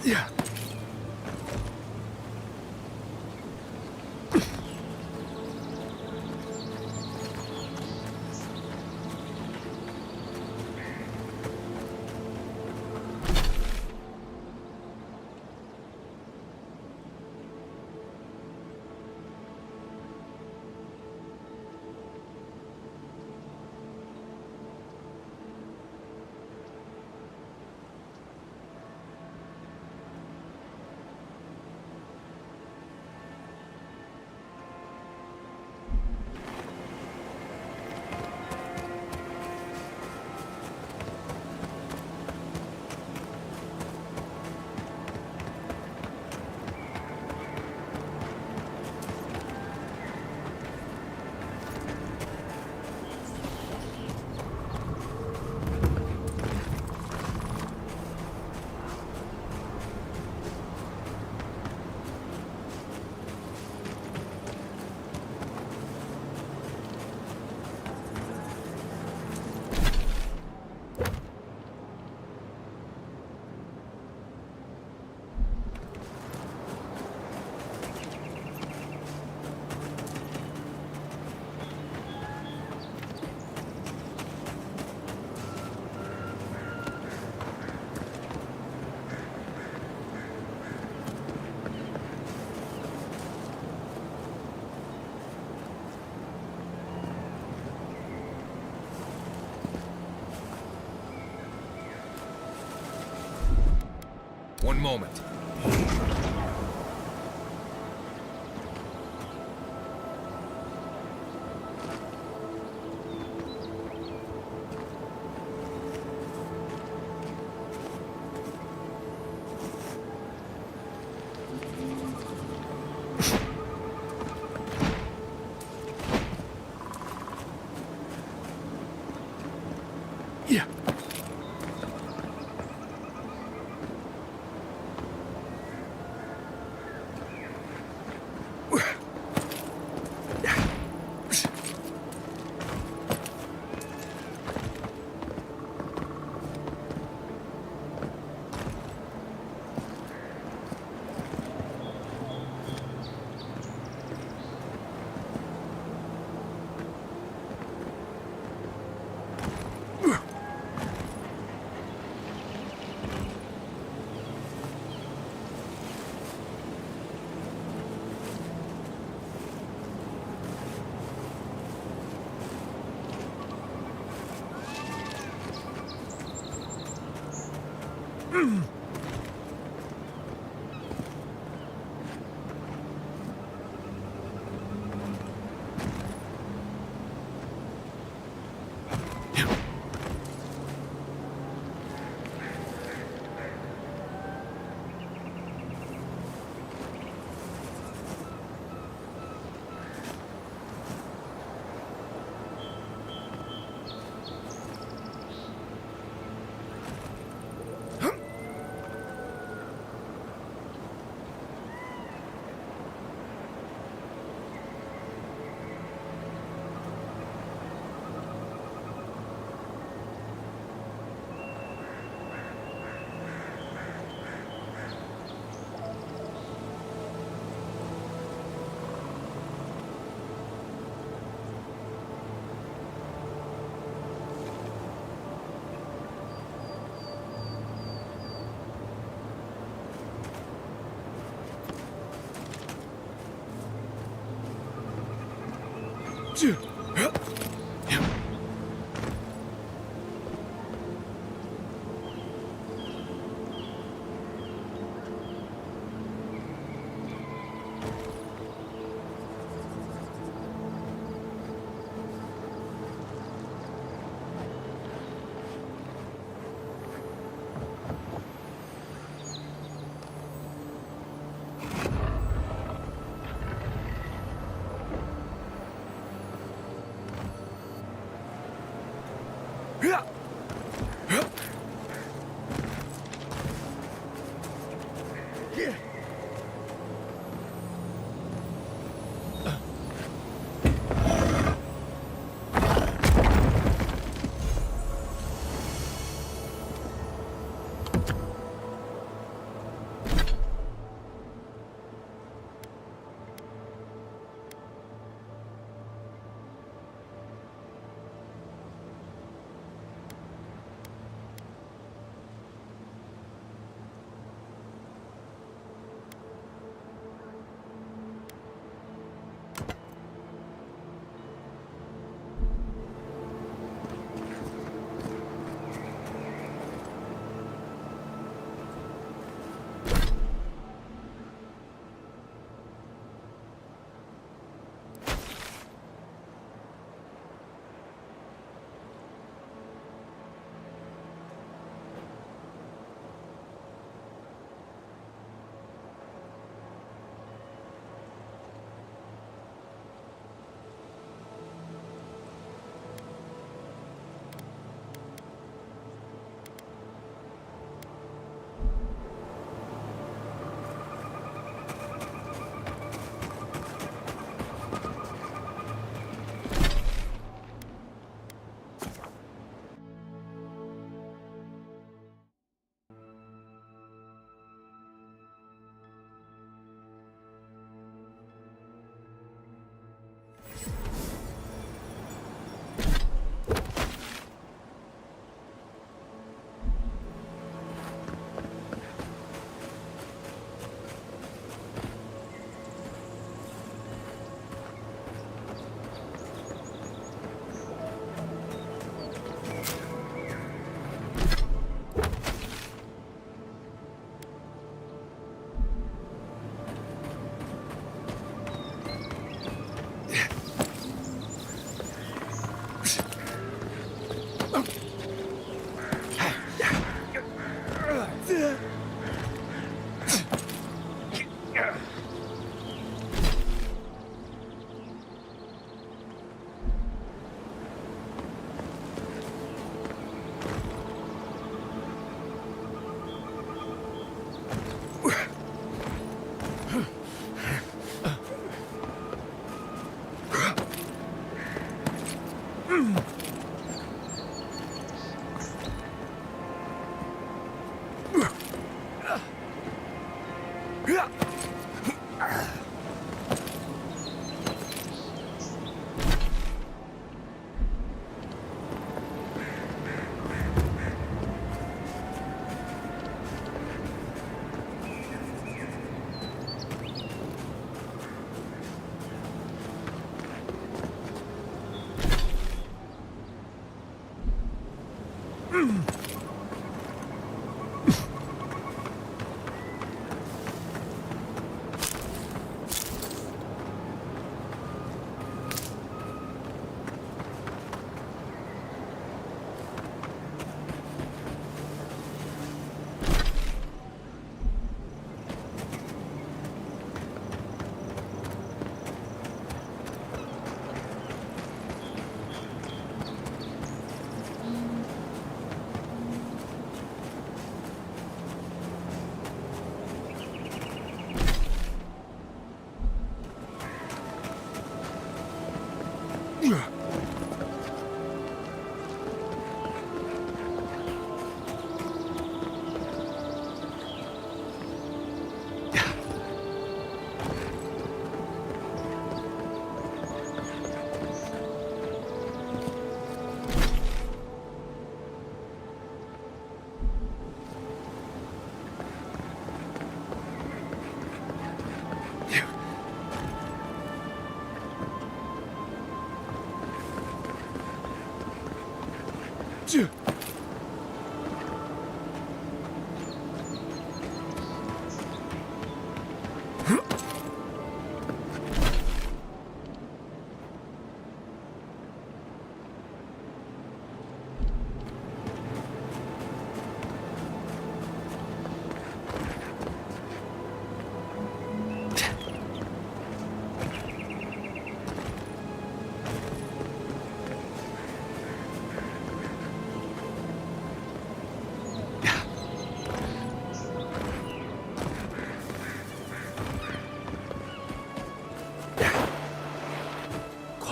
Yeah. One moment. Yeah.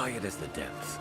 Quiet as the depths.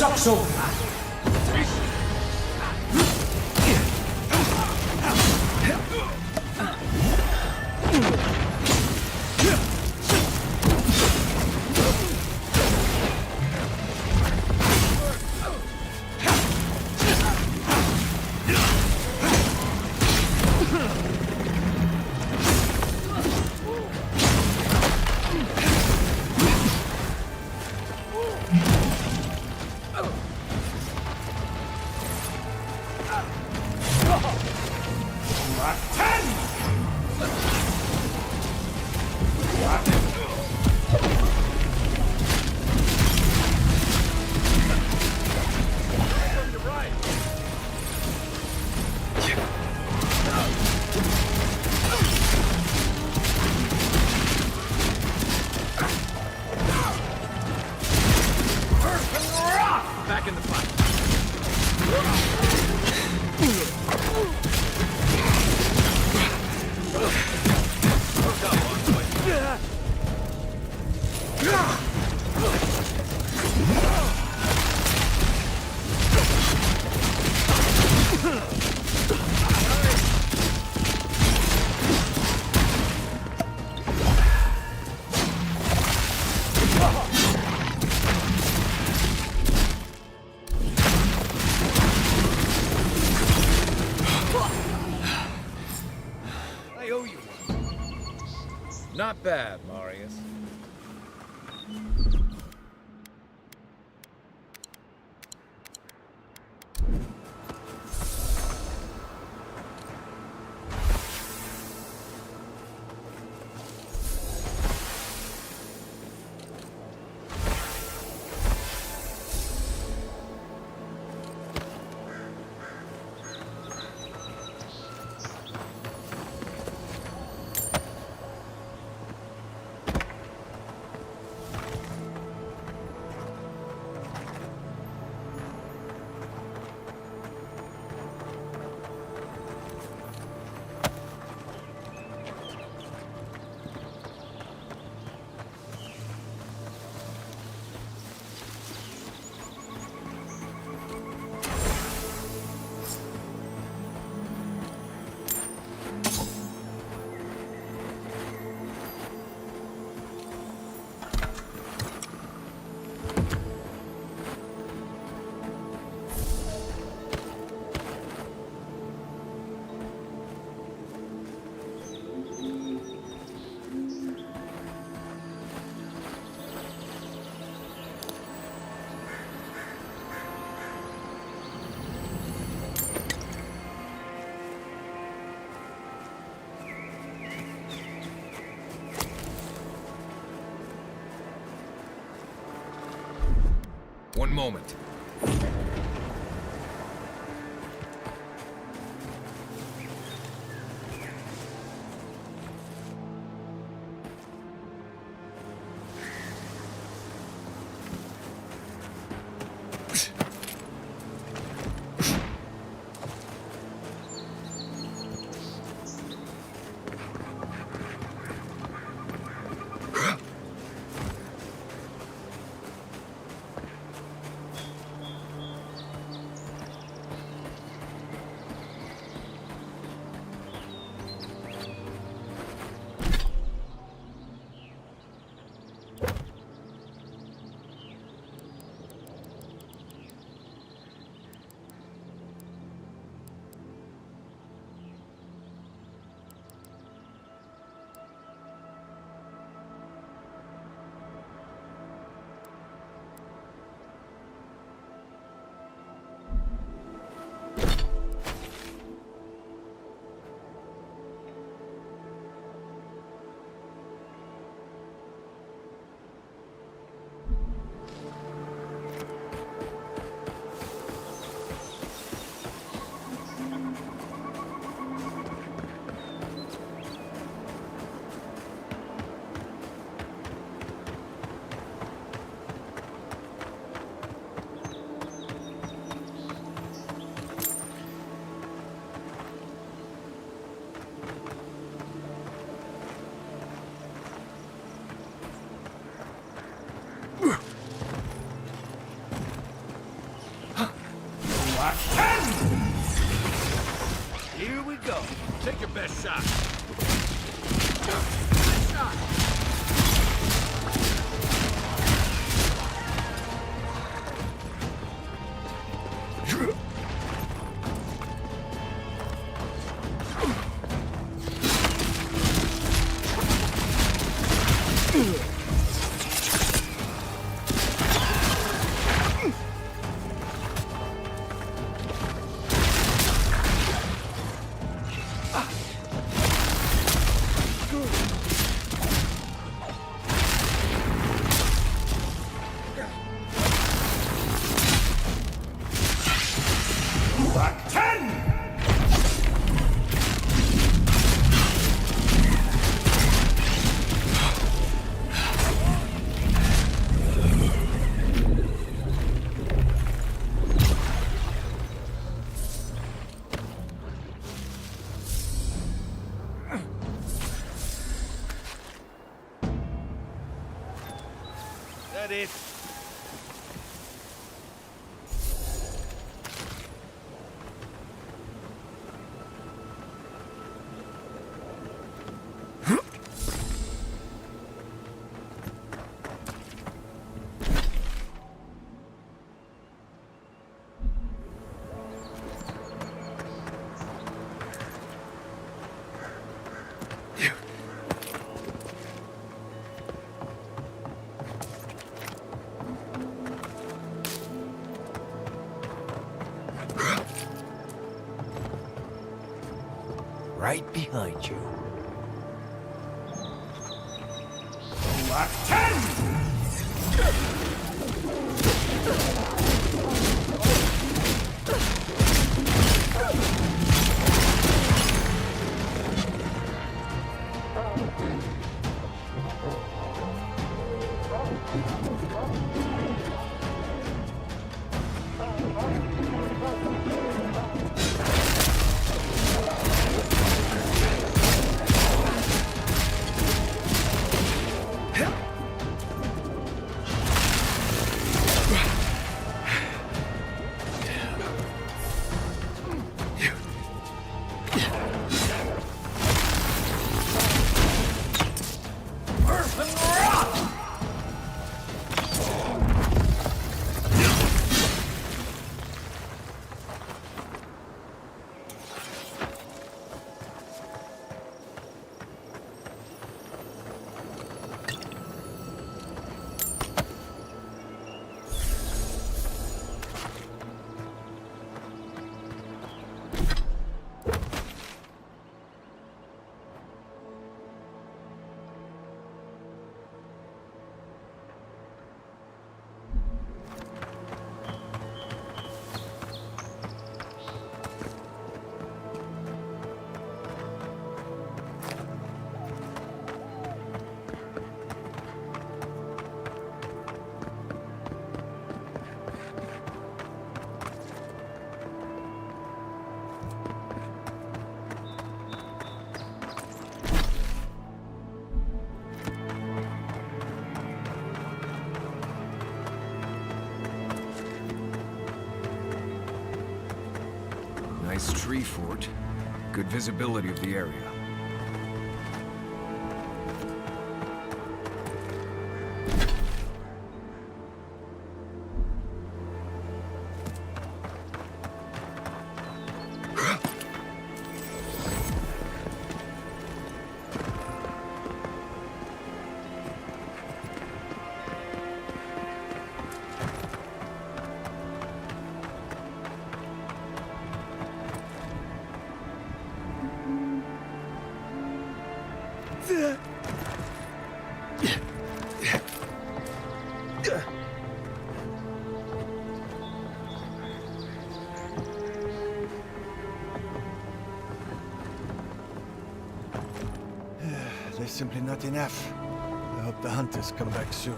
이석수! back in the fight. Come on, boy. I owe you one. Not bad, Marius. One moment. Here we go. Take your best shot. Best shot. that it? Right behind you. Black 10! Nice tree fort. Good visibility of the area. There's simply not enough. I hope the hunters come back soon.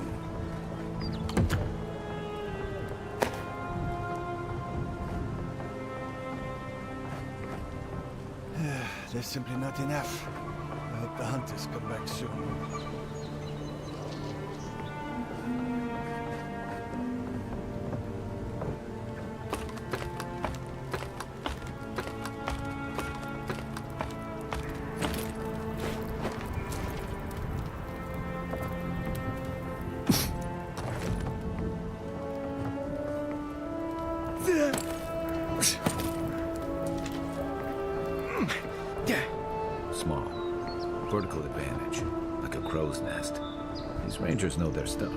There's simply not enough. I hope the hunters come back soon. Small. Vertical advantage. Like a crow's nest. These rangers know their stuff.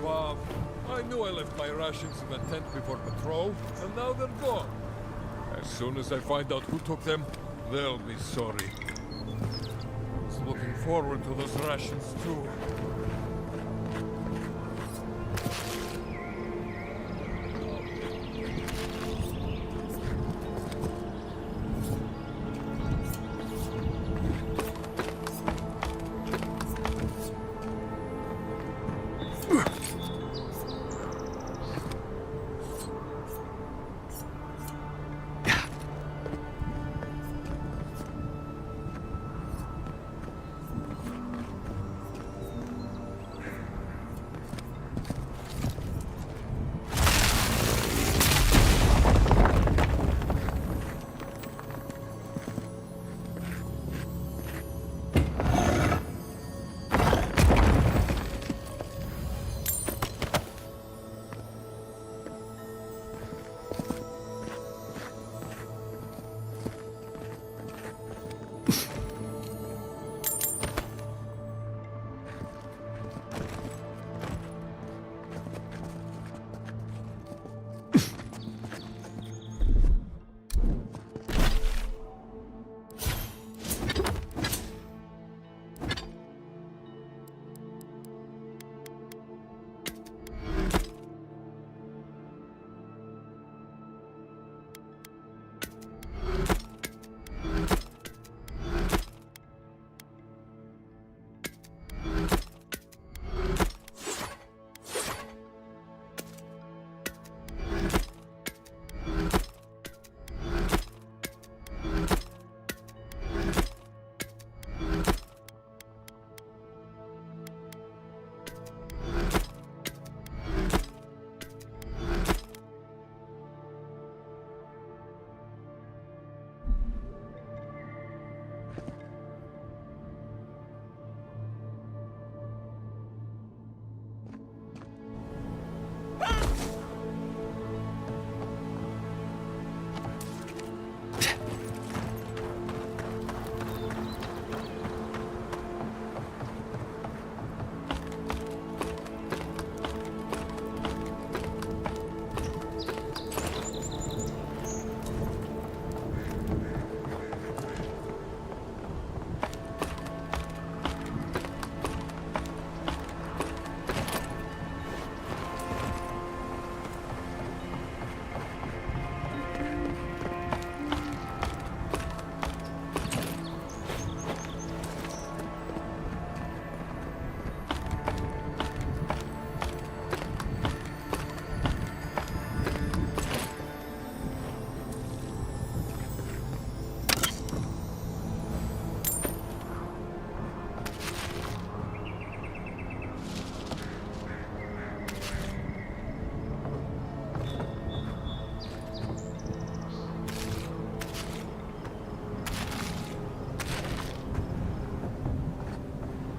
Bob. I knew I left my rations in the tent before patrol, and now they're gone. As soon as I find out who took them, they'll be sorry. I was looking forward to those rations too.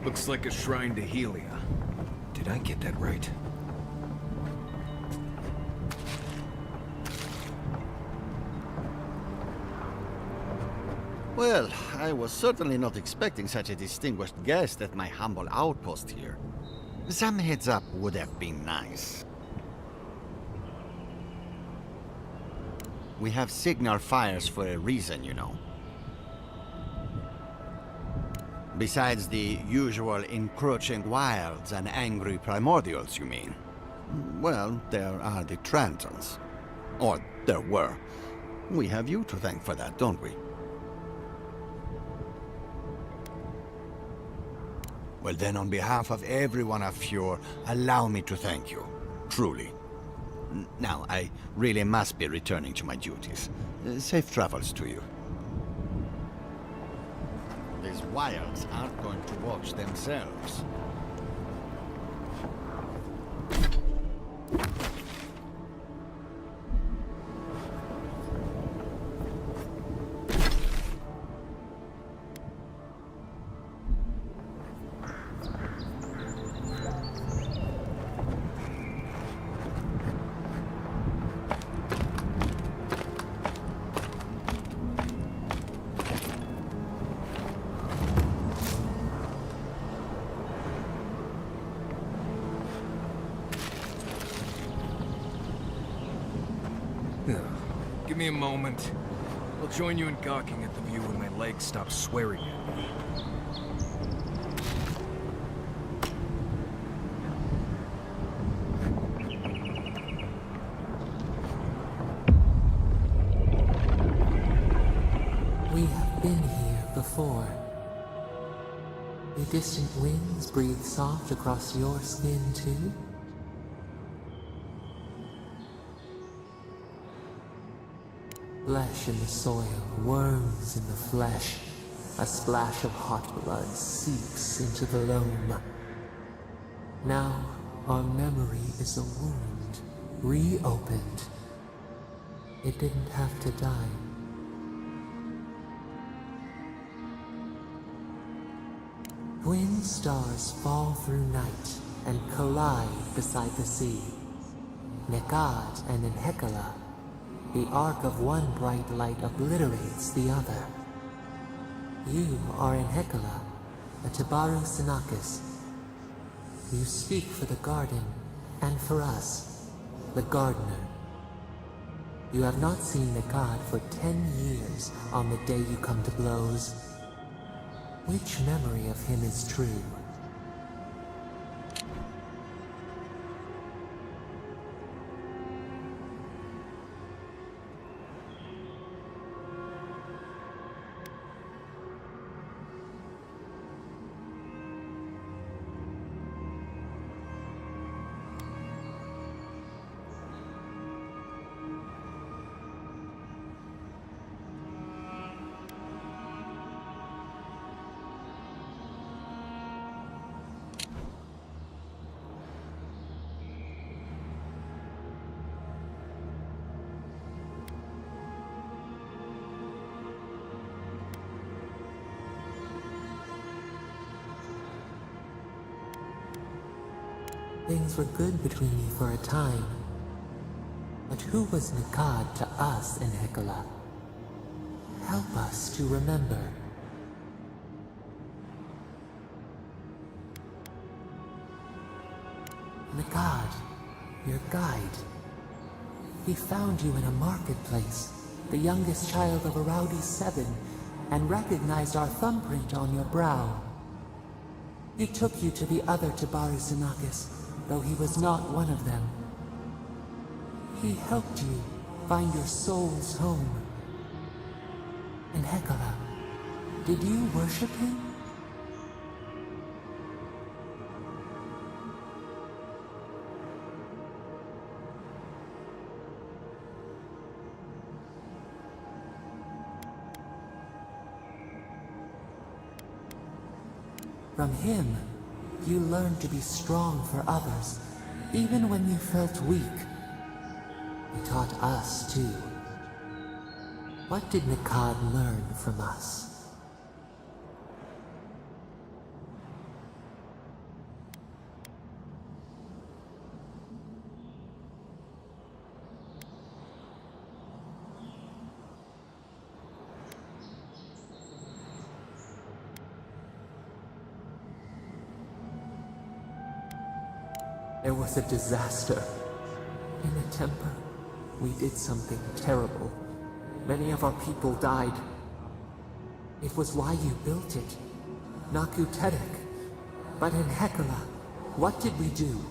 Looks like a shrine to Helia. Did I get that right? Well, I was certainly not expecting such a distinguished guest at my humble outpost here. Some heads up would have been nice. We have signal fires for a reason, you know. Besides the usual encroaching wilds and angry primordials, you mean? Well, there are the Trantons. Or there were. We have you to thank for that, don't we? Well then, on behalf of everyone of Fjord, allow me to thank you. Truly. Now, I really must be returning to my duties. Safe travels to you. These wilds aren't going to watch themselves. Give me a moment. I'll join you in gawking at the view when my legs stop swearing at me. We have been here before. The distant winds breathe soft across your skin too? Flesh in the soil, worms in the flesh. A splash of hot blood seeps into the loam. Now, our memory is a wound, reopened. It didn't have to die. Twin stars fall through night and collide beside the sea. Nekad and Enhekala. The arc of one bright light obliterates the other. You are Enhekala, a Tabaru Sinakis. You speak for the garden, and for us, the gardener. You have not seen Nekad for 10 years on the day you come to blows. Which memory of him is true? Things were good between you for a time. But who was Nekad to us in Hekala? Help us to remember. Nekad, your guide. He found you in a marketplace, the youngest child of Avowed 7, and recognized our thumbprint on your brow. He took you to the other Tabaru Sinakis, though he was not one of them. He helped you find your soul's home. And Hekala, did you worship him? From him, you learned to be strong for others, even when you felt weak. He taught us, too. What did Nekad learn from us? There was a disaster. In the temple, we did something terrible. Many of our people died. It was why you built it. Naku Tedek. But in Hekala, what did we do?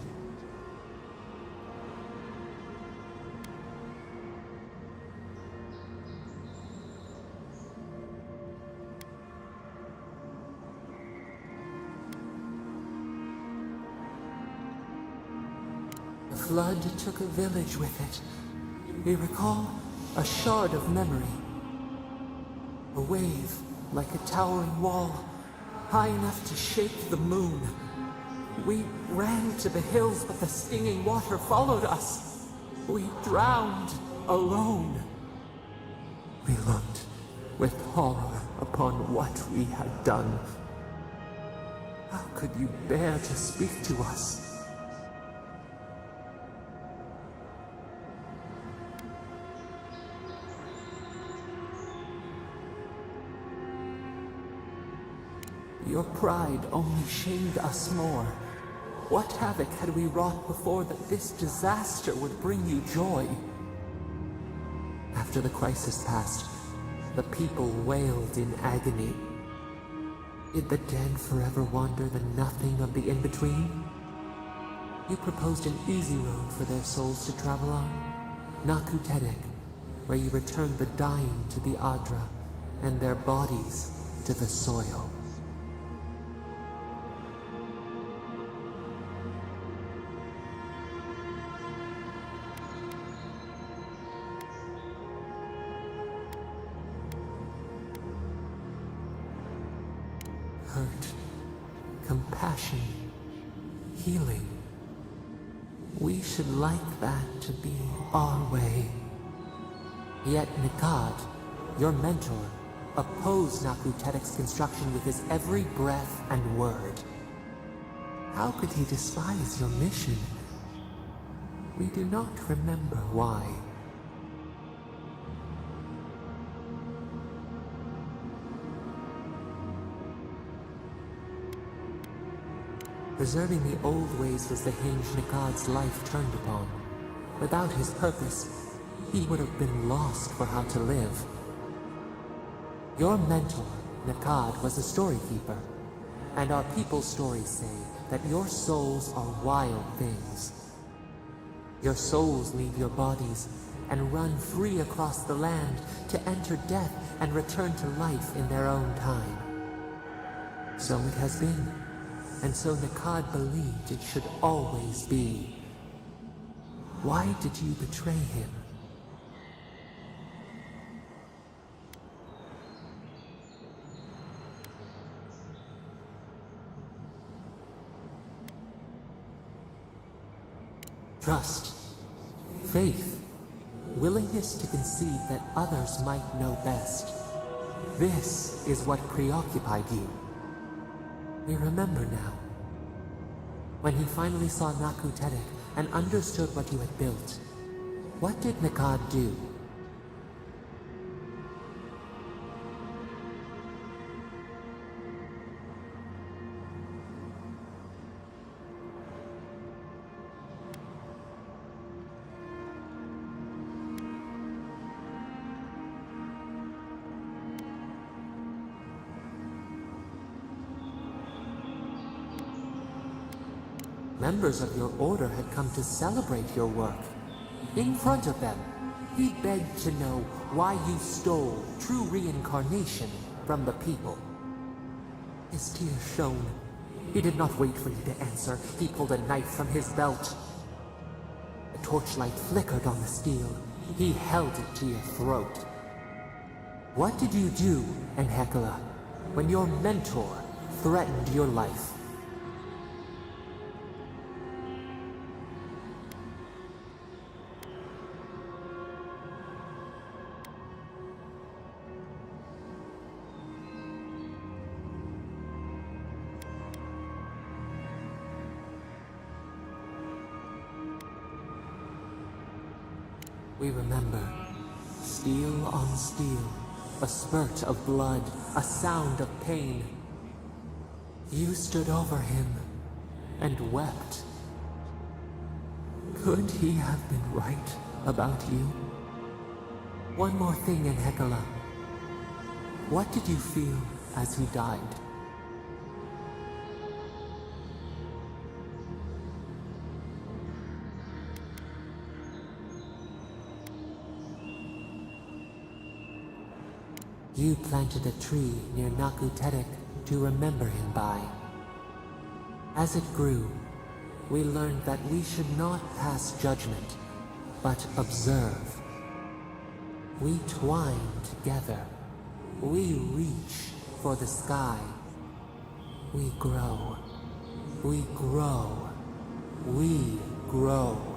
The flood took a village with it. We recall a shard of memory. A wave, like a towering wall, high enough to shake the moon. We ran to the hills, but the stinging water followed us. We drowned alone. We looked with horror upon what we had done. How could you bear to speak to us? Your pride only shamed us more. What havoc had we wrought before that this disaster would bring you joy? After the crisis passed, the people wailed in agony. Did the dead forever wander the nothing of the in-between? You proposed an easy road for their souls to travel on, Naku Tedek, where you returned the dying to the Adra and their bodies to the soil. Hurt, compassion, healing. We should like that to be our way. Yet Nikad, your mentor, opposed Naku Tedek's construction with his every breath and word. How could he despise your mission? We do not remember why. Preserving the old ways was the hinge Nikad's life turned upon. Without his purpose, he would have been lost for how to live. Your mentor, Nikad, was a story keeper, and our people's stories say that your souls are wild things. Your souls leave your bodies and run free across the land to enter death and return to life in their own time. So it has been. And so Nikad believed it should always be. Why did you betray him? Trust, faith, willingness to concede that others might know best. This is what preoccupied you. We remember now. When he finally saw Naku Tedek and understood what you had built, what did Nikad do? Members of your order had come to celebrate your work. In front of them, he begged to know why you stole true reincarnation from the people. His tears shone. He did not wait for you to answer. He pulled a knife from his belt. The torchlight flickered on the steel. He held it to your throat. What did you do, Enhekala, when your mentor threatened your life? We remember. Steel on steel. A spurt of blood. A sound of pain. You stood over him and wept. Could he have been right about you? One more thing, Enhekala. What did you feel as he died? You planted a tree near Naku Tedek to remember him by. As it grew, we learned that we should not pass judgment, but observe. We twine together. We reach for the sky. We grow. We grow. We grow.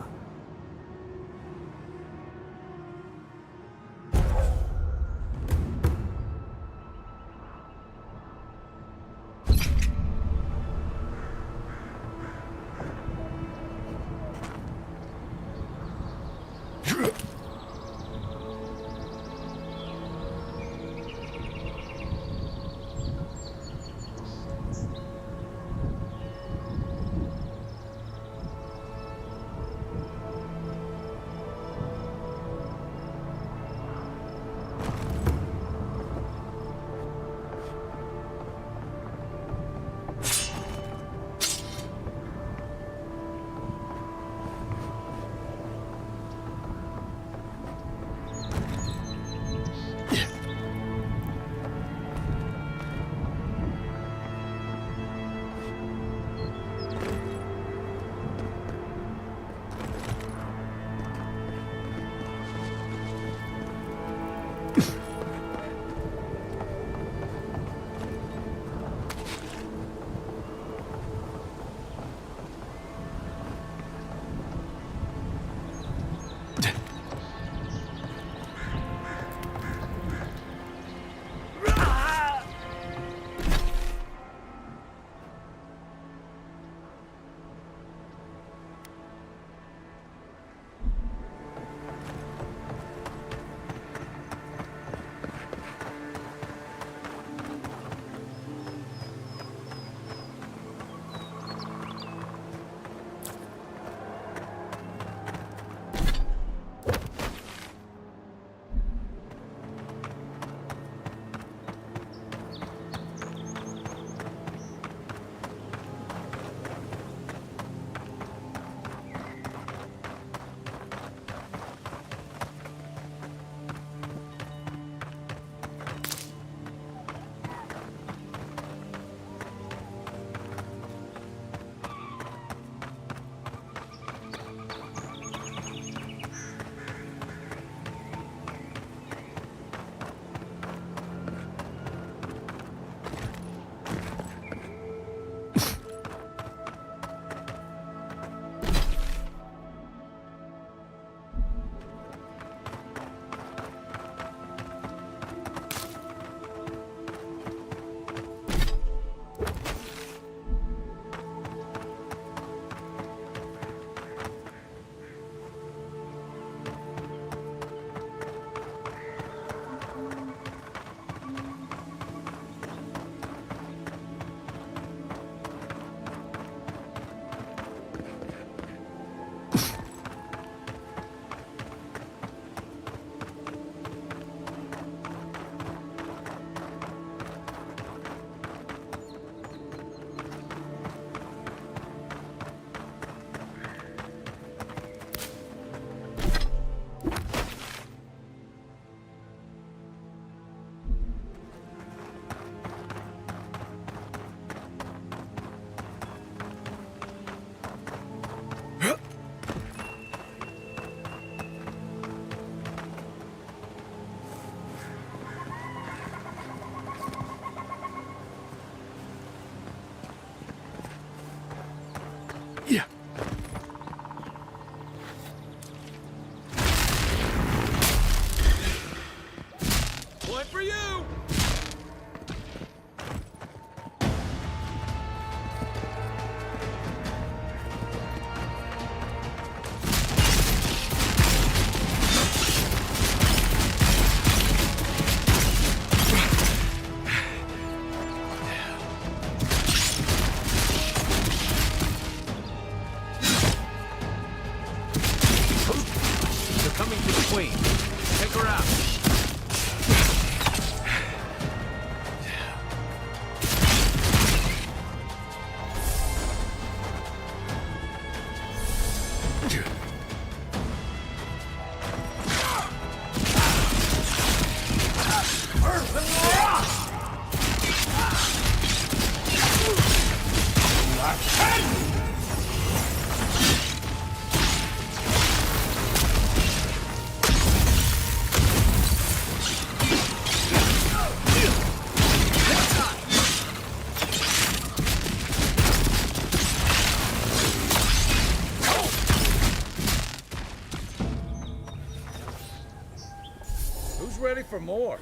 One for you! They're coming for the queen. Take her out. Who's ready for more?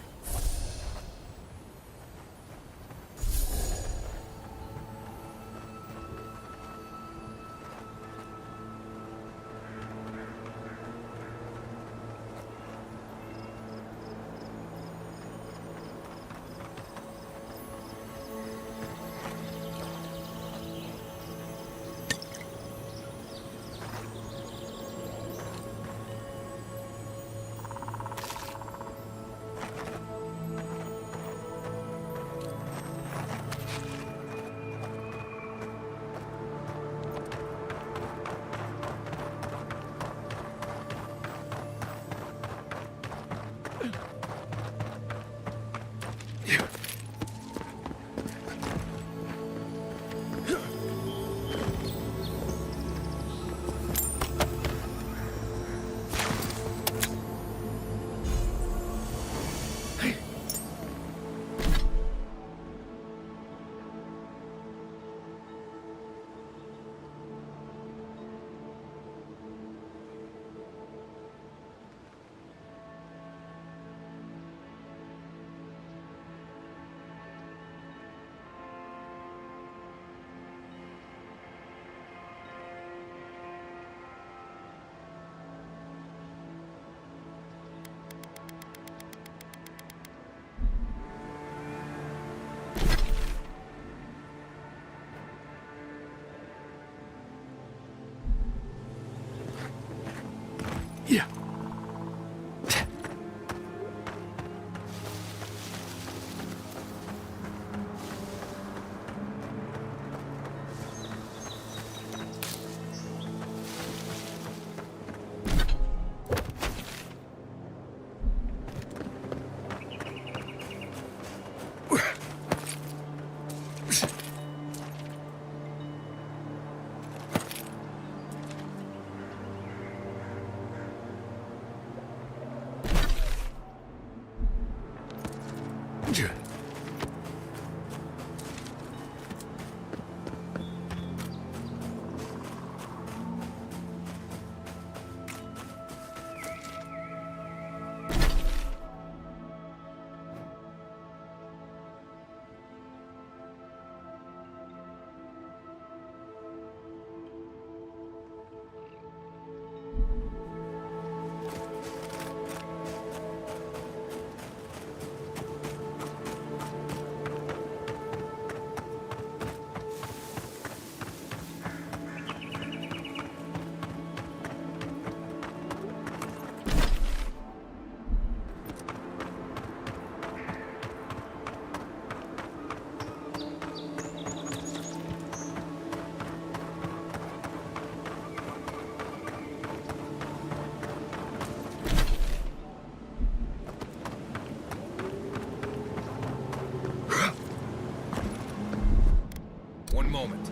One moment.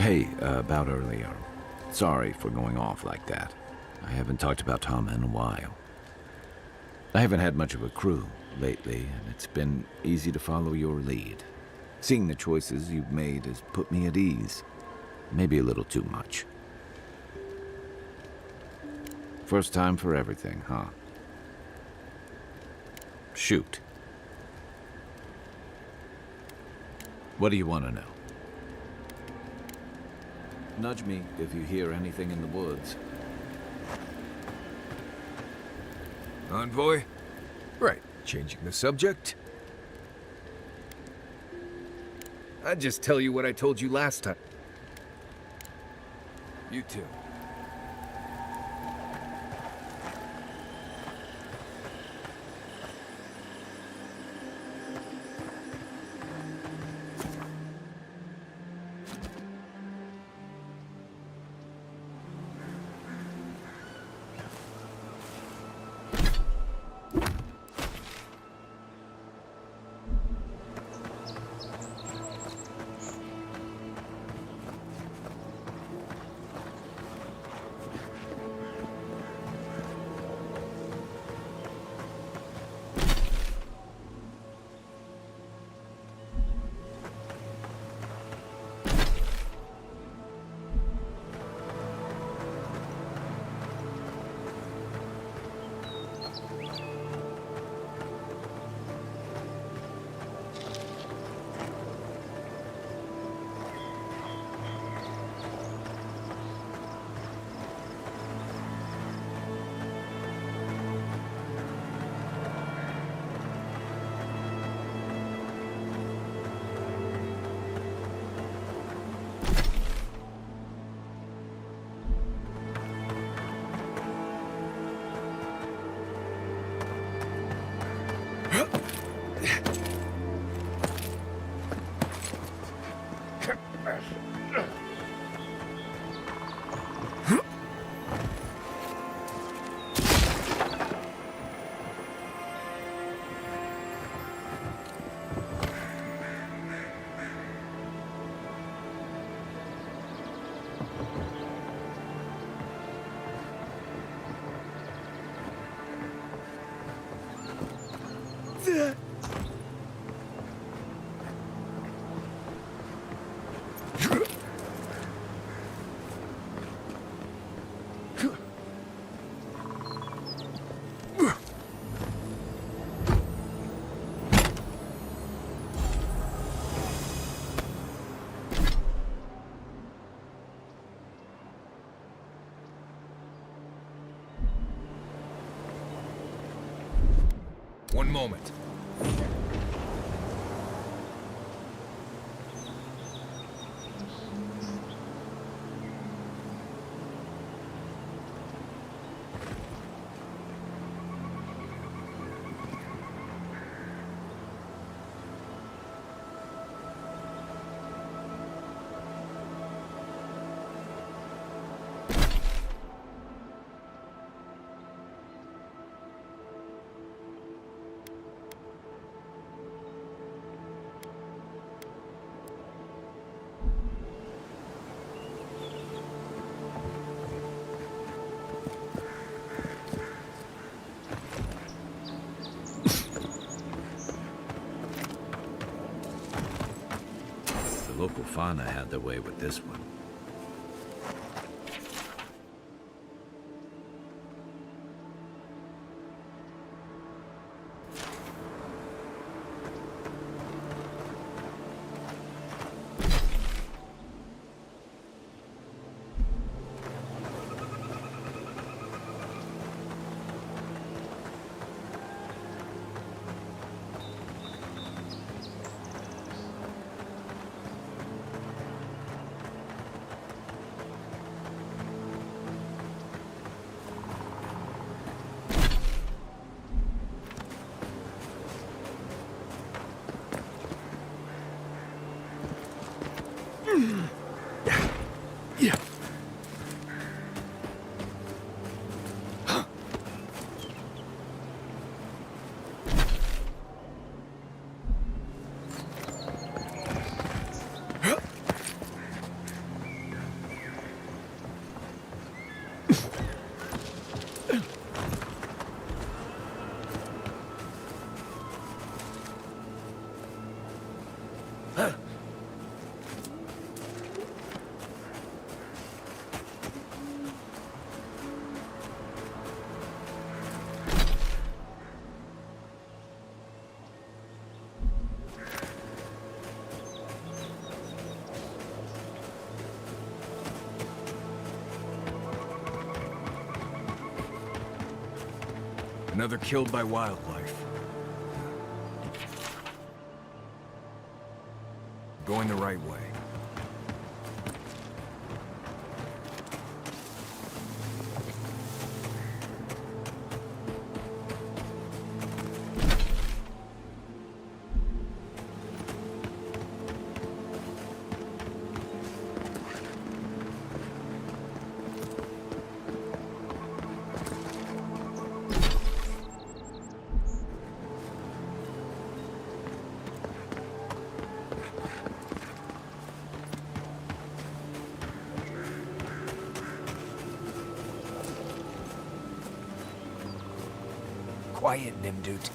Hey, about earlier. Sorry for going off like that. I haven't talked about Tom in a while. I haven't had much of a crew lately, and it's been easy to follow your lead. Seeing the choices you've made has put me at ease. Maybe a little too much. First time for everything, huh? Shoot. What do you want to know? Nudge me if you hear anything in the woods. Envoy? Right, changing the subject. I'd just tell you what I told you last time. You too. One moment. The local fauna had their way with this one. Another killed by wildlife. Going the right way. Quiet, Nimdut.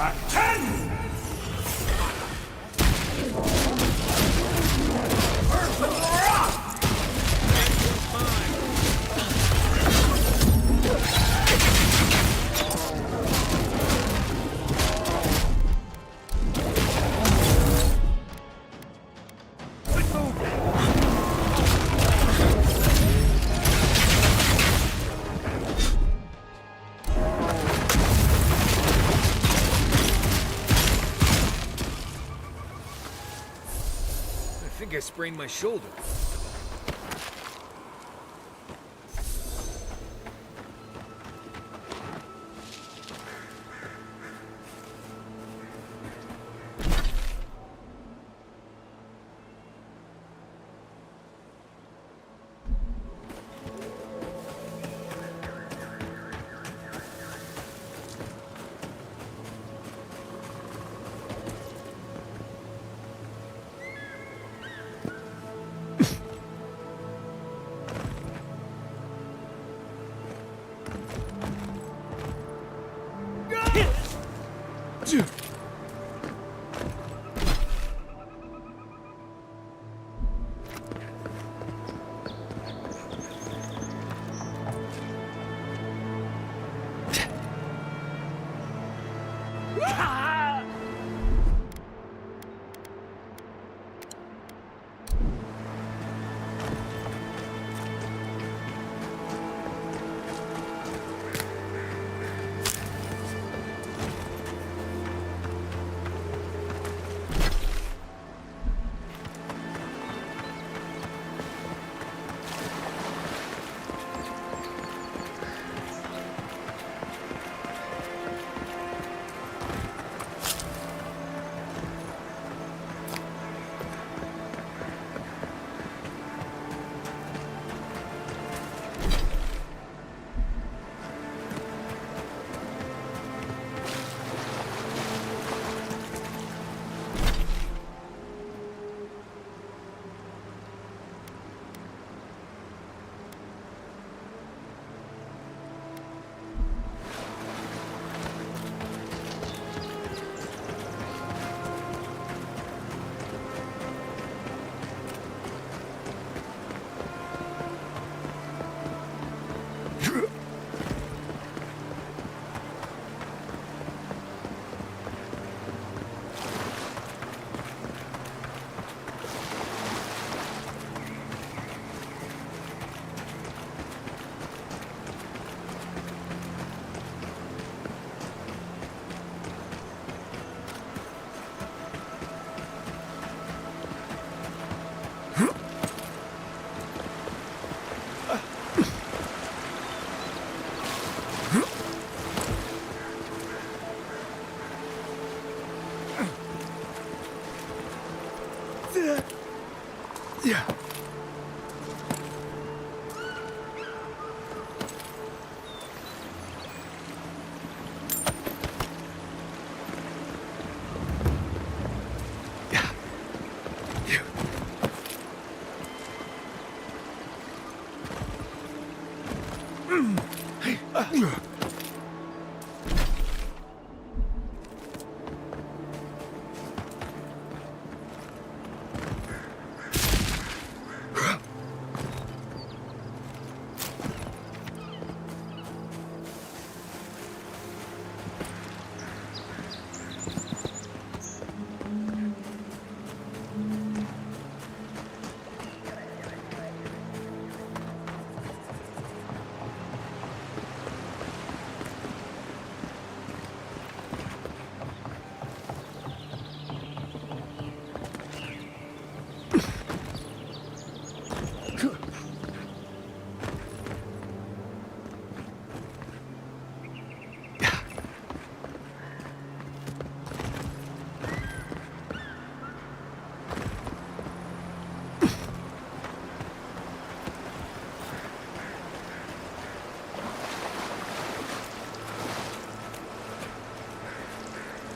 Back 10! I think I sprained my shoulder.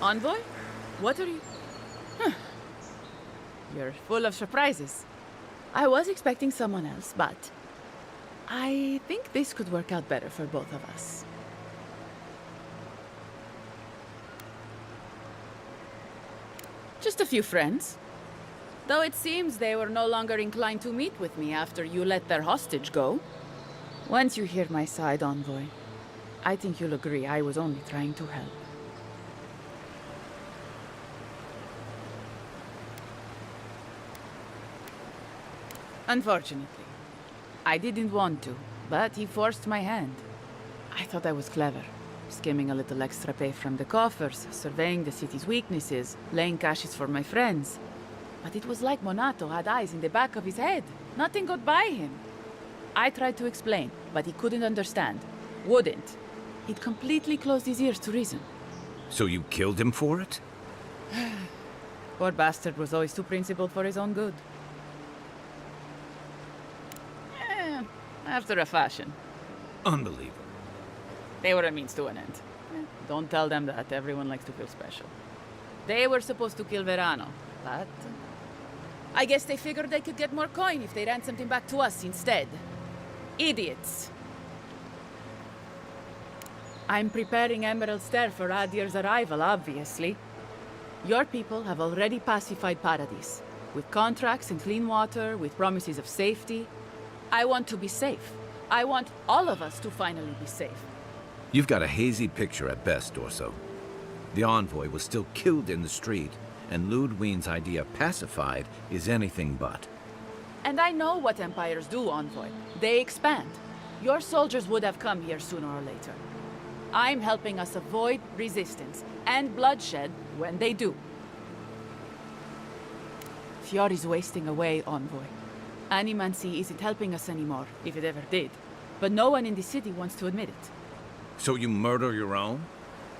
Envoy? What are you... Huh. You're full of surprises. I was expecting someone else, but... I think this could work out better for both of us. Just a few friends. Though it seems they were no longer inclined to meet with me after you let their hostage go. Once you hear my side, Envoy, I think you'll agree I was only trying to help. Unfortunately, I didn't want to, but he forced my hand. I thought I was clever, skimming a little extra pay from the coffers, surveying the city's weaknesses, laying caches for my friends. But it was like Monato had eyes in the back of his head. Nothing got by him. I tried to explain, but he couldn't understand. Wouldn't. He'd completely closed his ears to reason. So you killed him for it? Poor bastard was always too principled for his own good. After a fashion. Unbelievable. They were a means to an end. Don't tell them that. Everyone likes to feel special. They were supposed to kill Verano, but I guess they figured they could get more coin if they ransomed him back to us instead. Idiots. I'm preparing Emerald Stair for Adir's arrival, obviously. Your people have already pacified Paradise, with contracts and clean water, with promises of safety. I want to be safe. I want all of us to finally be safe. You've got a hazy picture at best, Dorso. The Envoy was still killed in the street, and Ludwine's idea of pacified is anything but. And I know what empires do, Envoy. They expand. Your soldiers would have come here sooner or later. I'm helping us avoid resistance and bloodshed when they do. Fiori's wasting away, Envoy. Animancy isn't helping us anymore, if it ever did. But no one in the city wants to admit it. So you murder your own?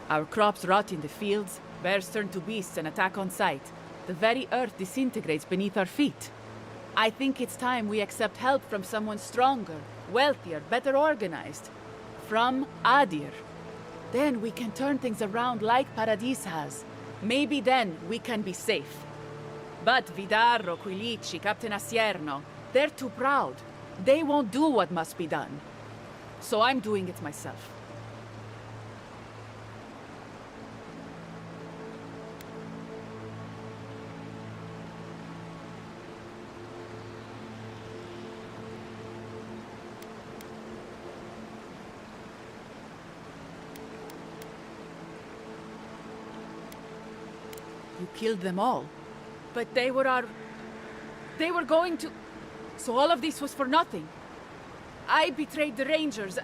Our crops rot in the fields, bears turn to beasts and attack on sight. The very earth disintegrates beneath our feet. I think it's time we accept help from someone stronger, wealthier, better organized. From Adir. Then we can turn things around like Paradis has. Maybe then we can be safe. But Vidarro, Quilici, Captain Asierno, they're too proud. They won't do what must be done. So I'm doing it myself. You killed them all. But they were going to... So all of this was for nothing. I betrayed the Rangers.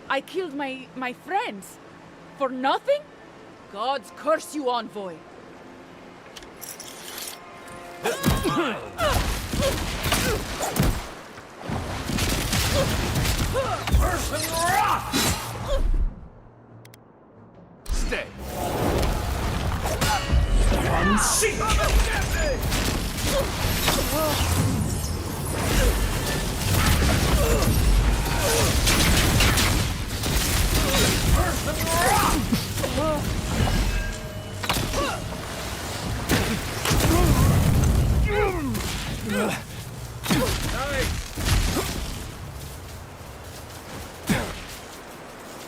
I killed my friends. For nothing? Gods curse you, Envoy. Stay. And seek.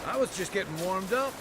I was just getting warmed up.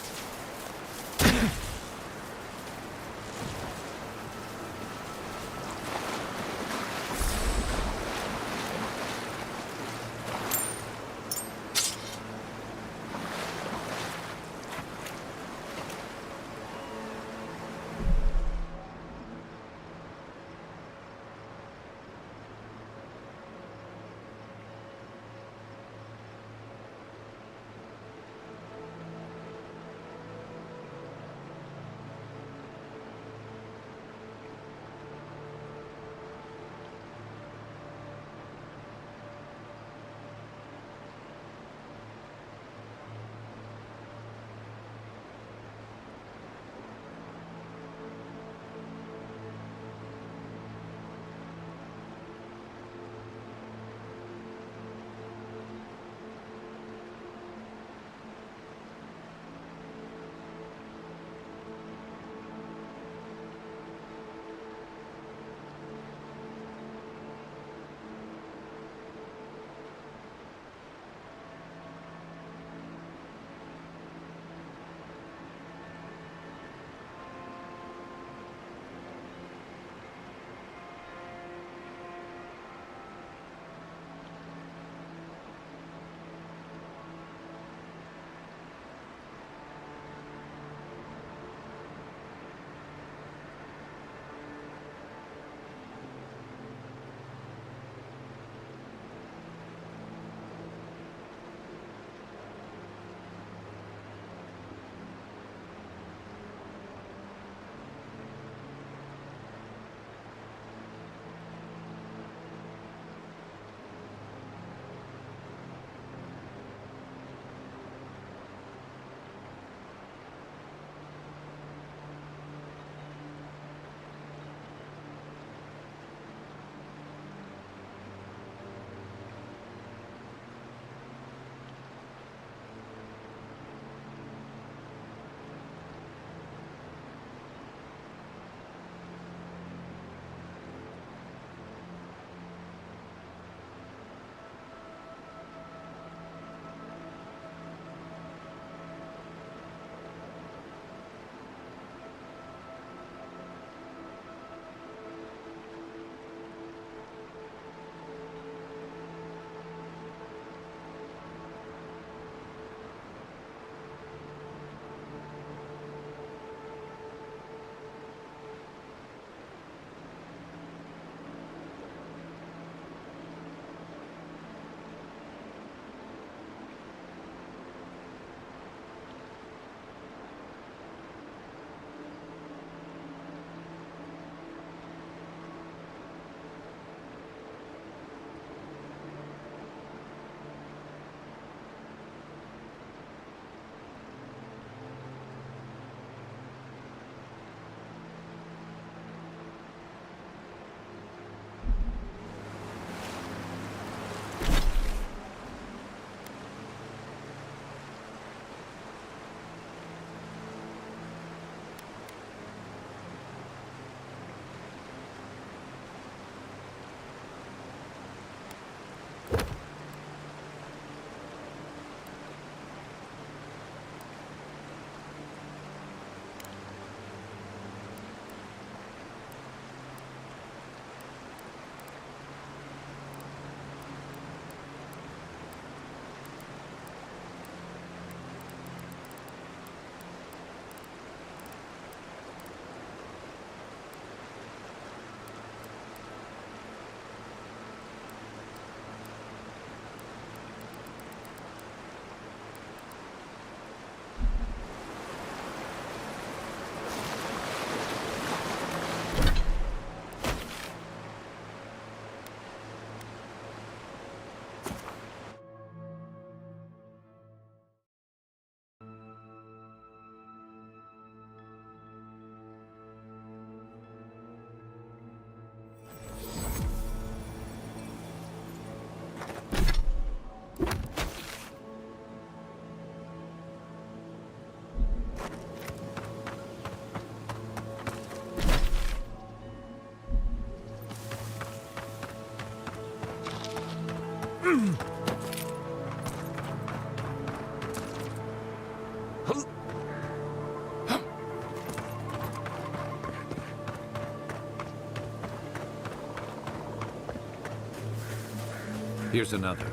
Here's another.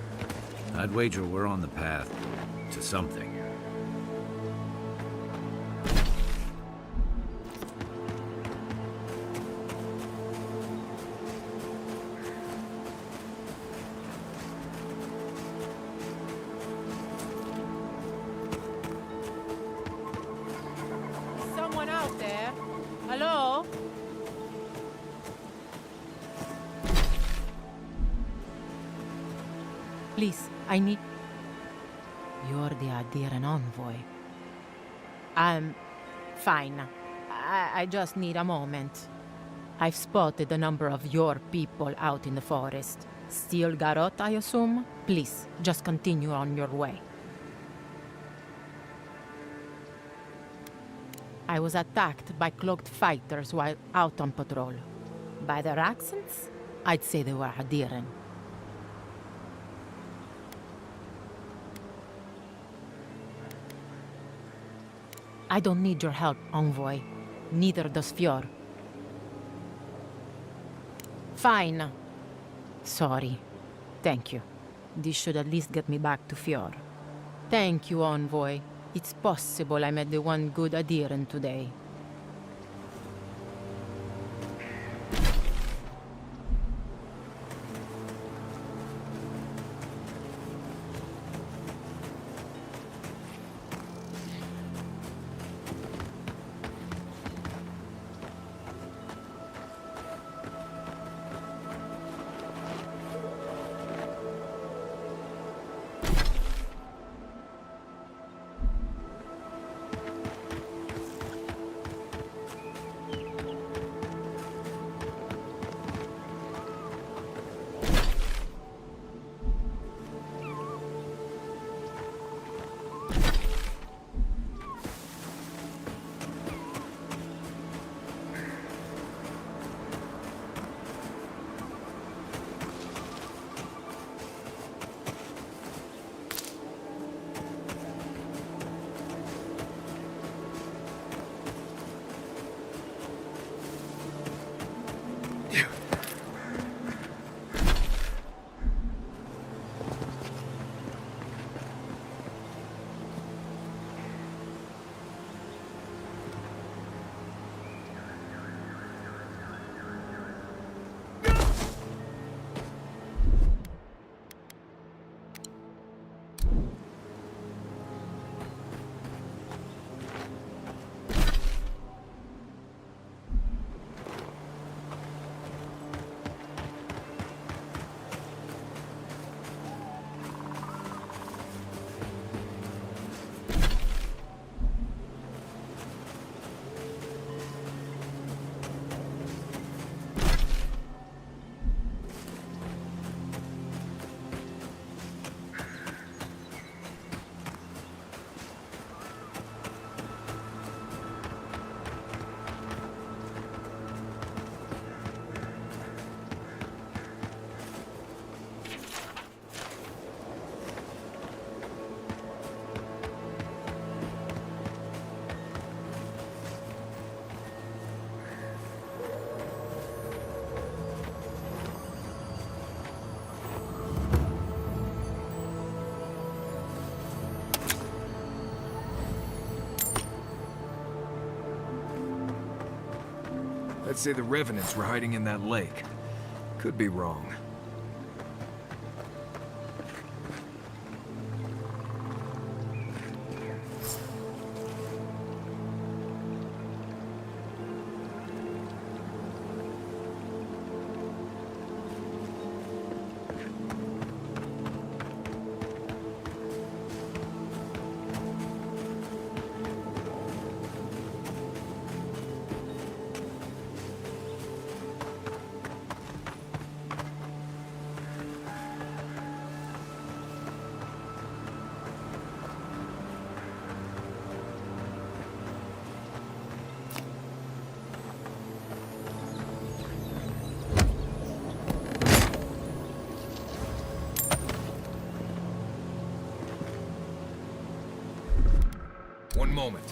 I'd wager we're on the path to something. Someone out there? Hello? Please, I need... You're the Adiran envoy. I'm fine. I just need a moment. I've spotted a number of your people out in the forest. Still Garot, I assume? Please, just continue on your way. I was attacked by cloaked fighters while out on patrol. By their accents, I'd say they were Adiran. I don't need your help, envoy. Neither does Fior. Fine. Sorry. Thank you. This should at least get me back to Fior. Thank you, envoy. It's possible I met the one good adherent today. Let's say the Revenants were hiding in that lake. Could be wrong. one moment.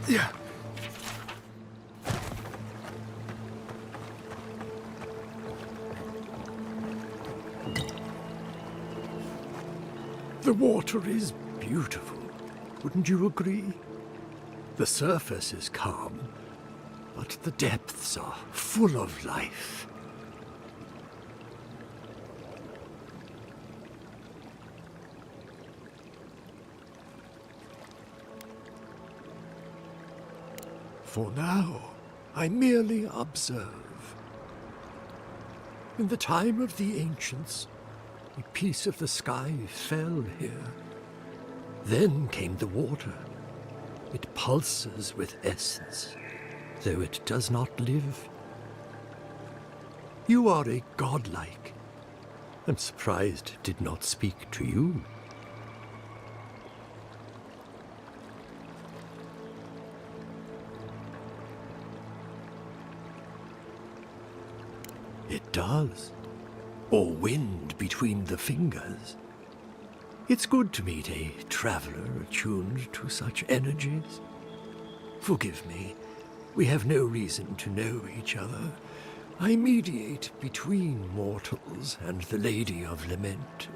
Yeah. The water is beautiful, wouldn't you agree? The surface is calm, but the depths are full of life. For now, I merely observe. In the time of the ancients, a piece of the sky fell here. Then came the water. It pulses with essence, though it does not live. You are a godlike. I'm surprised it did not speak to you. It does. Or wind between the fingers. It's good to meet a traveler attuned to such energies. Forgive me, we have no reason to know each other. I mediate between mortals and the Lady of Lament.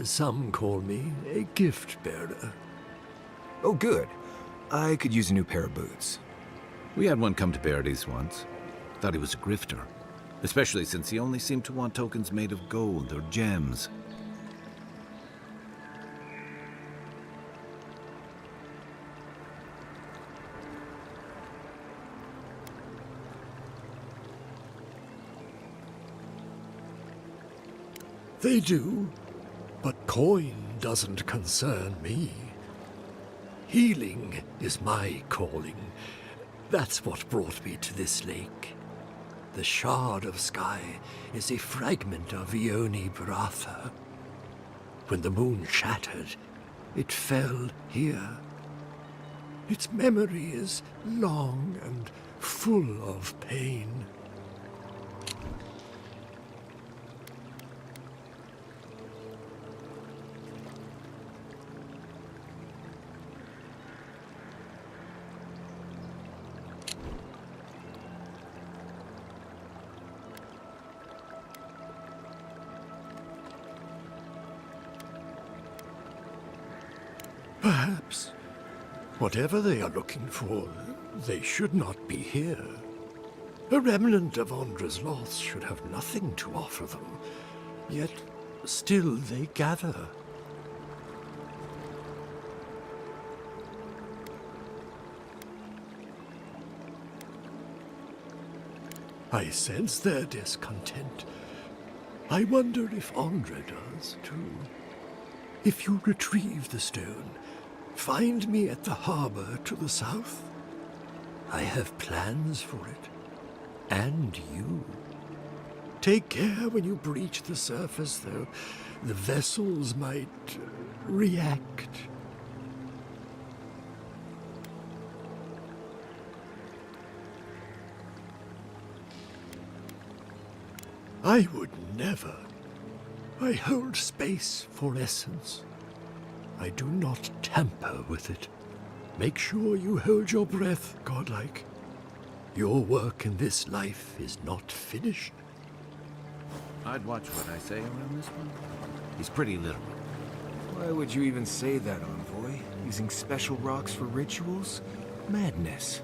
Some call me a gift-bearer. Oh, good. I could use a new pair of boots. We had one come to Paradise once. Thought he was a grifter. Especially since he only seemed to want tokens made of gold or gems. They do, but coin doesn't concern me. Healing is my calling. That's what brought me to this lake. The shard of sky is a fragment of Ione Baratha. When the moon shattered, it fell here. Its memory is long and full of pain. Perhaps, whatever they are looking for, they should not be here. A remnant of Ondra's loss should have nothing to offer them, yet still they gather. I sense their discontent. I wonder if Ondra does, too. If you retrieve the stone, find me at the harbor to the south. I have plans for it. And you. Take care when you breach the surface, though. The vessels might react. I would never. I hold space for essence. I do not tamper with it. Make sure you hold your breath, godlike. Your work in this life is not finished. I'd watch what I say around this one. He's pretty literal. Why would you even say that, Envoy? Using special rocks for rituals? Madness.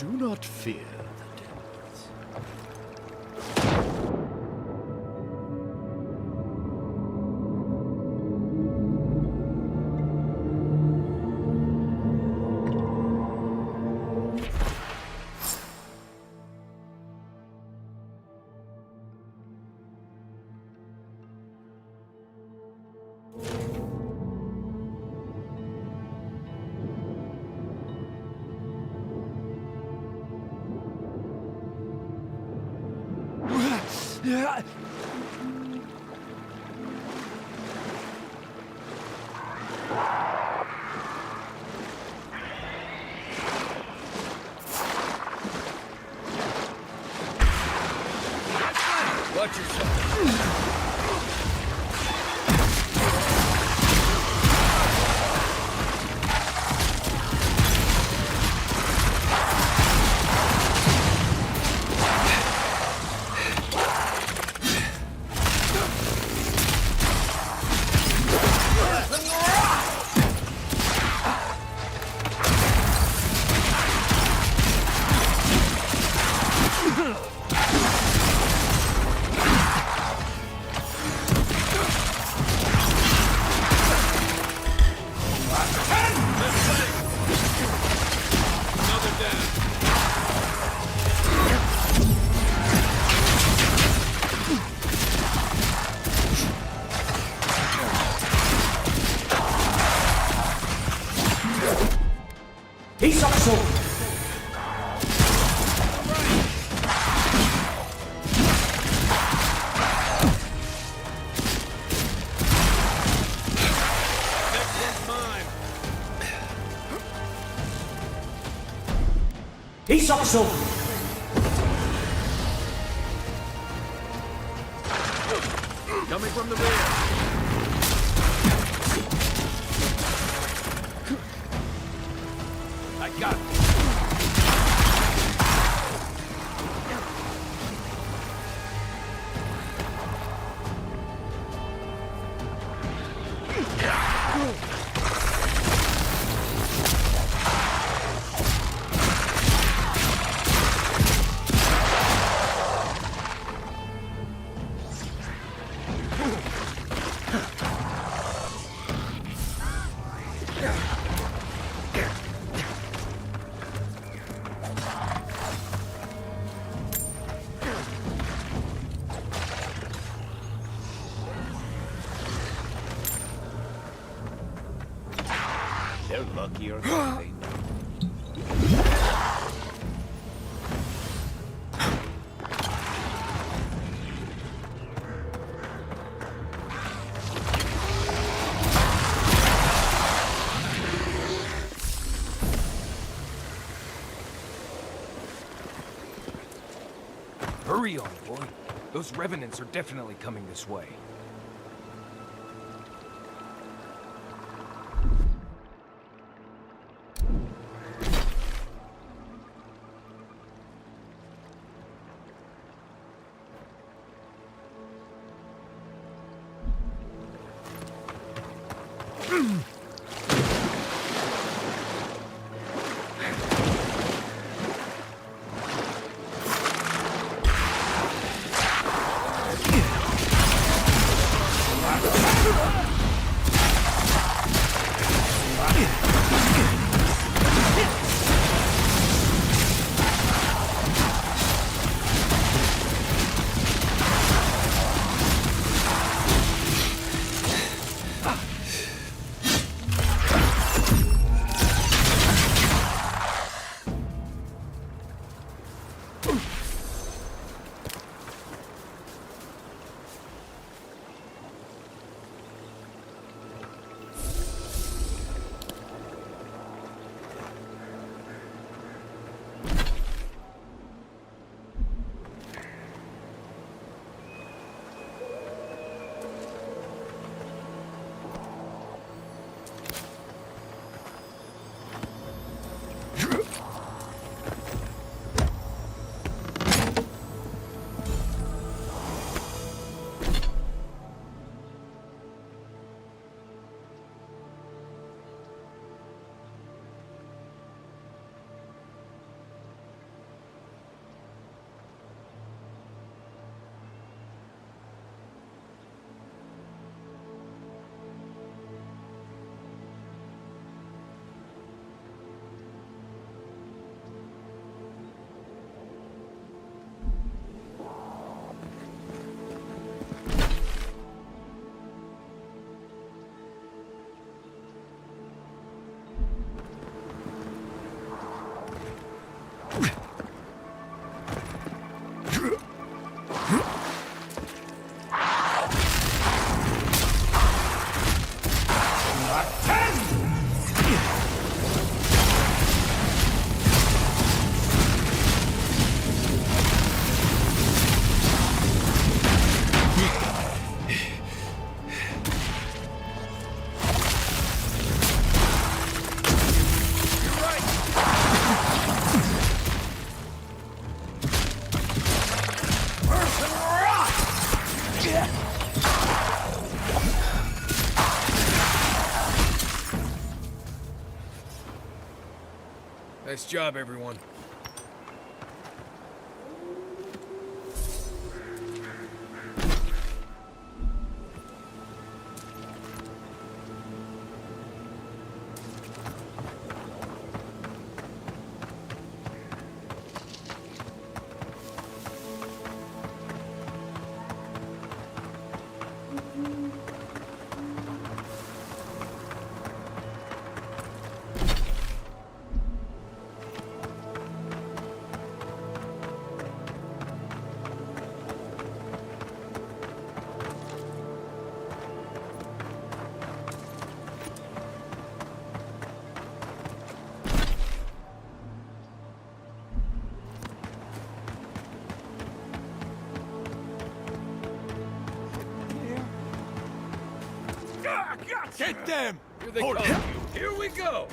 do not fear the depths. Watch yourself. He's up sword. He's up sword. Coming from the rear. I got it. They're luckier than they know. Hurry on, boy. Those revenants are definitely coming this way. Nice job, everyone. Get them! Here they come. Here we go.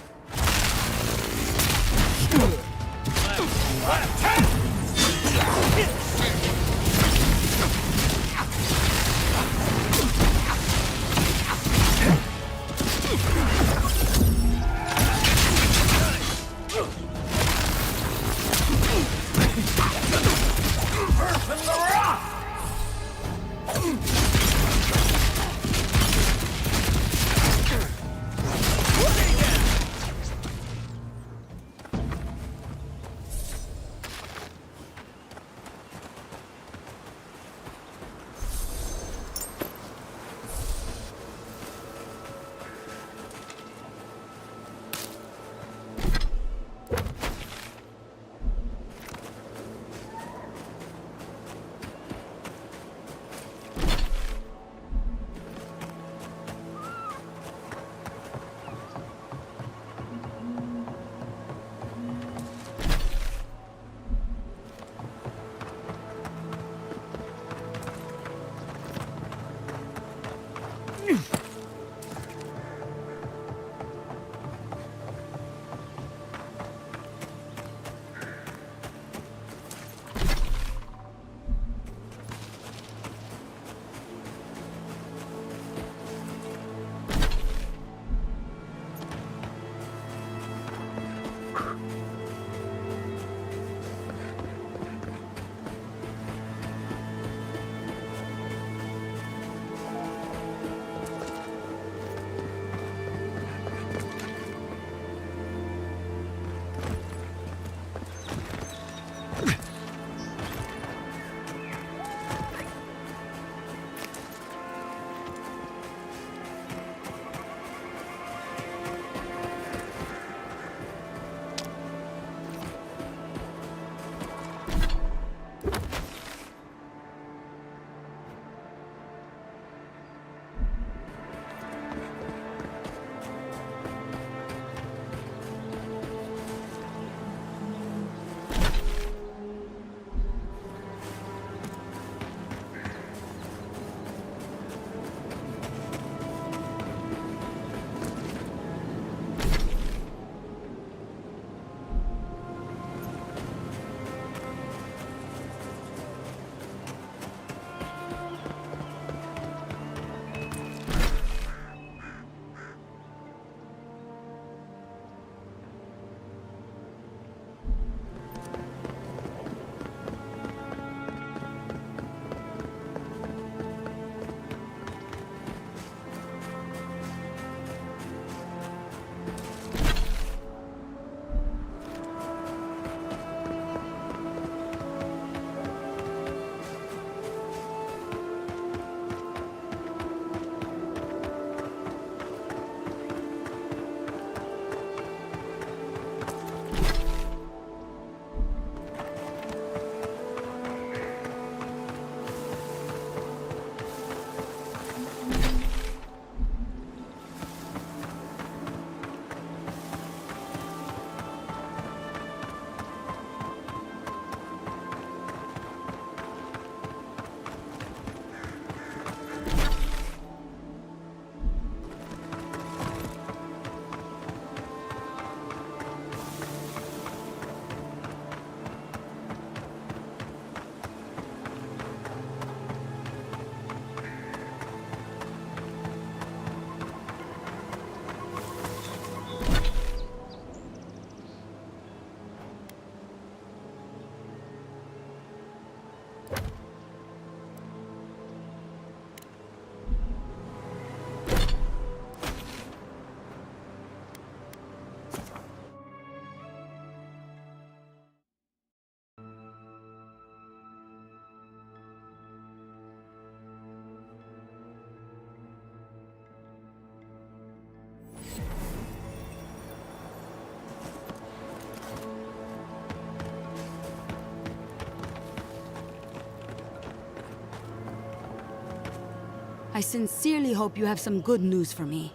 I sincerely hope you have some good news for me.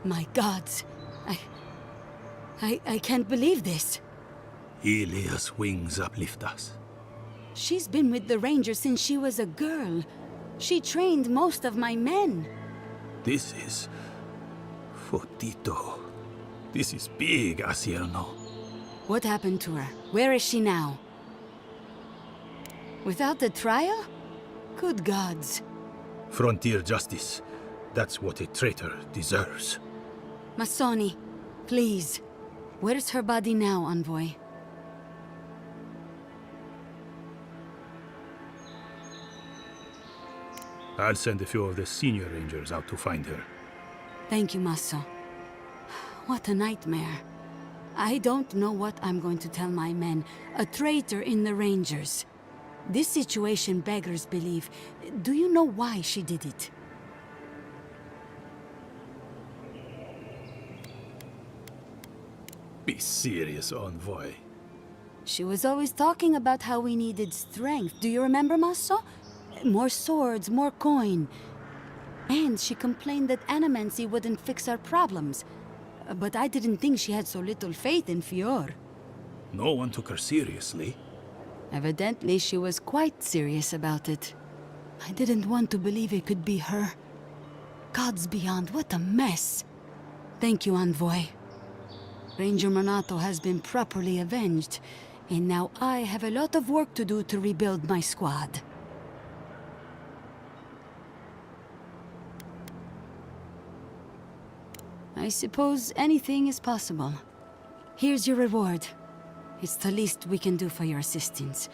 My gods, I can't believe this. Ilia's wings uplift us. She's been with the Rangers since she was a girl. She trained most of my men. This is... Fotito. This is big, Asierno. What happened to her? Where is she now? Without the trial? Good gods. Frontier justice. That's what a traitor deserves. Masoni, please. Where's her body now, Envoy? I'll send a few of the senior rangers out to find her. Thank you, Maso. What a nightmare. I don't know what I'm going to tell my men. A traitor in the Rangers. This situation beggars belief. Do you know why she did it? Be serious, Envoy. She was always talking about how we needed strength. Do you remember, Maso? More swords, more coin. And she complained that animancy wouldn't fix our problems. But I didn't think she had so little faith in Fior. No one took her seriously. Evidently, she was quite serious about it. I didn't want to believe it could be her. Gods beyond, what a mess. Thank you, Envoy. Ranger Monato has been properly avenged, and now I have a lot of work to do to rebuild my squad. I suppose anything is possible. Here's your reward. It's the least we can do for your assistance.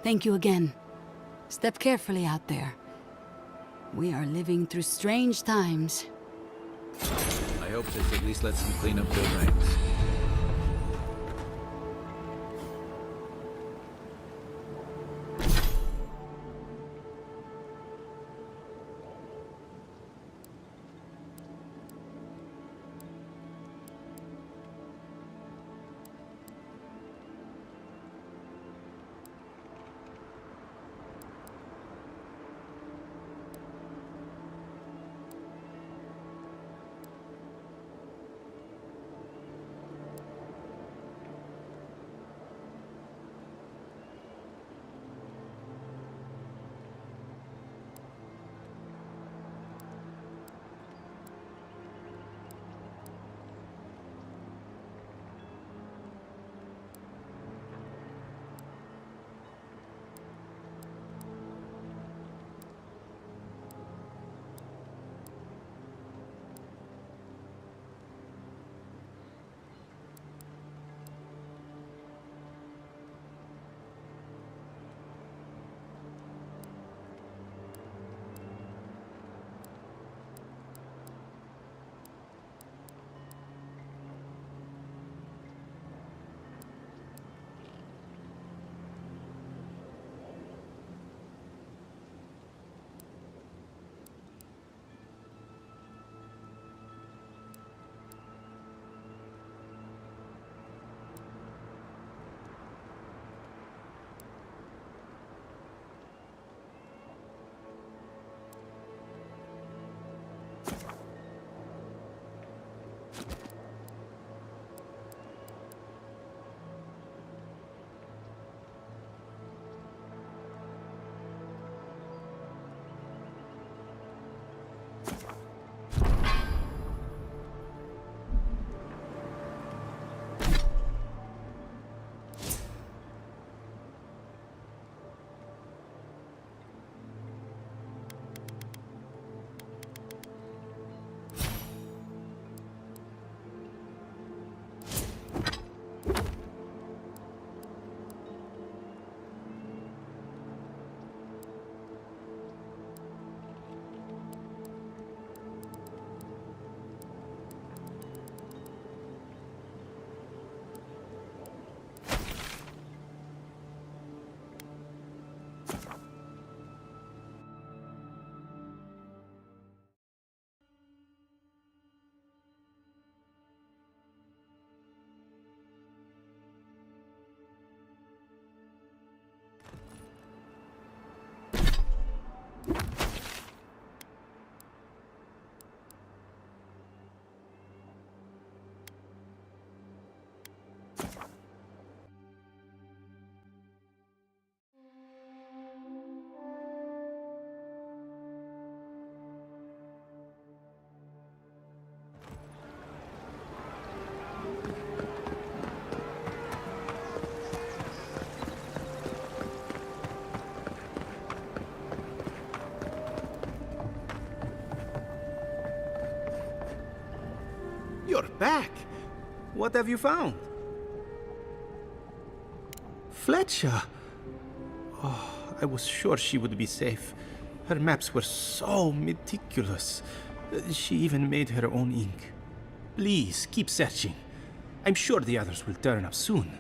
Thank you again. Step carefully out there. We are living through strange times. I hope this at least lets them clean up their ranks. You're back. What have you found? Fletcher. Oh, I was sure she would be safe. Her maps were so meticulous. She even made her own ink. Please, keep searching. I'm sure the others will turn up soon.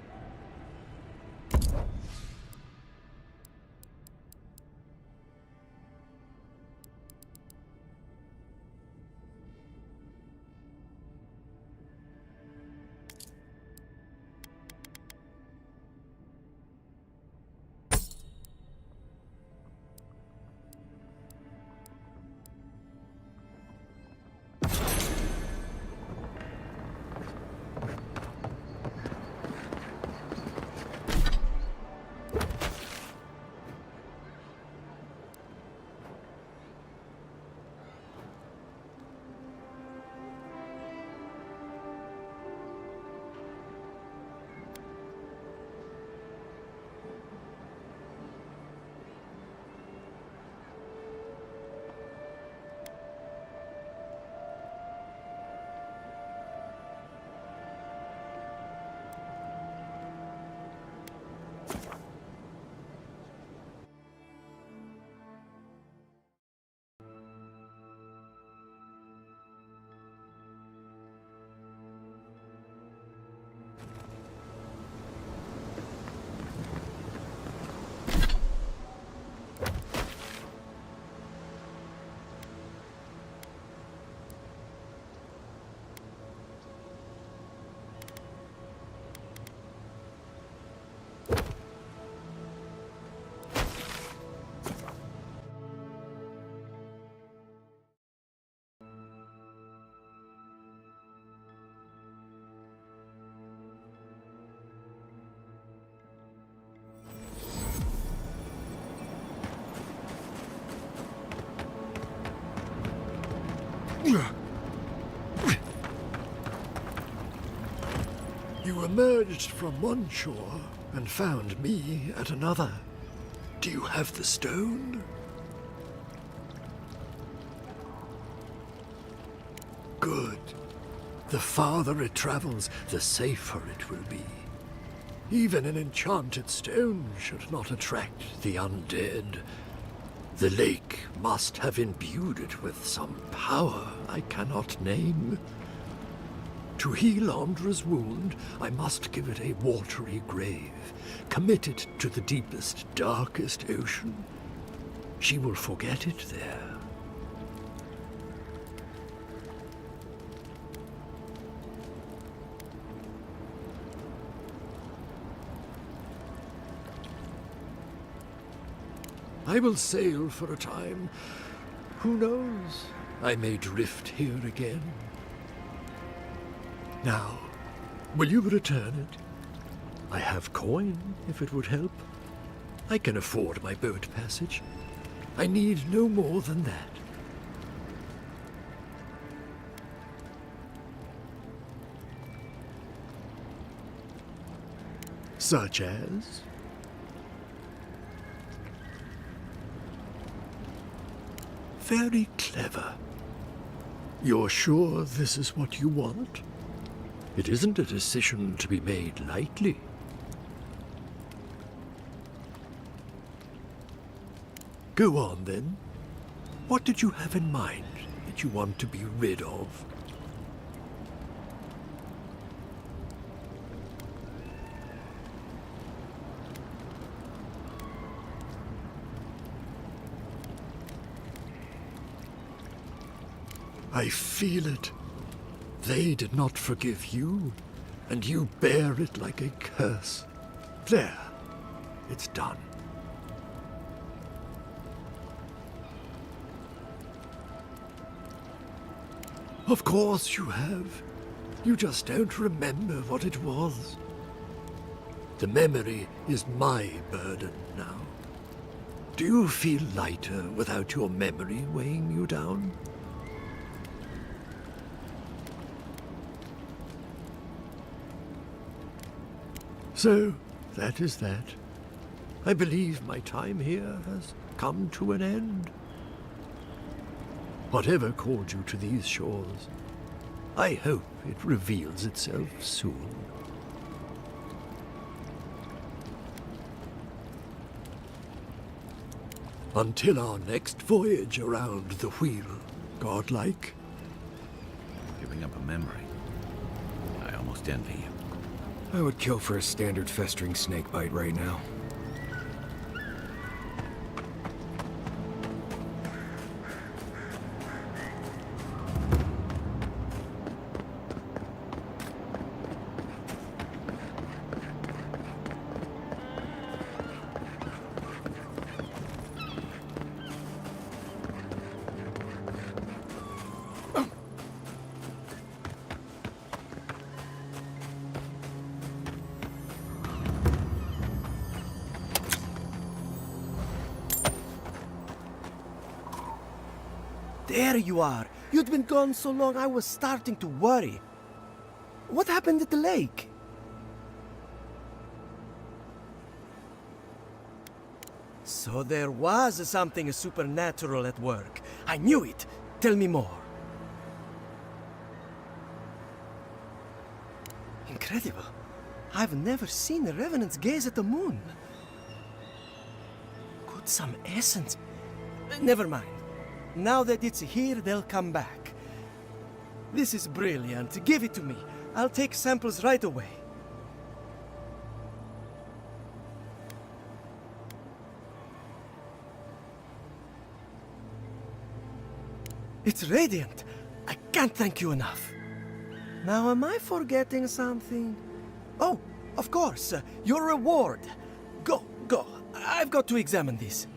You emerged from one shore and found me at another. Do you have the stone? Good. The farther it travels, the safer it will be. Even an enchanted stone should not attract the undead. The lake must have imbued it with some power I cannot name. To heal Andra's wound, I must give it a watery grave, commit it to the deepest, darkest ocean. She will forget it there. I will sail for a time. Who knows? I may drift here again. Now, will you return it? I have coin, if it would help. I can afford my boat passage. I need no more than that. Such as? Very clever. You're sure this is what you want? It isn't a decision to be made lightly. Go on, then. What did you have in mind that you want to be rid of? I feel it. They did not forgive you, and you bear it like a curse. There, it's done. Of course you have. You just don't remember what it was. The memory is my burden now. Do you feel lighter without your memory weighing you down? So, that is that. I believe my time here has come to an end. Whatever called you to these shores, I hope it reveals itself soon. Until our next voyage around the wheel, godlike. Giving up a memory. I almost envy you. I would kill for a standard festering snake bite right now. There you are. You'd been gone so long I was starting to worry. What happened at the lake? So there was something supernatural at work. I knew it. Tell me more. Incredible. I've never seen the revenants gaze at the moon. Could some essence... Never mind. Now that it's here, they'll come back. This is brilliant. Give it to me. I'll take samples right away. It's radiant. I can't thank you enough. Now, am I forgetting something? Oh, of course. Your reward. Go. I've got to examine this.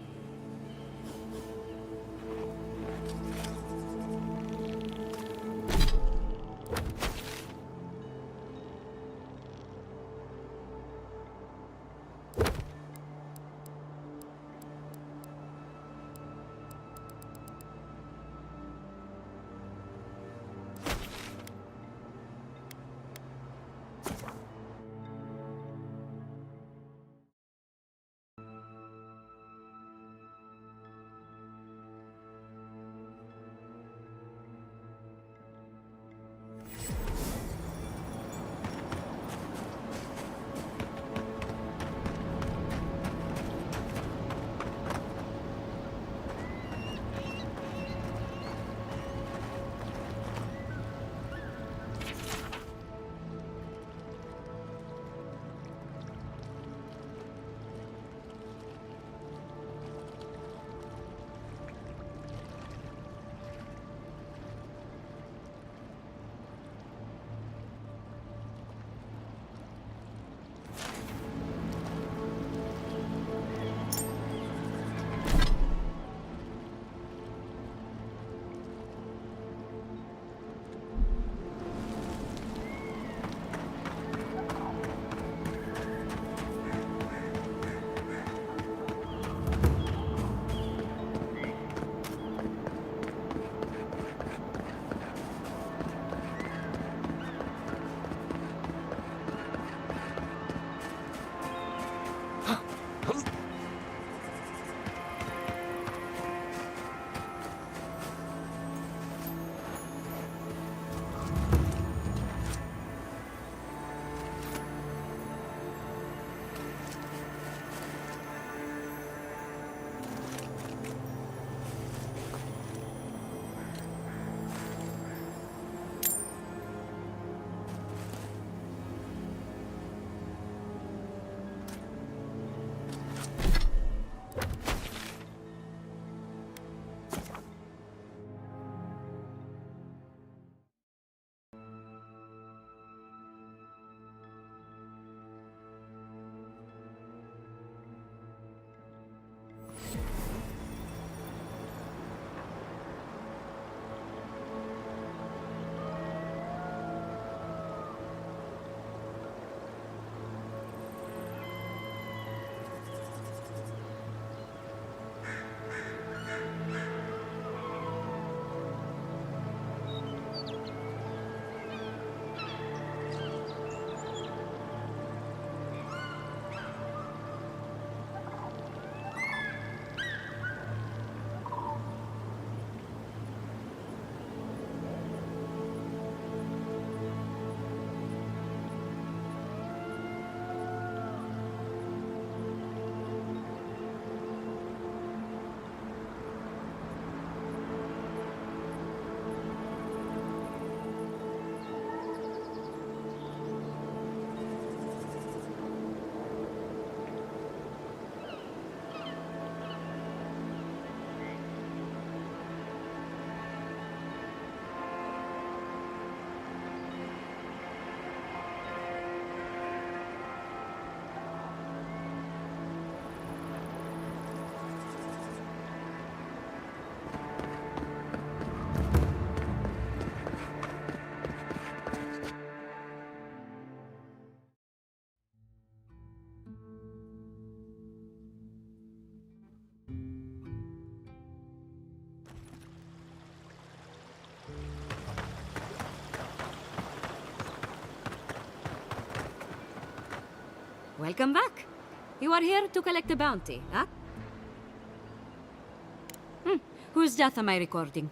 Welcome back. You are here to collect a bounty, huh? Whose death am I recording?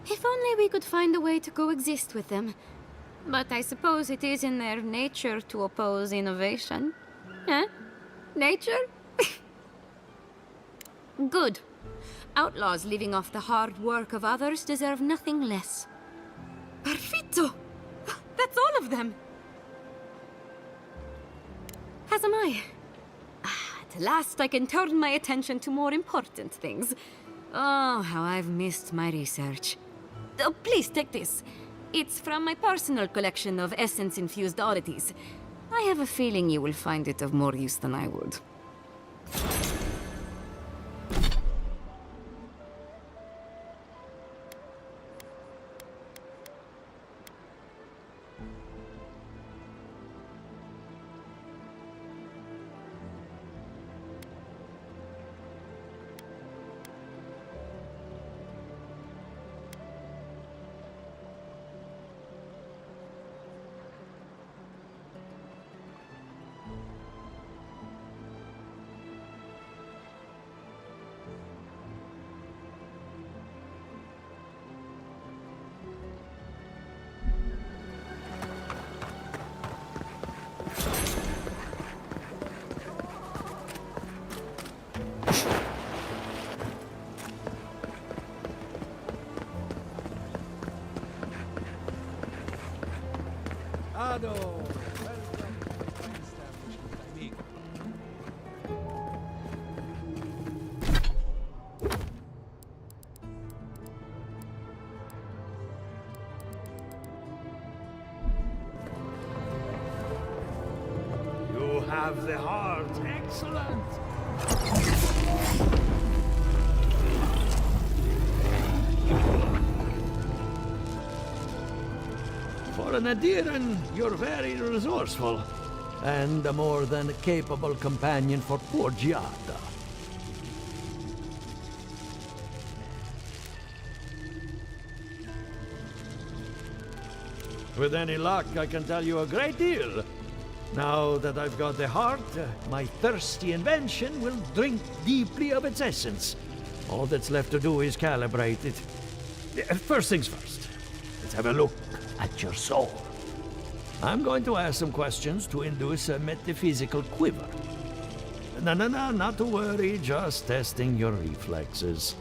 If only we could find a way to coexist with them. But I suppose it is in their nature to oppose innovation. Huh? Nature? Good. Outlaws living off the hard work of others deserve nothing less. Perfetto! That's all of them! As am I. At last I can turn my attention to more important things. Oh, how I've missed my research. Oh, please take this. It's from my personal collection of essence-infused oddities. I have a feeling you will find it of more use than I would. You have the heart. Excellent. For an Adiran, you're very resourceful, and a more than capable companion for poor Giada. With any luck, I can tell you a great deal. Now that I've got the heart, my thirsty invention will drink deeply of its essence. All that's left to do is calibrate it. First things first, let's have a look at your soul. I'm going to ask some questions to induce a metaphysical quiver. No, not to worry, just testing your reflexes.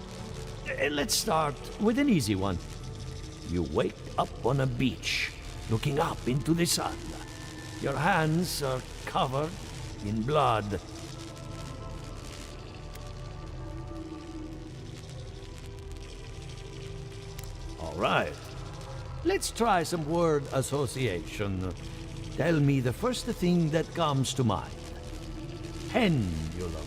Let's start with an easy one. You wake up on a beach, looking up into the sun. Your hands are covered in blood. All right. Let's try some word association. Tell me the first thing that comes to mind. Pendulum.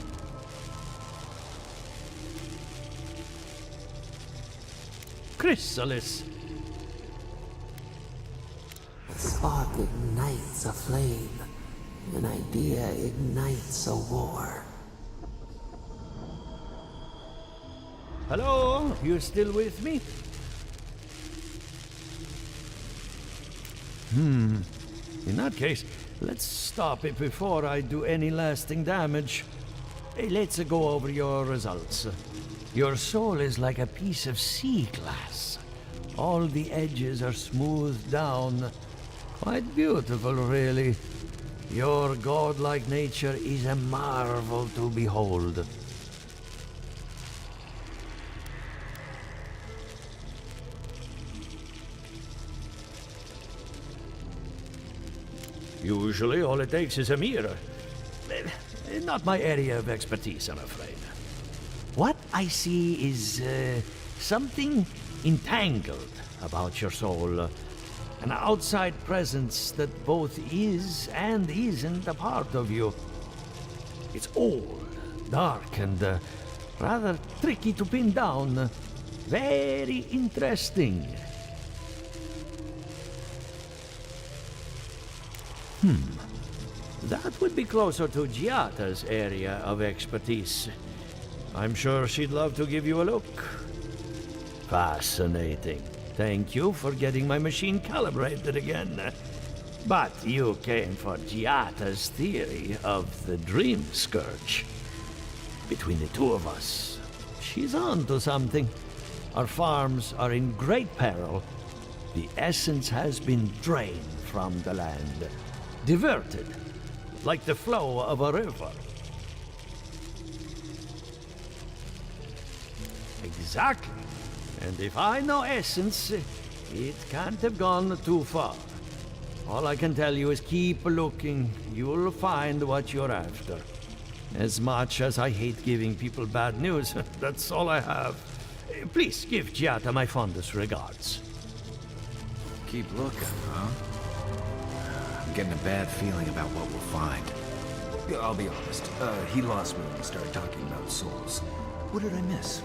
Chrysalis. A spark ignites a flame. An idea ignites a war. Hello? You still with me? In that case, let's stop it before I do any lasting damage. Hey, let's go over your results. Your soul is like a piece of sea glass. All the edges are smoothed down. Quite beautiful, really. Your godlike nature is a marvel to behold. Usually, all it takes is a mirror. Not my area of expertise, I'm afraid. What I see is something entangled about your soul. An outside presence that both is and isn't a part of you. It's old, dark, and rather tricky to pin down. Very interesting. That would be closer to Giata's area of expertise. I'm sure she'd love to give you a look. Fascinating. Thank you for getting my machine calibrated again. But you came for Giata's theory of the Dream Scourge. Between the two of us, she's on to something. Our farms are in great peril. The essence has been drained from the land, diverted, like the flow of a river. Exactly. And if I know essence, it can't have gone too far. All I can tell you is keep looking. You'll find what you're after. As much as I hate giving people bad news, that's all I have. Please give Giata my fondest regards. Keep looking, huh? I'm getting a bad feeling about what we'll find. Yeah, I'll be honest. He lost me when we started talking about souls. What did I miss?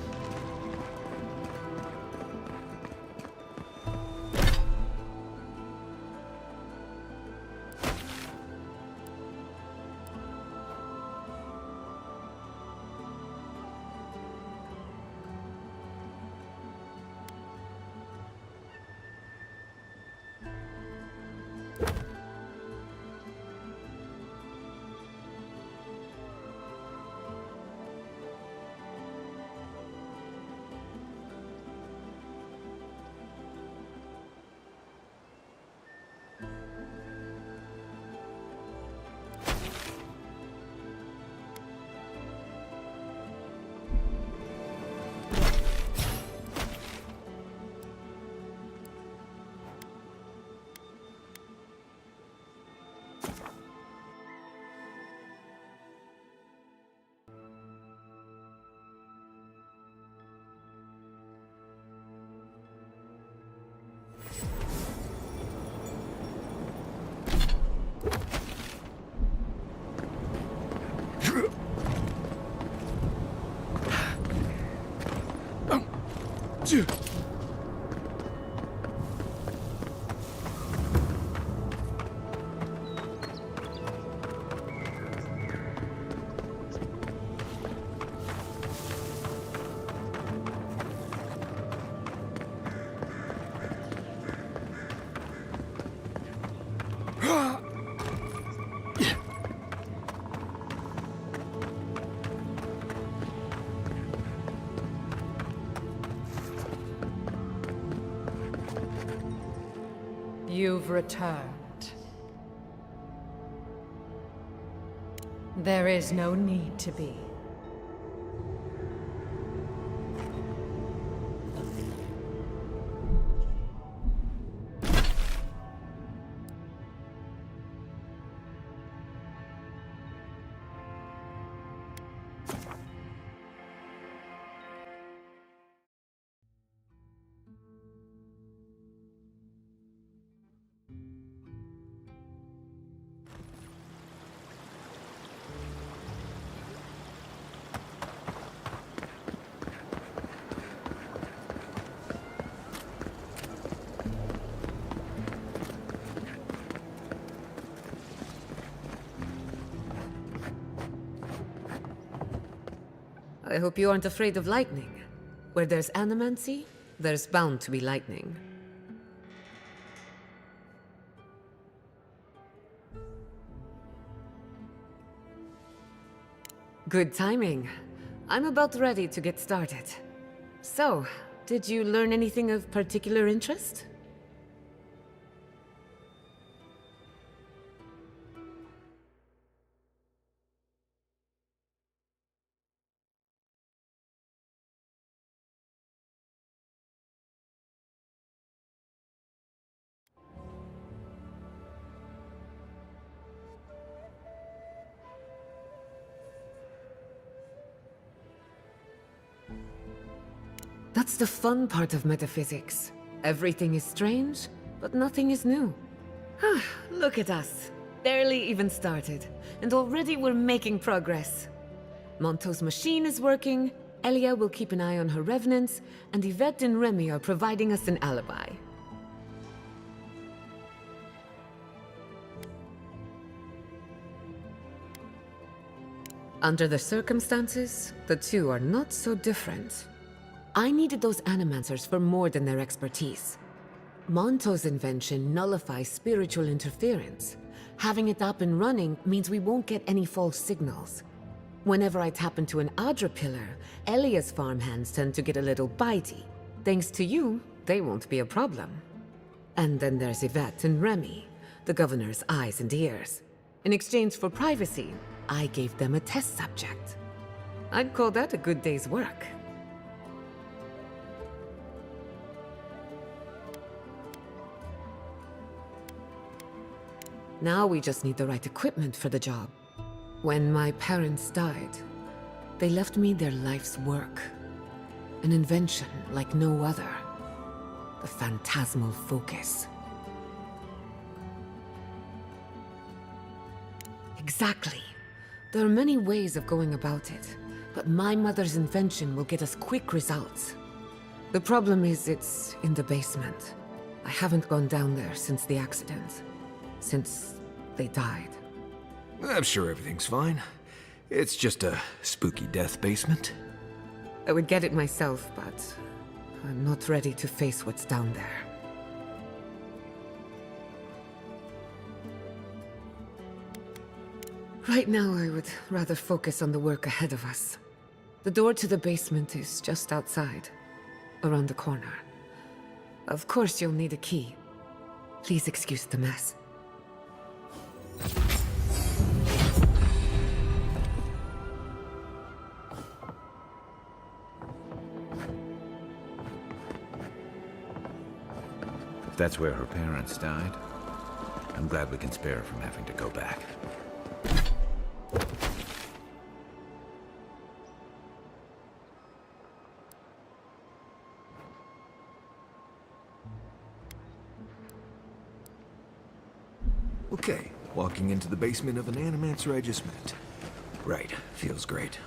You've returned. There is no need to be. I hope you aren't afraid of lightning. Where there's animancy, there's bound to be lightning. Good timing. I'm about ready to get started. So, did you learn anything of particular interest? That's the fun part of metaphysics. Everything is strange, but nothing is new. Look at us. Barely even started, and already we're making progress. Monto's machine is working, Elia will keep an eye on her revenants, and Yvette and Remy are providing us an alibi. Under the circumstances, the two are not so different. I needed those animancers for more than their expertise. Monto's invention nullifies spiritual interference. Having it up and running means we won't get any false signals. Whenever I tap into an Adra pillar, Elia's farmhands tend to get a little bitey. Thanks to you, they won't be a problem. And then there's Yvette and Remy, the governor's eyes and ears. In exchange for privacy, I gave them a test subject. I'd call that a good day's work. Now we just need the right equipment for the job. When my parents died, they left me their life's work. An invention like no other. The phantasmal focus. Exactly. There are many ways of going about it, but my mother's invention will get us quick results. The problem is it's in the basement. I haven't gone down there since the accident. Since they died. I'm sure everything's fine. It's just a spooky death basement. I would get it myself, but I'm not ready to face what's down there. Right now, I would rather focus on the work ahead of us. The door to the basement is just outside, around the corner. Of course, you'll need a key. Please excuse the mess. If that's where her parents died, I'm glad we can spare her from having to go back. Okay, walking into the basement of an animancer I just met. Right, feels great.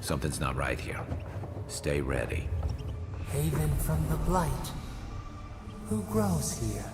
Something's not right here. Stay ready. Haven from the blight. Who grows here?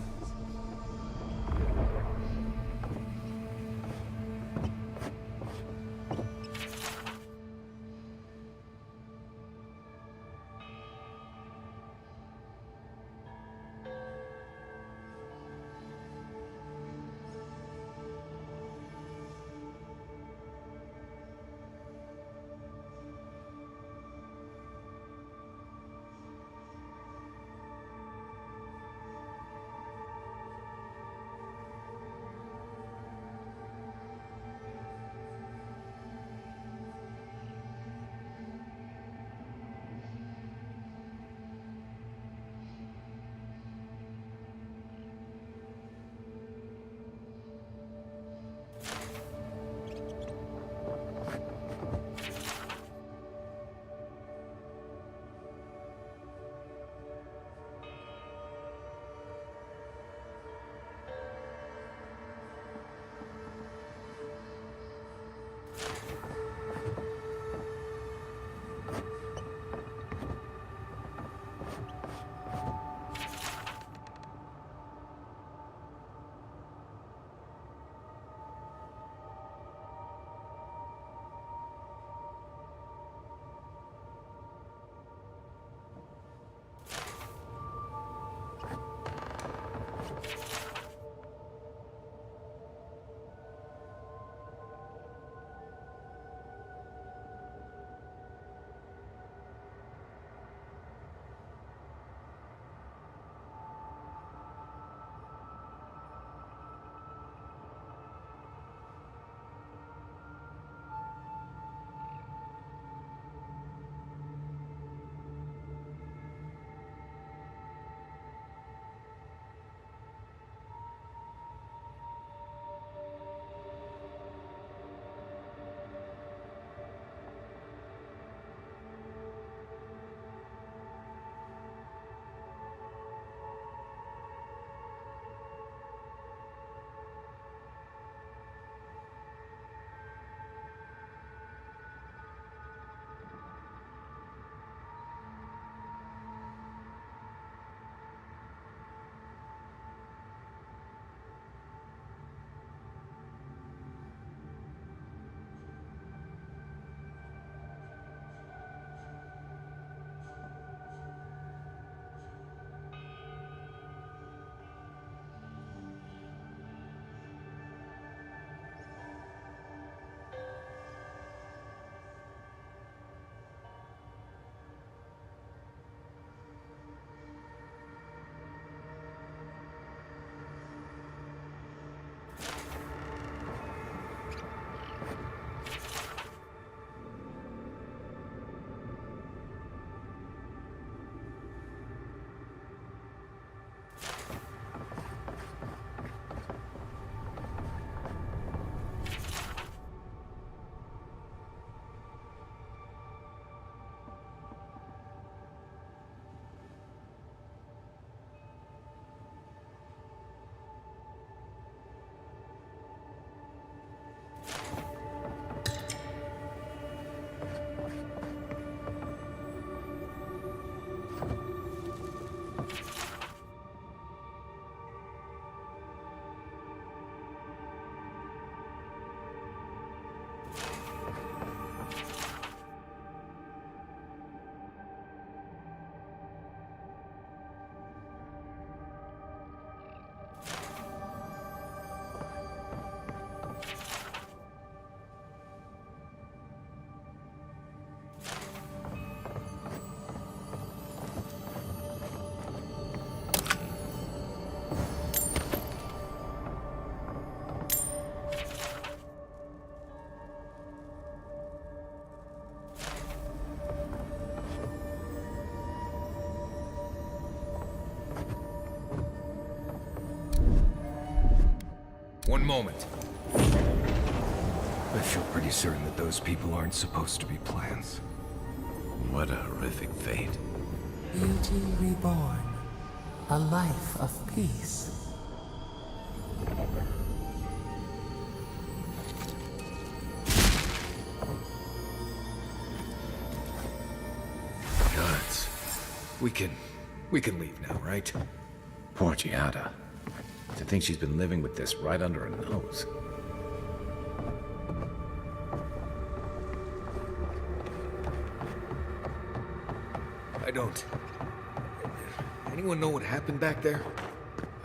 One moment. I feel pretty certain that those people aren't supposed to be plants. What a horrific fate. Beauty reborn. A life of peace. Nuts. We can leave now, right? Poor Giada. To think she's been living with this right under her nose. I don't. Anyone know what happened back there?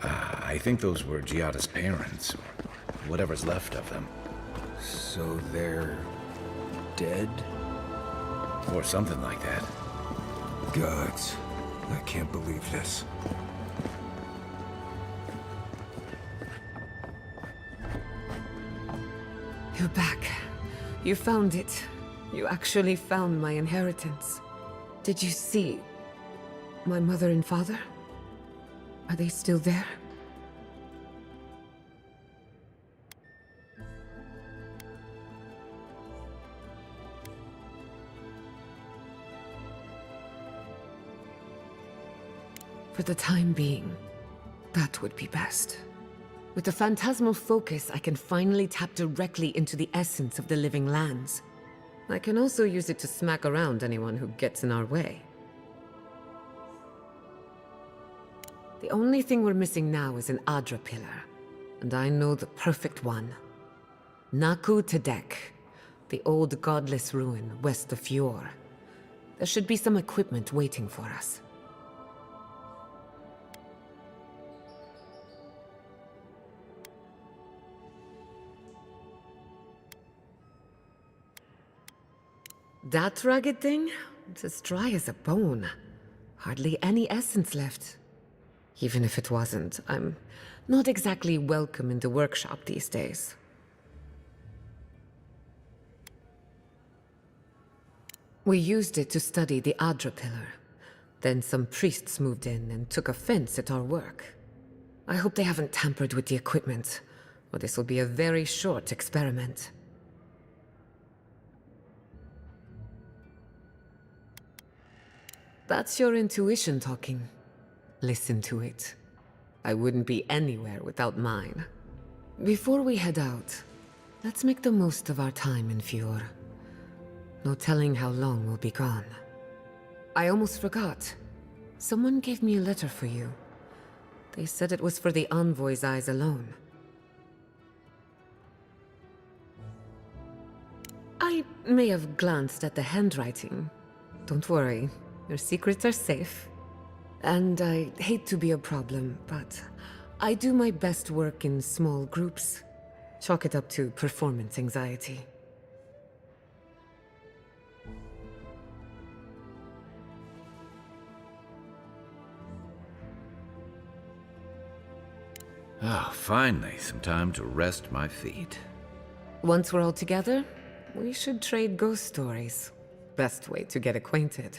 I think those were Giada's parents, or whatever's left of them. So they're dead? Or something like that. Gods, I can't believe this. You're back. You found it. You actually found my inheritance. Did you see my mother and father? Are they still there? For the time being, that would be best. With the phantasmal focus, I can finally tap directly into the essence of the living lands. I can also use it to smack around anyone who gets in our way. The only thing we're missing now is an Adra pillar, and I know the perfect one. Naku Tedek, the old godless ruin west of Fjord. There should be some equipment waiting for us. That rugged thing? It's as dry as a bone. Hardly any essence left. Even if it wasn't, I'm not exactly welcome in the workshop these days. We used it to study the Adra pillar. Then some priests moved in and took offense at our work. I hope they haven't tampered with the equipment, or this will be a very short experiment. That's your intuition talking. Listen to it. I wouldn't be anywhere without mine. Before we head out, let's make the most of our time in Fjord. No telling how long we'll be gone. I almost forgot. Someone gave me a letter for you. They said it was for the Envoy's eyes alone. I may have glanced at the handwriting. Don't worry. Your secrets are safe. And I hate to be a problem, but I do my best work in small groups. Chalk it up to performance anxiety. Oh, finally, some time to rest my feet. Once we're all together, we should trade ghost stories. Best way to get acquainted.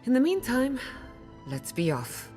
In the meantime, let's be off.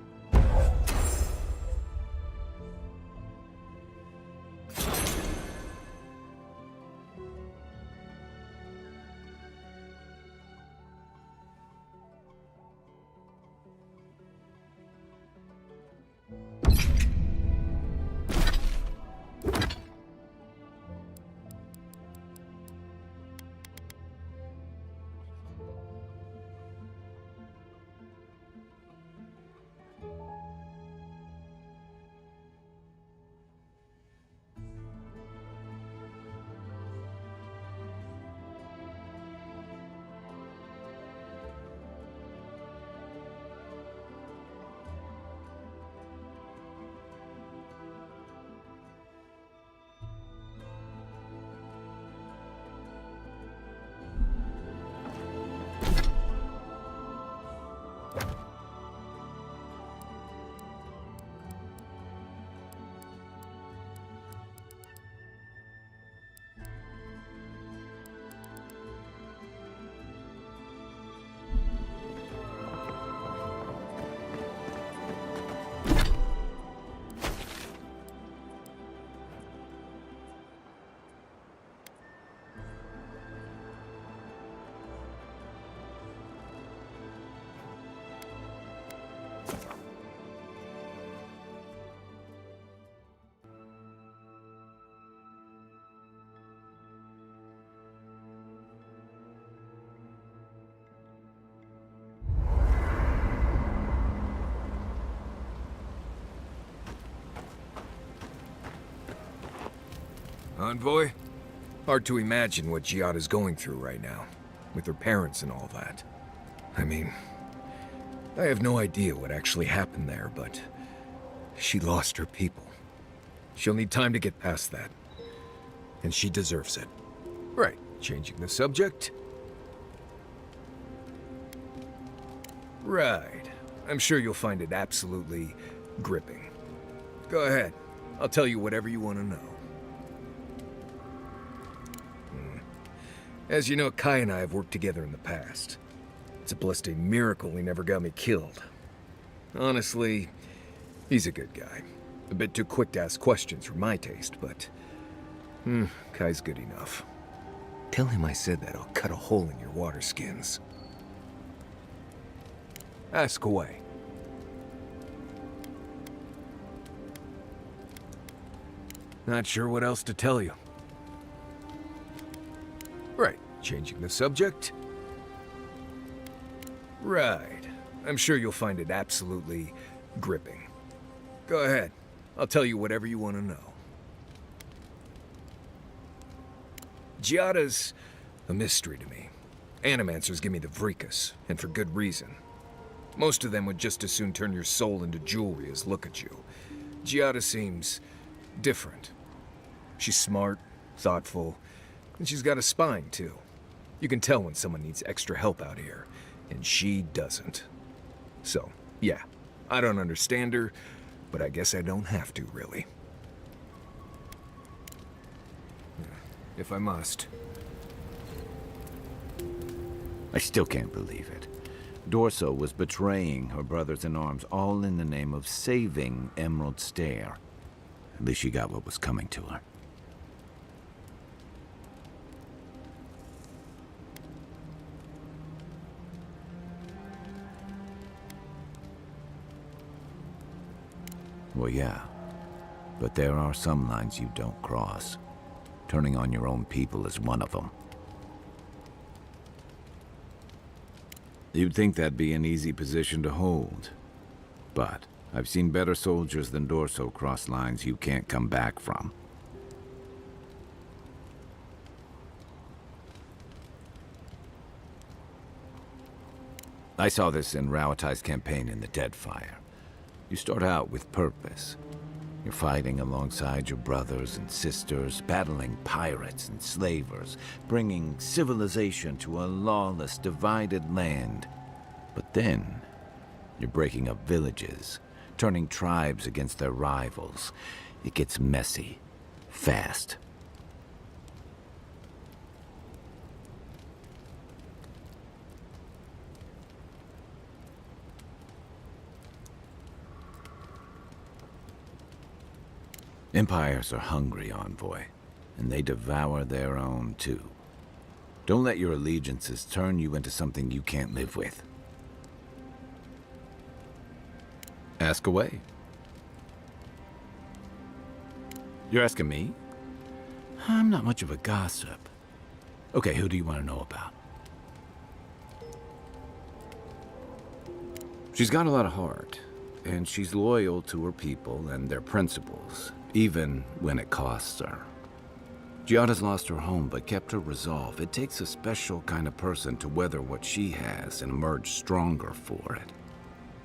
Envoy? Hard to imagine what Giada's going through right now, with her parents and all that. I mean, I have no idea what actually happened there, but she lost her people. She'll need time to get past that. And she deserves it. Right, changing the subject. Right. I'm sure you'll find it absolutely gripping. Go ahead. I'll tell you whatever you want to know. As you know, Kai and I have worked together in the past. It's a blessed miracle he never got me killed. Honestly, he's a good guy. A bit too quick to ask questions for my taste, but... Kai's good enough. Tell him I said that I'll cut a hole in your water skins. Ask away. Not sure what else to tell you. Right, changing the subject. Right. I'm sure you'll find it absolutely gripping. Go ahead. I'll tell you whatever you want to know. Giada's a mystery to me. Animancers give me the vricus, and for good reason. Most of them would just as soon turn your soul into jewelry as look at you. Giada seems different. She's smart, thoughtful, and she's got a spine, too. You can tell when someone needs extra help out here, and she doesn't. So, yeah, I don't understand her, but I guess I don't have to, really. If I must. I still can't believe it. Dorso was betraying her brothers-in-arms, all in the name of saving Emerald Stair. At least she got what was coming to her. Well, yeah. But there are some lines you don't cross. Turning on your own people is one of them. You'd think that'd be an easy position to hold. But I've seen better soldiers than Dorso cross lines you can't come back from. I saw this in Rauatai's campaign in the Deadfire. You start out with purpose. You're fighting alongside your brothers and sisters, battling pirates and slavers, bringing civilization to a lawless, divided land. But then, you're breaking up villages, turning tribes against their rivals. It gets messy, fast. Empires are hungry, Envoy, and they devour their own, too. Don't let your allegiances turn you into something you can't live with. Ask away. You're asking me? I'm not much of a gossip. Okay, who do you want to know about? She's got a lot of heart, and she's loyal to her people and their principles. Even when it costs her. Giada's lost her home, but kept her resolve. It takes a special kind of person to weather what she has and emerge stronger for it.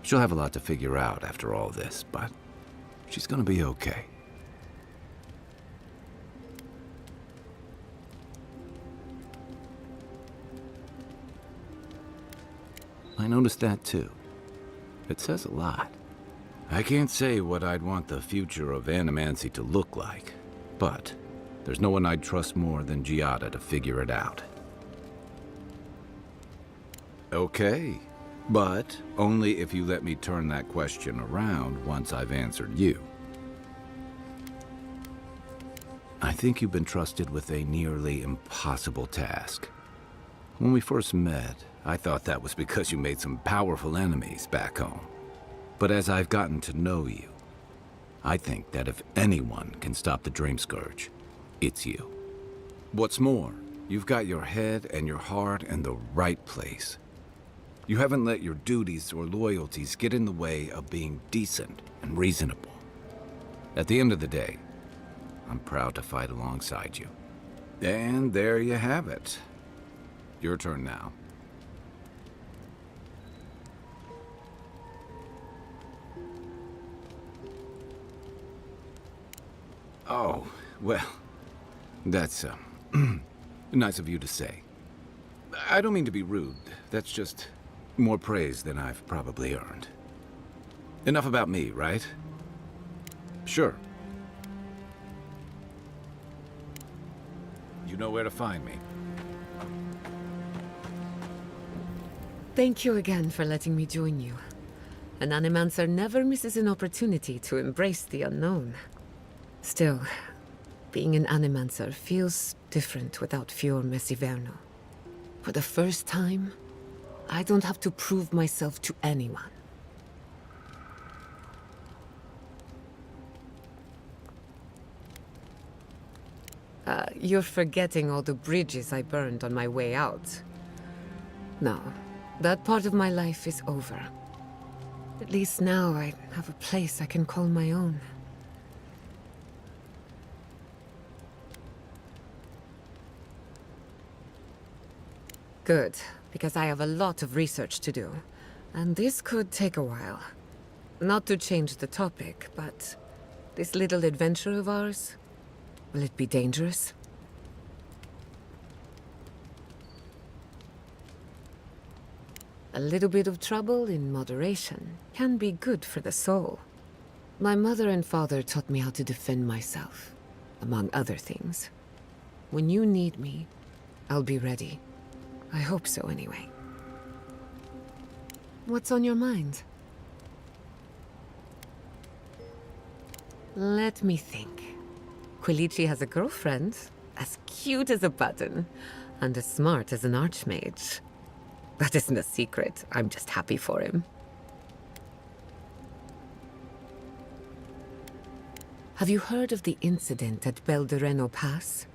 She'll have a lot to figure out after all this, but she's gonna be okay. I noticed that too. It says a lot. I can't say what I'd want the future of Animancy to look like, but there's no one I'd trust more than Giada to figure it out. Okay, but only if you let me turn that question around once I've answered you. I think you've been trusted with a nearly impossible task. When we first met, I thought that was because you made some powerful enemies back home. But as I've gotten to know you, I think that if anyone can stop the Dream Scourge, it's you. What's more, you've got your head and your heart in the right place. You haven't let your duties or loyalties get in the way of being decent and reasonable. At the end of the day, I'm proud to fight alongside you. And there you have it. Your turn now. Oh, well, that's, nice of you to say. I don't mean to be rude. That's just more praise than I've probably earned. Enough about me, right? Sure. You know where to find me. Thank you again for letting me join you. An Animancer never misses an opportunity to embrace the unknown. Still, being an Animancer feels different without Fior Messiverno. For the first time, I don't have to prove myself to anyone. You're forgetting all the bridges I burned on my way out. No, that part of my life is over. At least now I have a place I can call my own. Good, because I have a lot of research to do, and this could take a while. Not to change the topic, but this little adventure of ours, will it be dangerous? A little bit of trouble in moderation can be good for the soul. My mother and father taught me how to defend myself, among other things. When you need me, I'll be ready. I hope so, anyway. What's on your mind? Let me think. Quilici has a girlfriend, as cute as a button, and as smart as an archmage. That isn't a secret. I'm just happy for him. Have you heard of the incident at Beldereno Pass?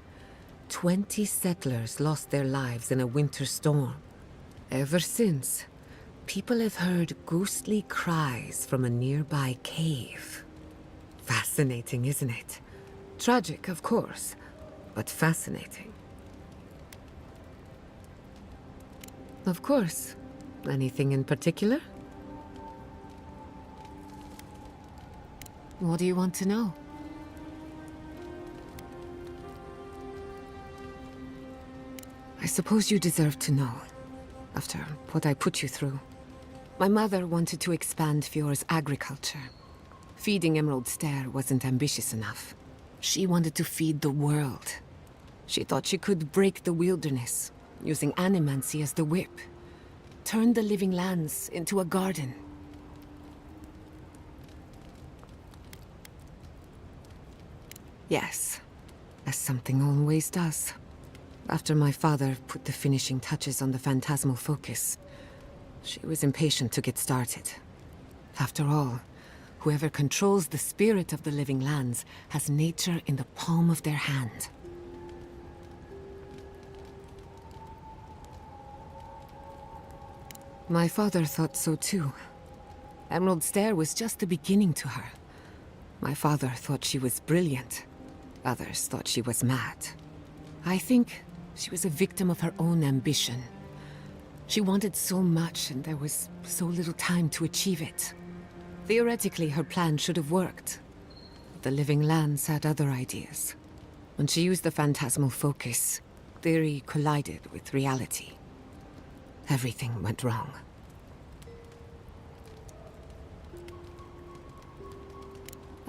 20 settlers lost their lives in a winter storm. Ever since, people have heard ghostly cries from a nearby cave. Fascinating, isn't it? Tragic, of course, but fascinating. Of course. Anything in particular? What do you want to know? I suppose you deserve to know, after what I put you through. My mother wanted to expand Fior's agriculture. Feeding Emerald Stair wasn't ambitious enough. She wanted to feed the world. She thought she could break the wilderness, using animancy as the whip. Turn the living lands into a garden. Yes, as something always does. After my father put the finishing touches on the phantasmal focus, she was impatient to get started. After all, whoever controls the spirit of the living lands has nature in the palm of their hand. My father thought so too. Emerald Stair was just the beginning to her. My father thought she was brilliant. Others thought she was mad. I think she was a victim of her own ambition. She wanted so much, and there was so little time to achieve it. Theoretically, her plan should have worked. But the living lands had other ideas. When she used the phantasmal focus, theory collided with reality. Everything went wrong.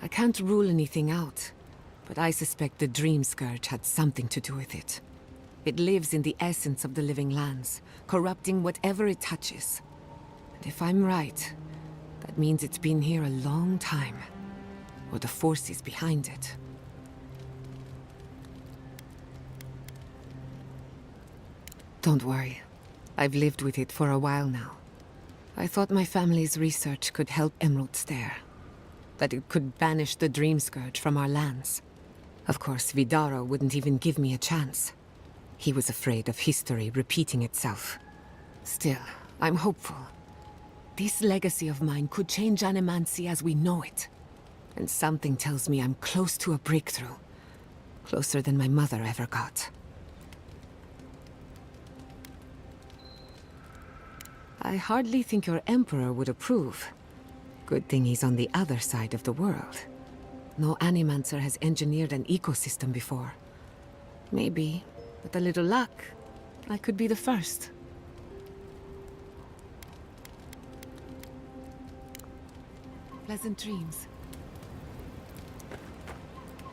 I can't rule anything out, but I suspect the Dream Scourge had something to do with it. It lives in the essence of the living lands, corrupting whatever it touches. And if I'm right, that means it's been here a long time, or the forces behind it. Don't worry. I've lived with it for a while now. I thought my family's research could help Emerald Stair. That it could banish the Dream Scourge from our lands. Of course, Vidaro wouldn't even give me a chance. He was afraid of history repeating itself. Still, I'm hopeful. This legacy of mine could change Animancy as we know it. And something tells me I'm close to a breakthrough. Closer than my mother ever got. I hardly think your Emperor would approve. Good thing he's on the other side of the world. No Animancer has engineered an ecosystem before. Maybe, with a little luck, I could be the first. Pleasant dreams.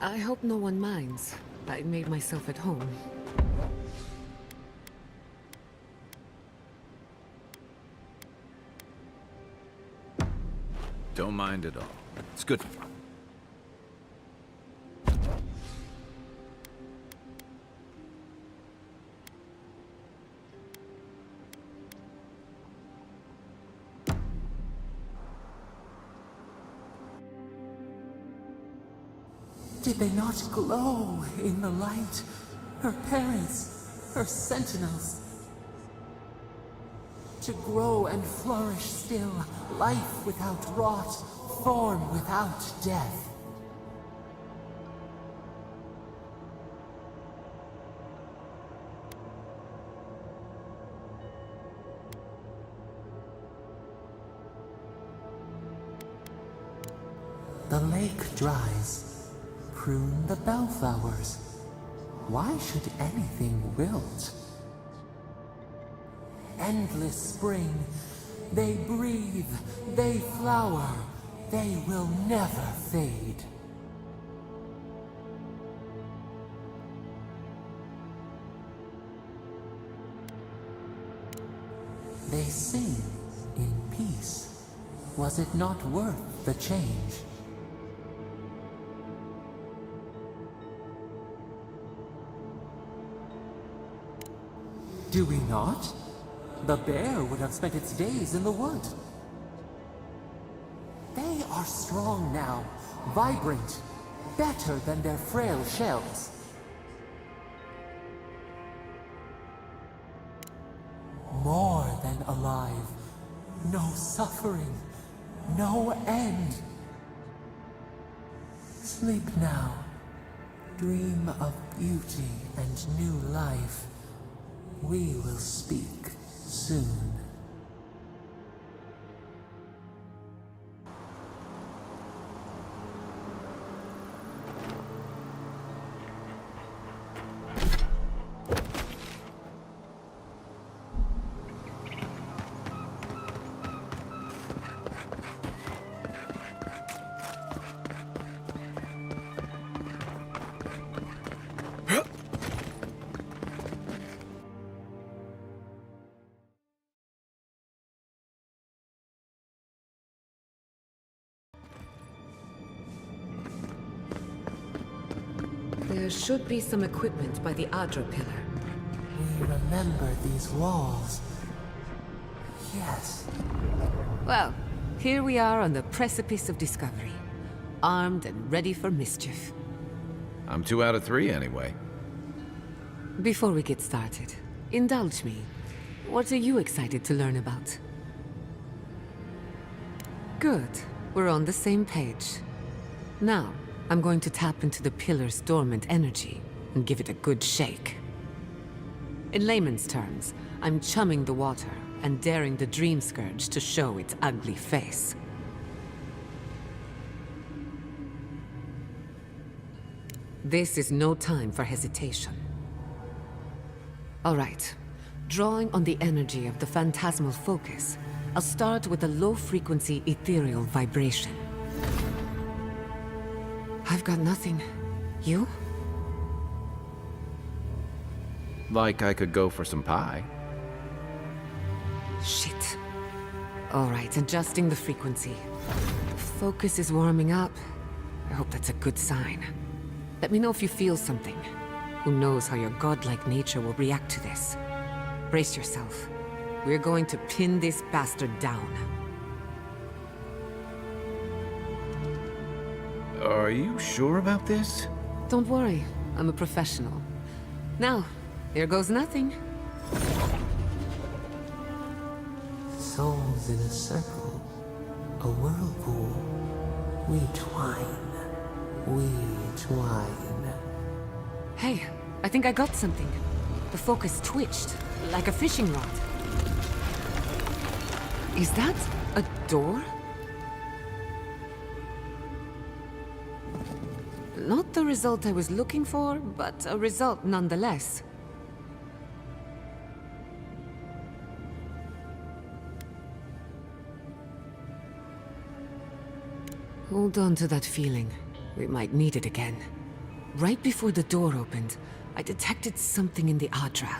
I hope no one minds. I made myself at home. Don't mind at all. It's good fun. Did they not glow in the light? Her parents, her sentinels. To grow and flourish still, life without rot, form without death. The lake dries. Prune the bellflowers. Why should anything wilt? Endless spring. They breathe, they flower, they will never fade. They sing in peace. Was it not worth the change? Do we not? The bear would have spent its days in the wood. They are strong now, vibrant, better than their frail shells. More than alive. No suffering, no end. Sleep now. Dream of beauty and new life. We will speak soon. There should be some equipment by the Adra pillar. We remember these walls. Yes. Well, here we are on the precipice of discovery. Armed and ready for mischief. I'm 2 out of 3 anyway. Before we get started, indulge me. What are you excited to learn about? Good. We're on the same page. Now, I'm going to tap into the pillar's dormant energy and give it a good shake. In layman's terms, I'm chumming the water and daring the Dream Scourge to show its ugly face. This is no time for hesitation. All right. Drawing on the energy of the phantasmal focus, I'll start with a low-frequency ethereal vibration. I've got nothing. You? Like I could go for some pie. Shit. All right, adjusting the frequency. Focus is warming up. I hope that's a good sign. Let me know if you feel something. Who knows how your godlike nature will react to this. Brace yourself. We're going to pin this bastard down. Are you sure about this? Don't worry, I'm a professional. Now, here goes nothing. Souls in a circle, a whirlpool. We twine, we twine. Hey, I think I got something. The focus twitched, like a fishing rod. Is that a door? Not the result I was looking for, but a result nonetheless. Hold on to that feeling. We might need it again. Right before the door opened, I detected something in the Adra.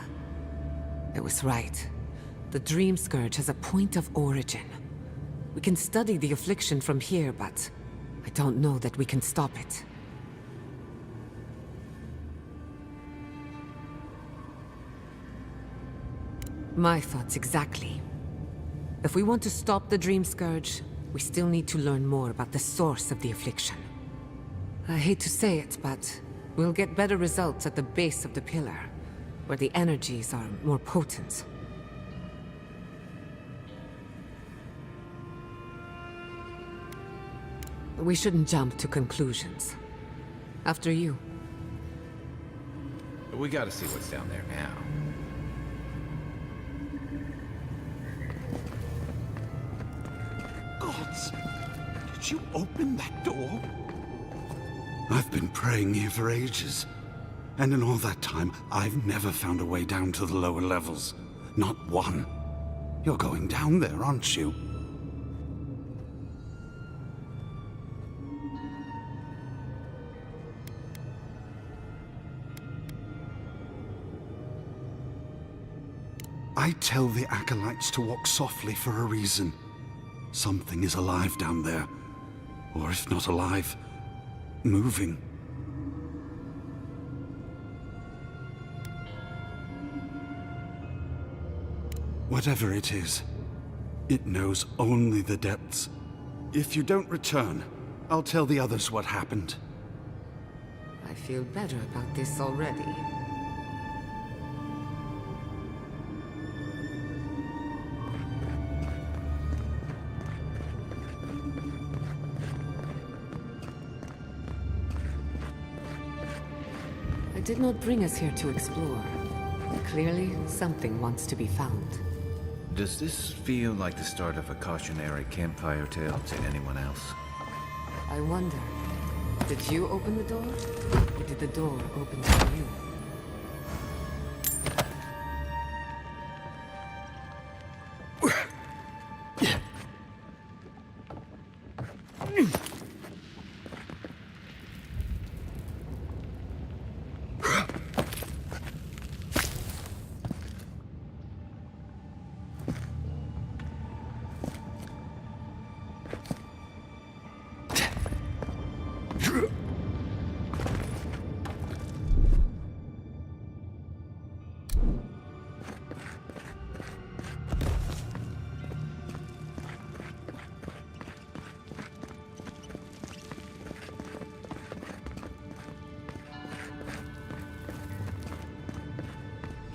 I was right. The Dream Scourge has a point of origin. We can study the affliction from here, but I don't know that we can stop it. My thoughts exactly. If we want to stop the Dream Scourge, we still need to learn more about the source of the affliction. I hate to say it, but we'll get better results at the base of the pillar, where the energies are more potent. We shouldn't jump to conclusions. After you. We gotta see what's down there now. Gods, did you open that door? I've been praying here for ages. And in all that time, I've never found a way down to the lower levels. Not one. You're going down there, aren't you? I tell the acolytes to walk softly for a reason. Something is alive down there. Or if not alive, moving. Whatever it is, it knows only the depths. If you don't return, I'll tell the others what happened. I feel better about this already. It did not bring us here to explore. Clearly, something wants to be found. Does this feel like the start of a cautionary campfire tale to anyone else? I wonder, did you open the door? Or did the door open to you?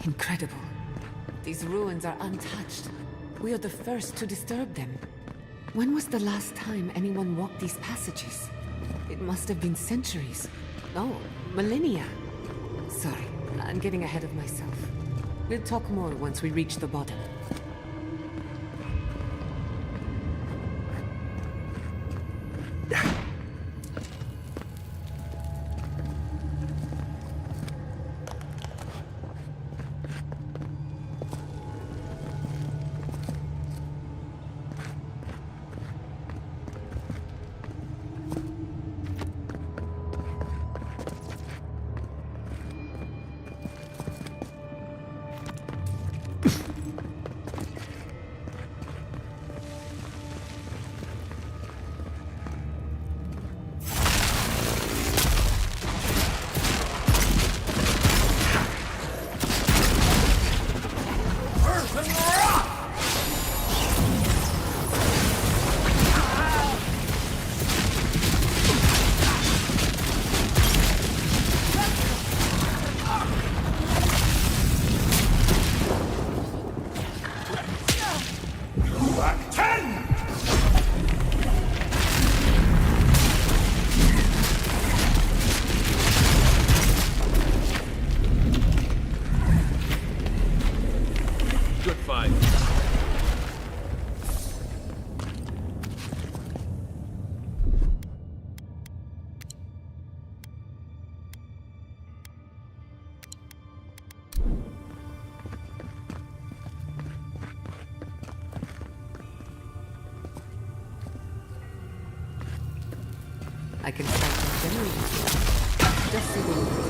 Incredible. These ruins are untouched. We are the first to disturb them. When was the last time anyone walked these passages? It must have been centuries. No, millennia. Sorry, I'm getting ahead of myself. We'll talk more once we reach the bottom. I can start my generator. Just see the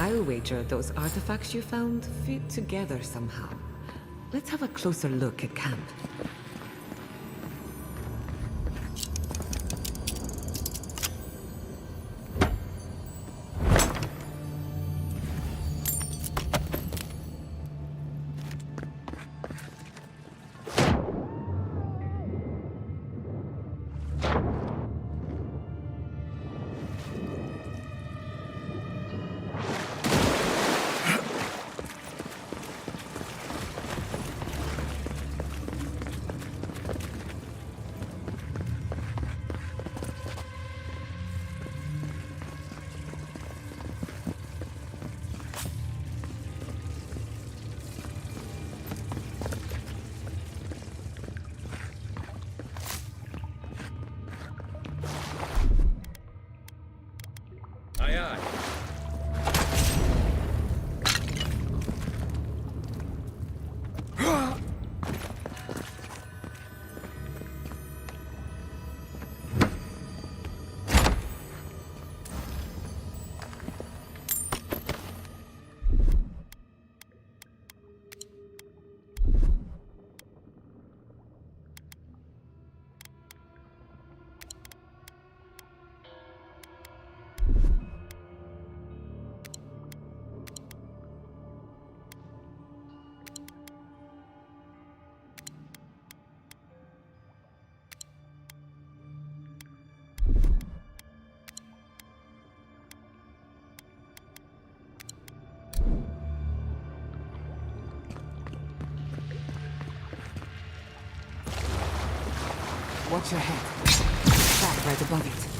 I'll wager those artifacts you found fit together somehow. Let's have a closer look at camp. Aye, aye. Watch your head. Back right above it.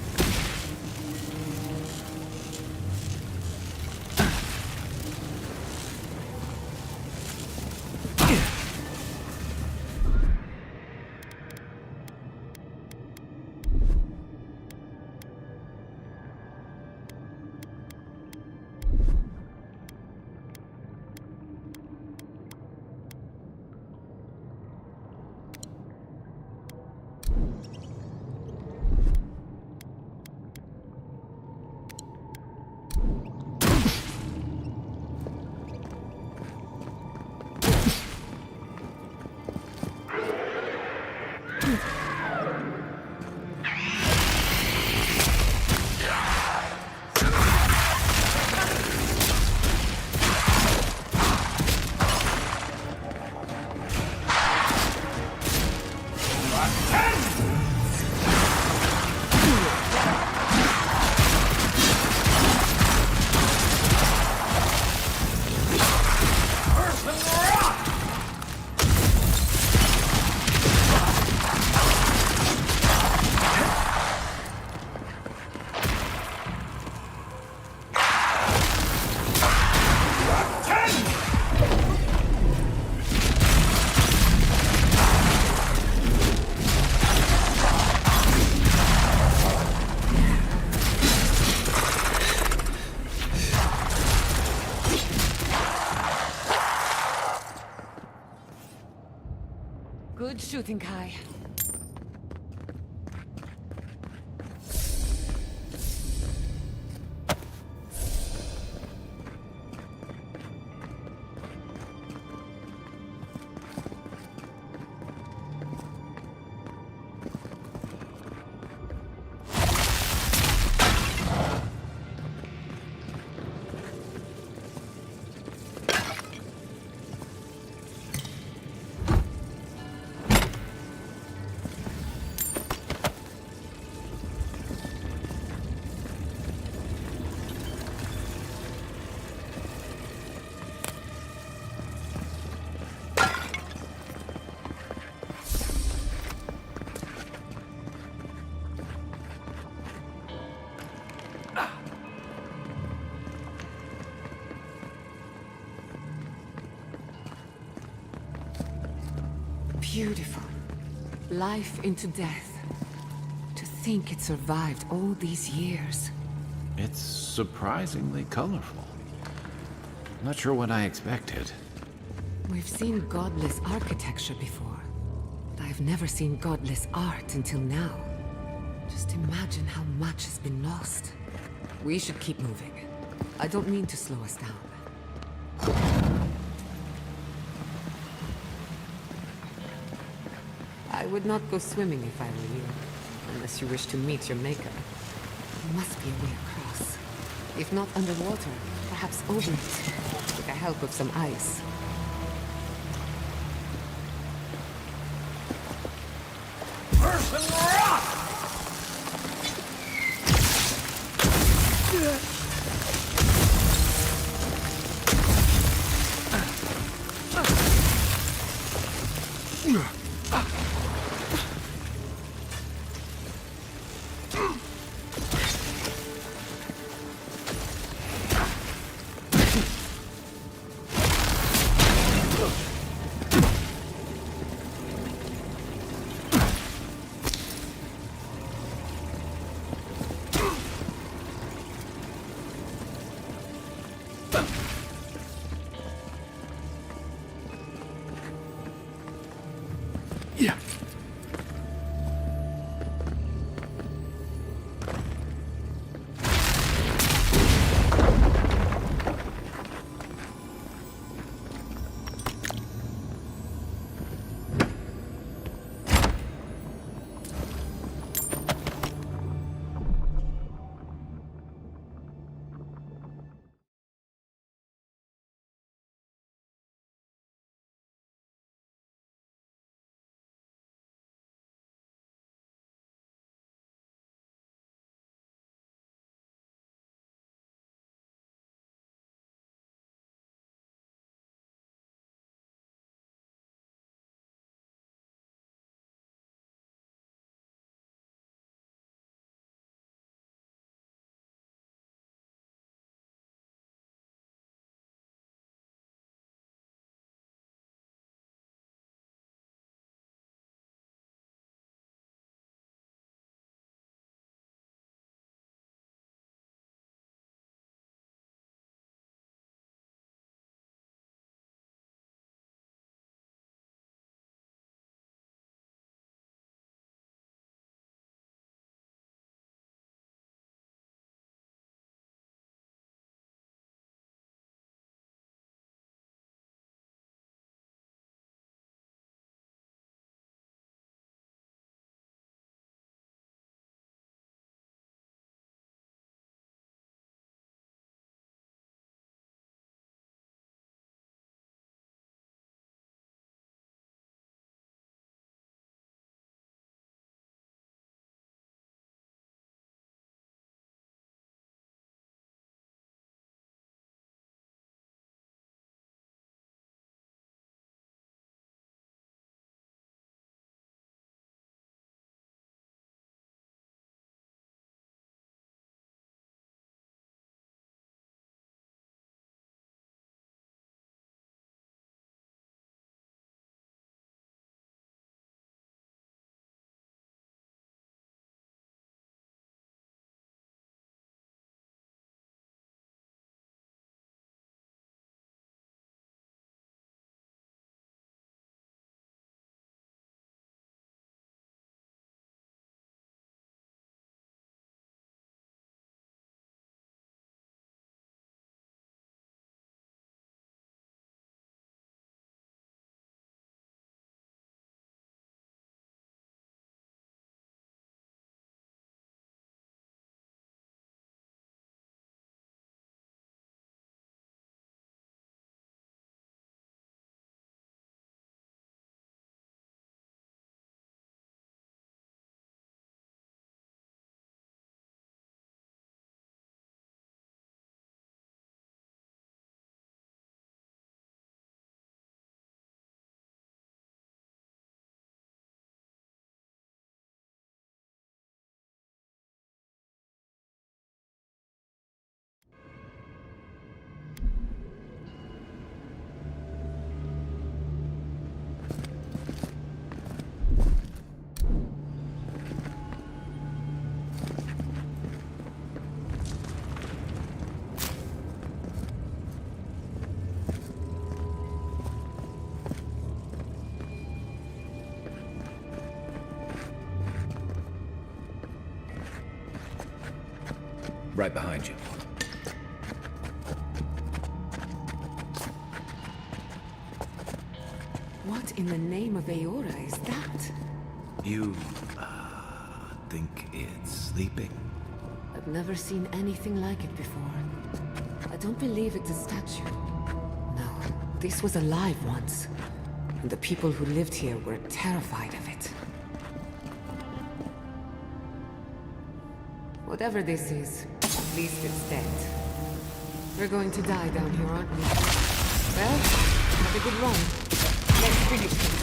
Good shooting, Kai. Beautiful. Life into death. To think it survived all these years. It's surprisingly colorful. Not sure what I expected. We've seen godless architecture before, but I've never seen godless art until now. Just imagine how much has been lost. We should keep moving. I don't mean to slow us down. I would not go swimming if I were you, unless you wish to meet your maker. There must be a way across. If not underwater, perhaps over it, with the help of some ice. Right behind you. What in the name of Aora is that? You, think it's sleeping? I've never seen anything like it before. I don't believe it's a statue. No, this was alive once. And the people who lived here were terrified of it. Whatever this is, at least it's dead. We're going to die down here, aren't we? Well, have a good run. Let's finish this.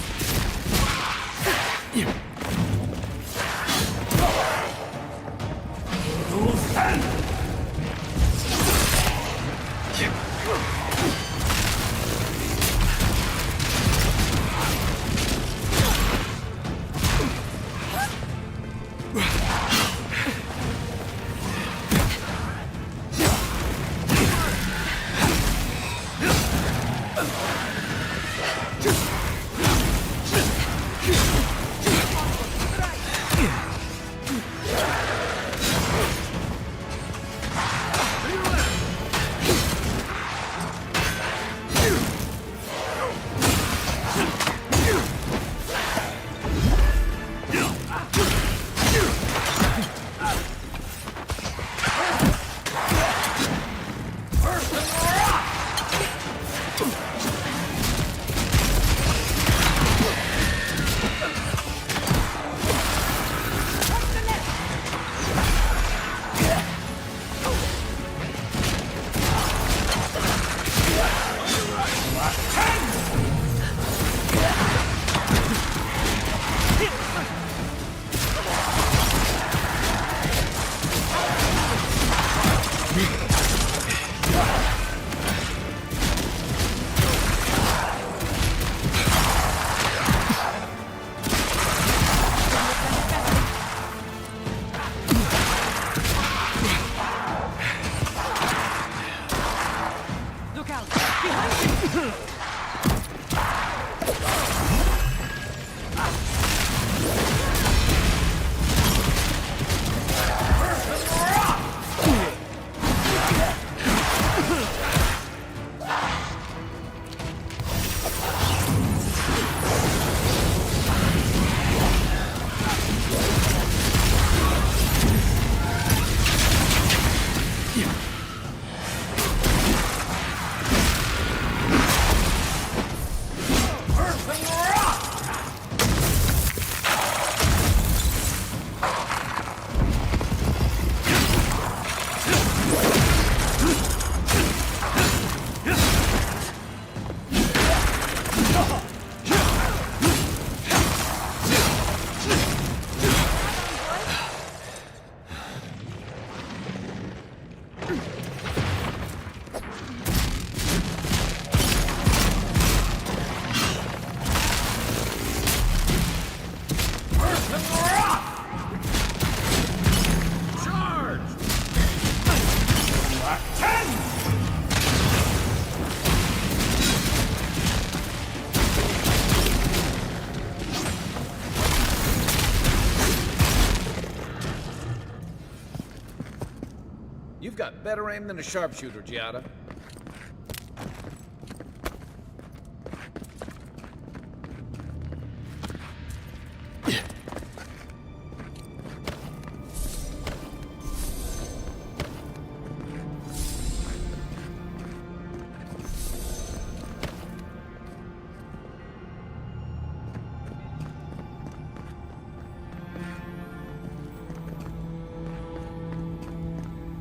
You've got better aim than a sharpshooter, Giada.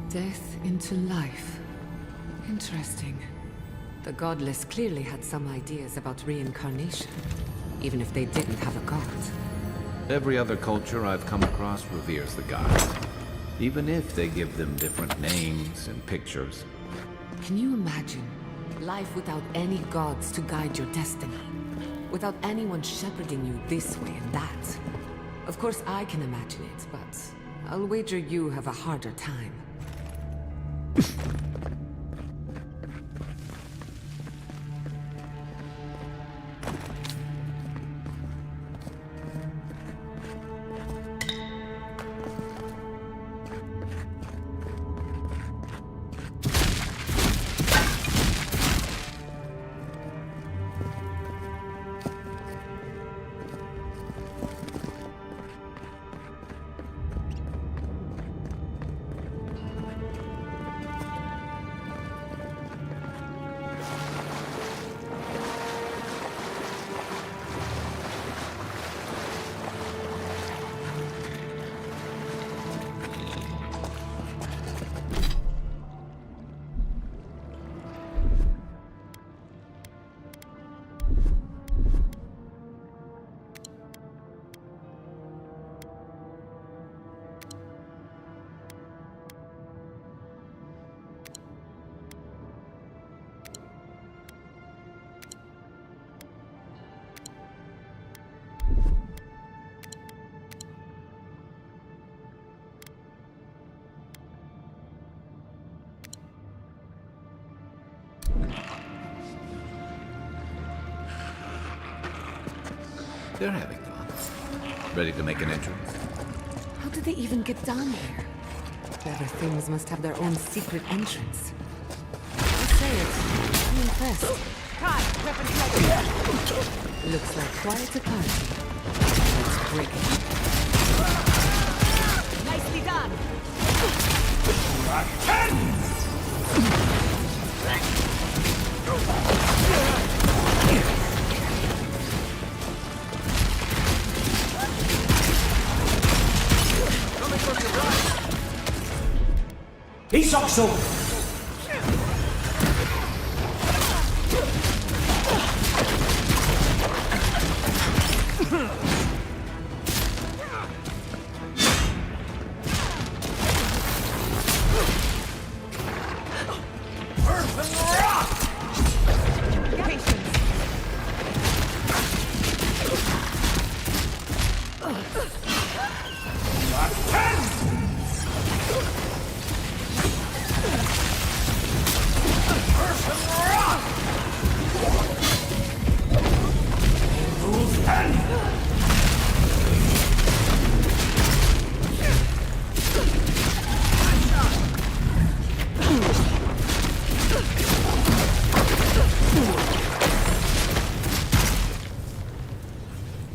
Death into life. Interesting. The godless clearly had some ideas about reincarnation, even if they didn't have a god. Every other culture I've come across reveres the gods, even if they give them different names and pictures. Can you imagine life without any gods to guide your destiny? Without anyone shepherding you this way and that? Of course I can imagine it, but I'll wager you have a harder time. They're having fun. Ready to make an entrance? How did they even get down here? Clever things must have their own secret entrance. I'll say it. I'm impressed. Looks like quite a party. Let's break it. Nicely done! He's also.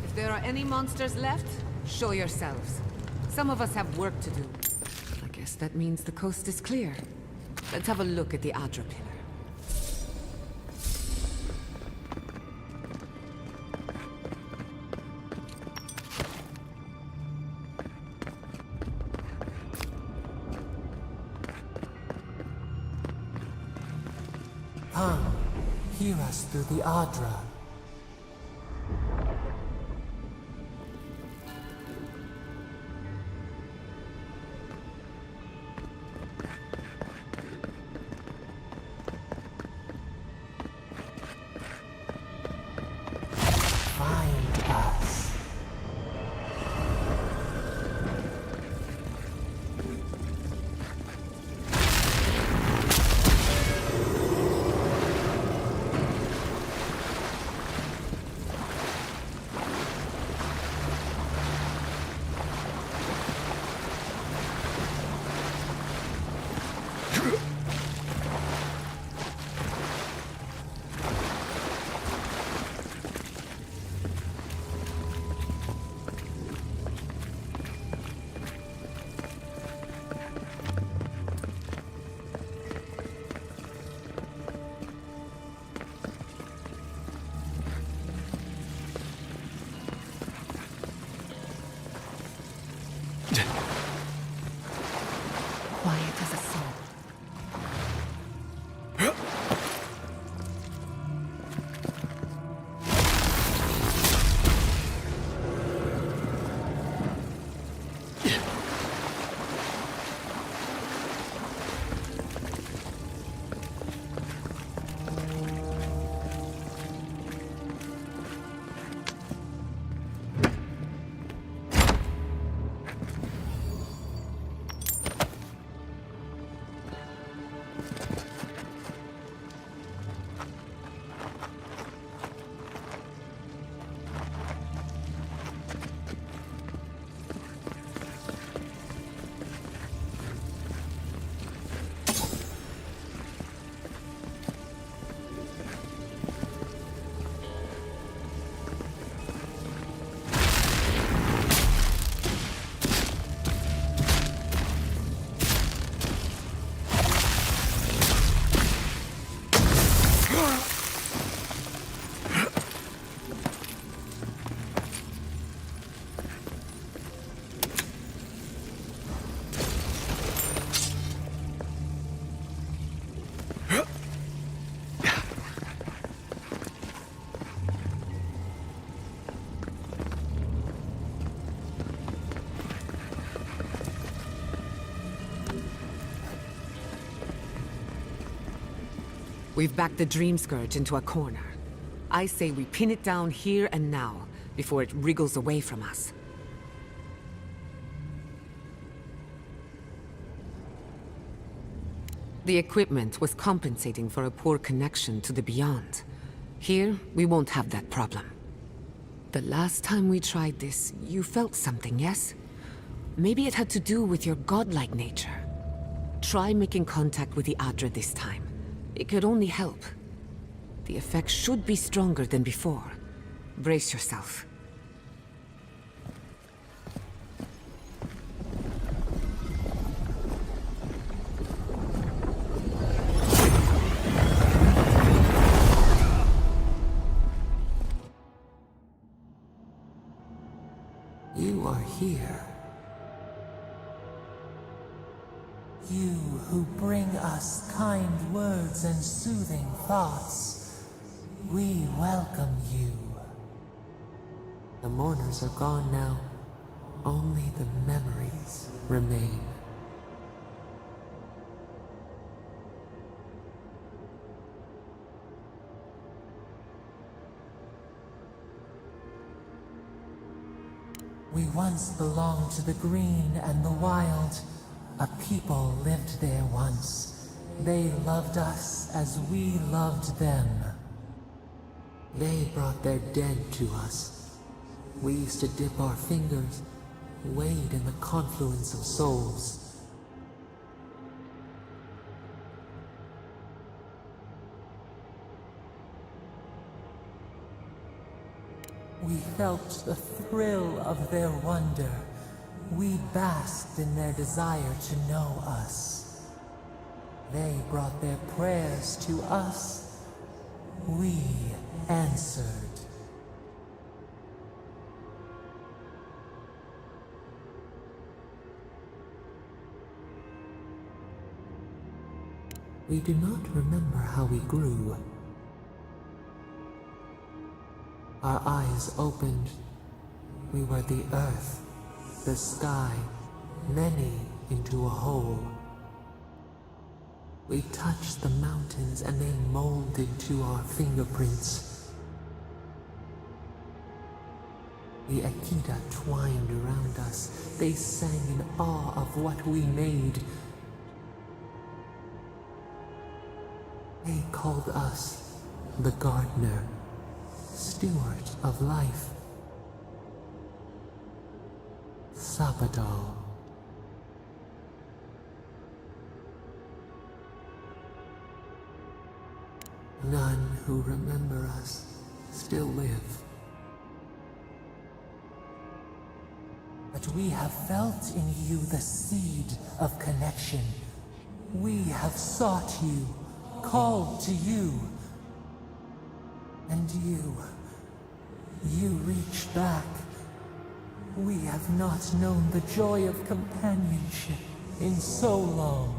If there are any monsters left, show yourselves. Some of us have work to do. I guess that means the coast is clear. Let's have a look at the Adra pillar. Hear us through the Adra. Find us. Quiet as a soul. We've backed the Dream Scourge into a corner. I say we pin it down here and now, before it wriggles away from us. The equipment was compensating for a poor connection to the Beyond. Here, we won't have that problem. The last time we tried this, you felt something, yes? Maybe it had to do with your godlike nature. Try making contact with the Adra this time. It could only help. The effect should be stronger than before. Brace yourself. You are here. You who bring us kind words and soothing thoughts. We welcome you. The mourners are gone now. Only the memories remain. We once belonged to the green and the wild. A people lived there once. They loved us as we loved them. They brought their dead to us. We used to dip our fingers, wade in the confluence of souls. We felt the thrill of their wonder. We basked in their desire to know us. They brought their prayers to us. We answered. We do not remember how we grew. Our eyes opened. We were the earth, the sky, many into a whole. We touched the mountains and they molded to our fingerprints. The Akita twined around us. They sang in awe of what we made. They called us the gardener, steward of life. Sabado. None who remember us still live. But we have felt in you the seed of connection. We have sought you, called to you. And you reach back. We have not known the joy of companionship in so long.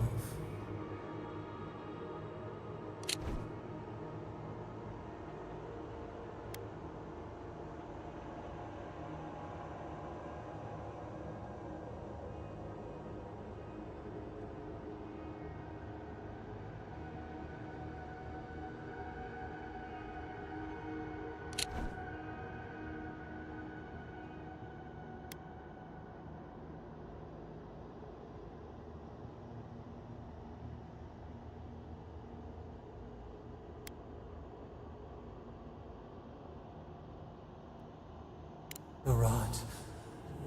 Rot,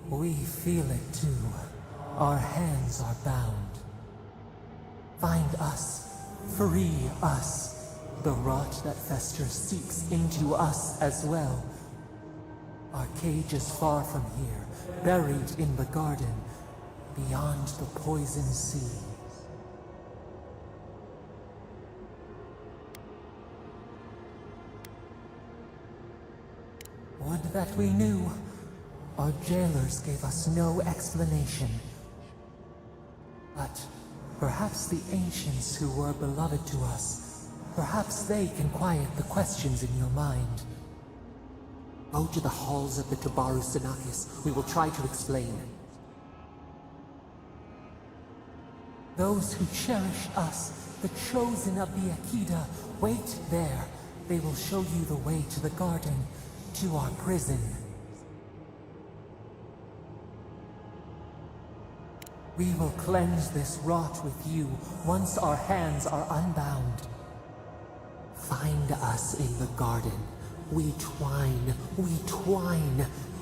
we feel it too. Our hands are bound. Find us, free us. The rot that festers seeks into us as well. Our cage is far from here, buried in the garden, beyond the poison sea. Would that we knew. Our jailers gave us no explanation. But perhaps the ancients who were beloved to us, perhaps they can quiet the questions in your mind. Go to the halls of the Tabaru Sinakis. We will try to explain. Those who cherish us, the chosen of the Akita, wait there. They will show you the way to the garden, to our prison. We will cleanse this rot with you once our hands are unbound. Find us in the garden. We twine,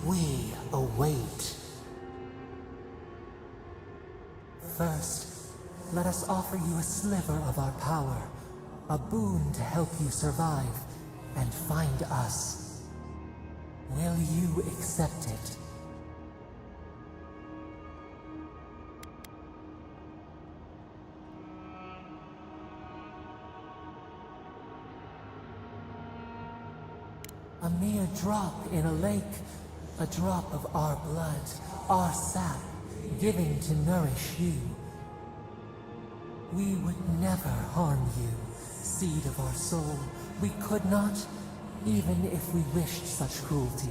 we await. First, let us offer you a sliver of our power, a boon to help you survive and find us. Will you accept it? A mere drop in a lake, a drop of our blood, our sap, giving to nourish you. We would never harm you, seed of our soul. We could not, even if we wished such cruelty.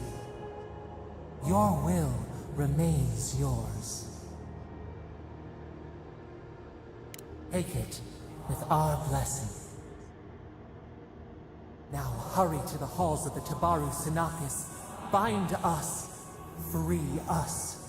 Your will remains yours. Take it with our blessing. Now hurry to the halls of the Tabaru Sinakis. Bind us. Free us.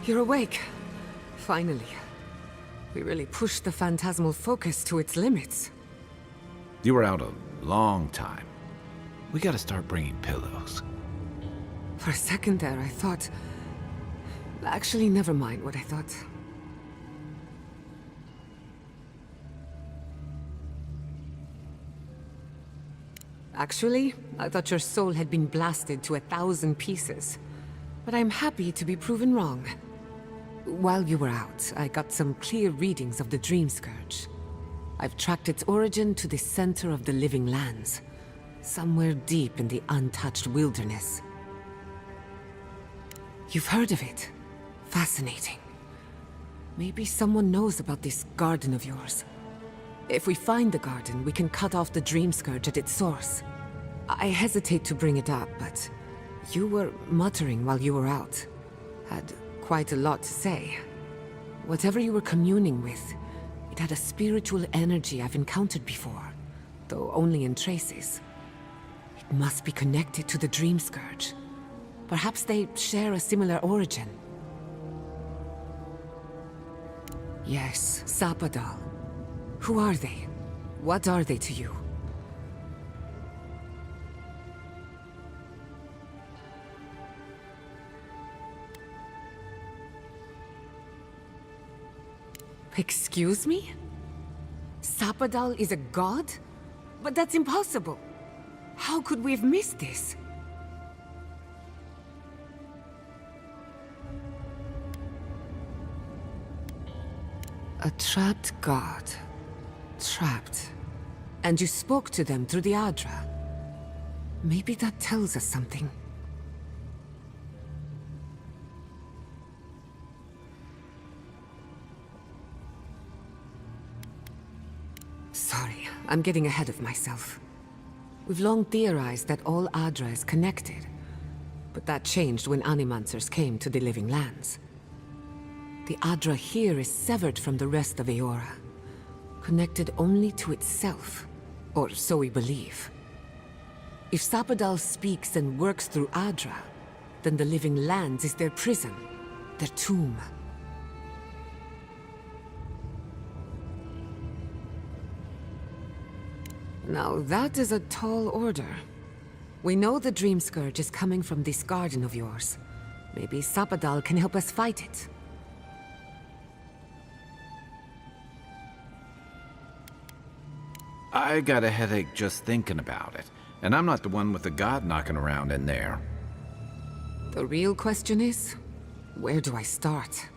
You're awake. Finally. We really pushed the phantasmal focus to its limits. You were out a long time. We gotta start bringing pillows. For a second there, I thought... Actually, never mind what I thought. Actually, I thought your soul had been blasted to 1,000 pieces. But I'm happy to be proven wrong. While you were out, I got some clear readings of the Dream Scourge. I've tracked its origin to the center of the living lands, somewhere deep in the untouched wilderness. You've heard of it? Fascinating. Maybe someone knows about this garden of yours. If we find the garden, we can cut off the Dream Scourge at its source. I hesitate to bring it up, but you were muttering while you were out. Had quite a lot to say. Whatever you were communing with, it had a spiritual energy I've encountered before, though only in traces. It must be connected to the Dream Scourge. Perhaps they share a similar origin. Yes, Sapadal. Who are they? What are they to you? Excuse me? Sapadal is a god? But that's impossible. How could we have missed this? A trapped god. Trapped. And you spoke to them through the Adra. Maybe that tells us something. Sorry, I'm getting ahead of myself. We've long theorized that all Adra is connected, but that changed when Animancers came to the Living Lands. The Adra here is severed from the rest of Eora, connected only to itself, or so we believe. If Sapadal speaks and works through Adra, then the Living Lands is their prison, their tomb. Now that is a tall order. We know the Dream Scourge is coming from this garden of yours. Maybe Sapadal can help us fight it. I got a headache just thinking about it. And I'm not the one with the god knocking around in there. The real question is, where do I start?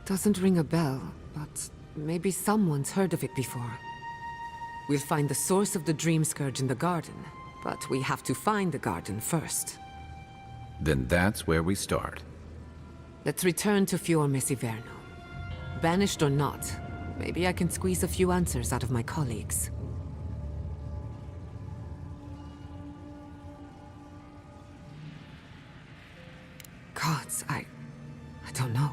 Doesn't ring a bell, but maybe someone's heard of it before. We'll find the source of the Dream Scourge in the garden, But we have to find the garden first. Then that's where we start. Let's return to Fior Messiverno. Banished or not, maybe I can squeeze a few answers out of my colleagues. Gods, I don't know.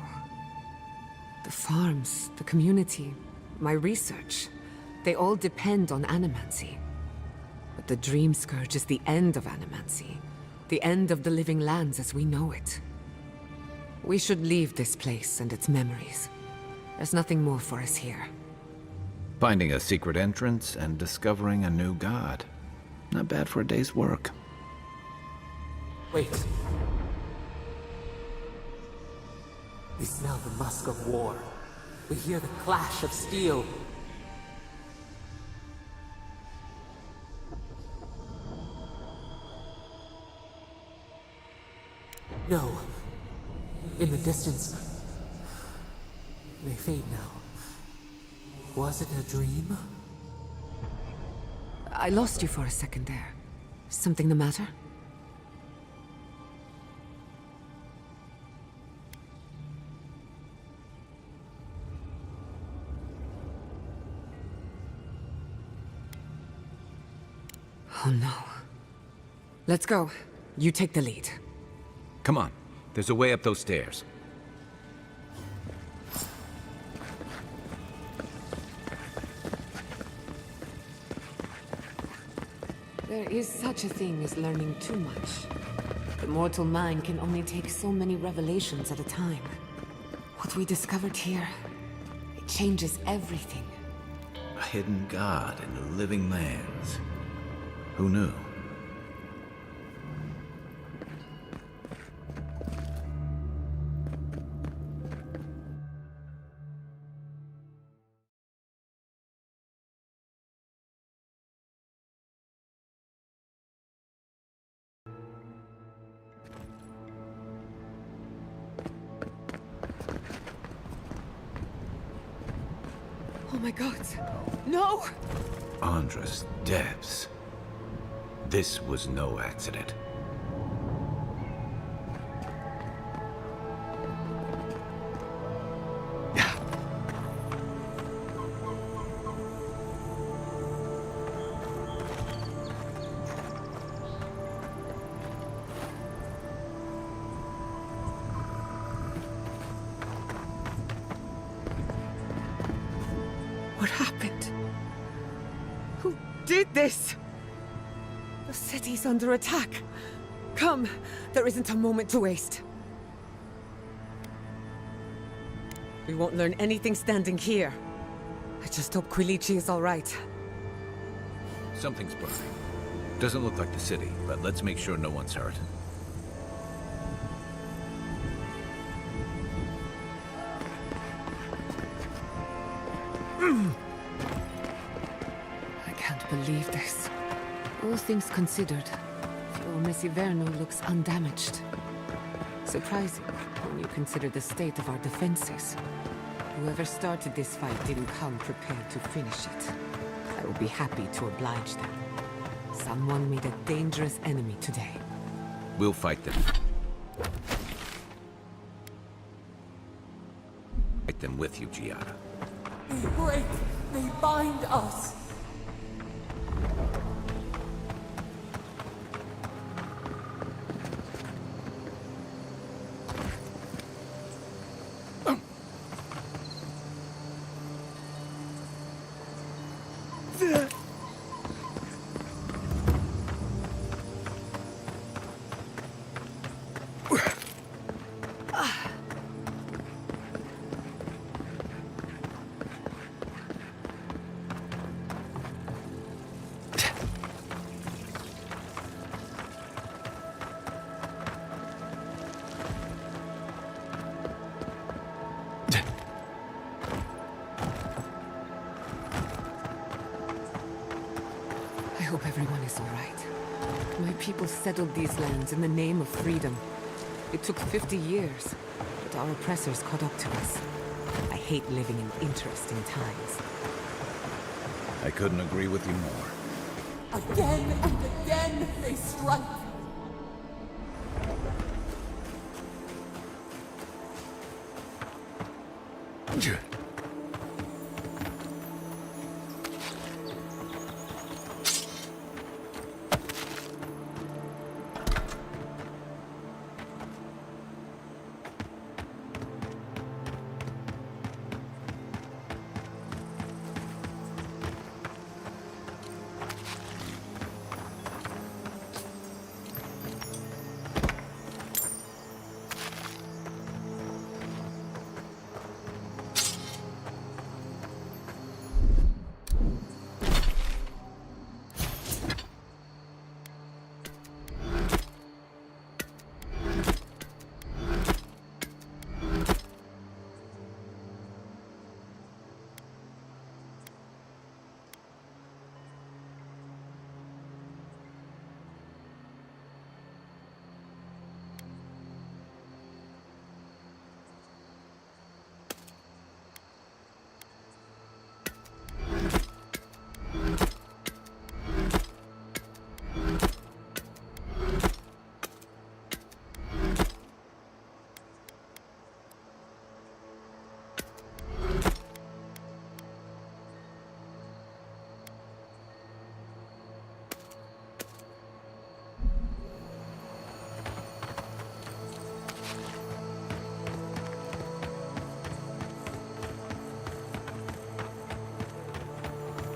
The farms, the community, my research, they all depend on animancy. But the Dream Scourge is the end of animancy. The end of the living lands as we know it. We should leave this place and its memories. There's nothing more for us here. Finding a secret entrance and discovering a new god. Not bad for a day's work. Wait. We smell the musk of war. We hear the clash of steel. No. In the distance. They fade now. Was it a dream? I lost you for a second there. Something the matter? Oh no. Let's go. You take the lead. Come on. There's a way up those stairs. There is such a thing as learning too much. The mortal mind can only take so many revelations at a time. What we discovered here, it changes everything. A hidden god in the living lands. Who knew? Oh my god. No! Andra's depths. This was no accident. What happened? Who did this? The city's under attack. Come, there isn't a moment to waste. We won't learn anything standing here. I just hope Quilici is all right. Something's burning. Doesn't look like the city, but let's make sure no one's hurt. I can't believe this. All things considered, Fior Messiverno looks undamaged. Surprising when you consider the state of our defenses. Whoever started this fight didn't come prepared to finish it. I will be happy to oblige them. Someone made a dangerous enemy today. We'll fight them. Fight them with you, Giada. They break. They bind us. I hope everyone is all right. My people settled these lands in the name of freedom. It took 50 years, but our oppressors caught up to us. I hate living in interesting times. I couldn't agree with you more. Again and again they strike.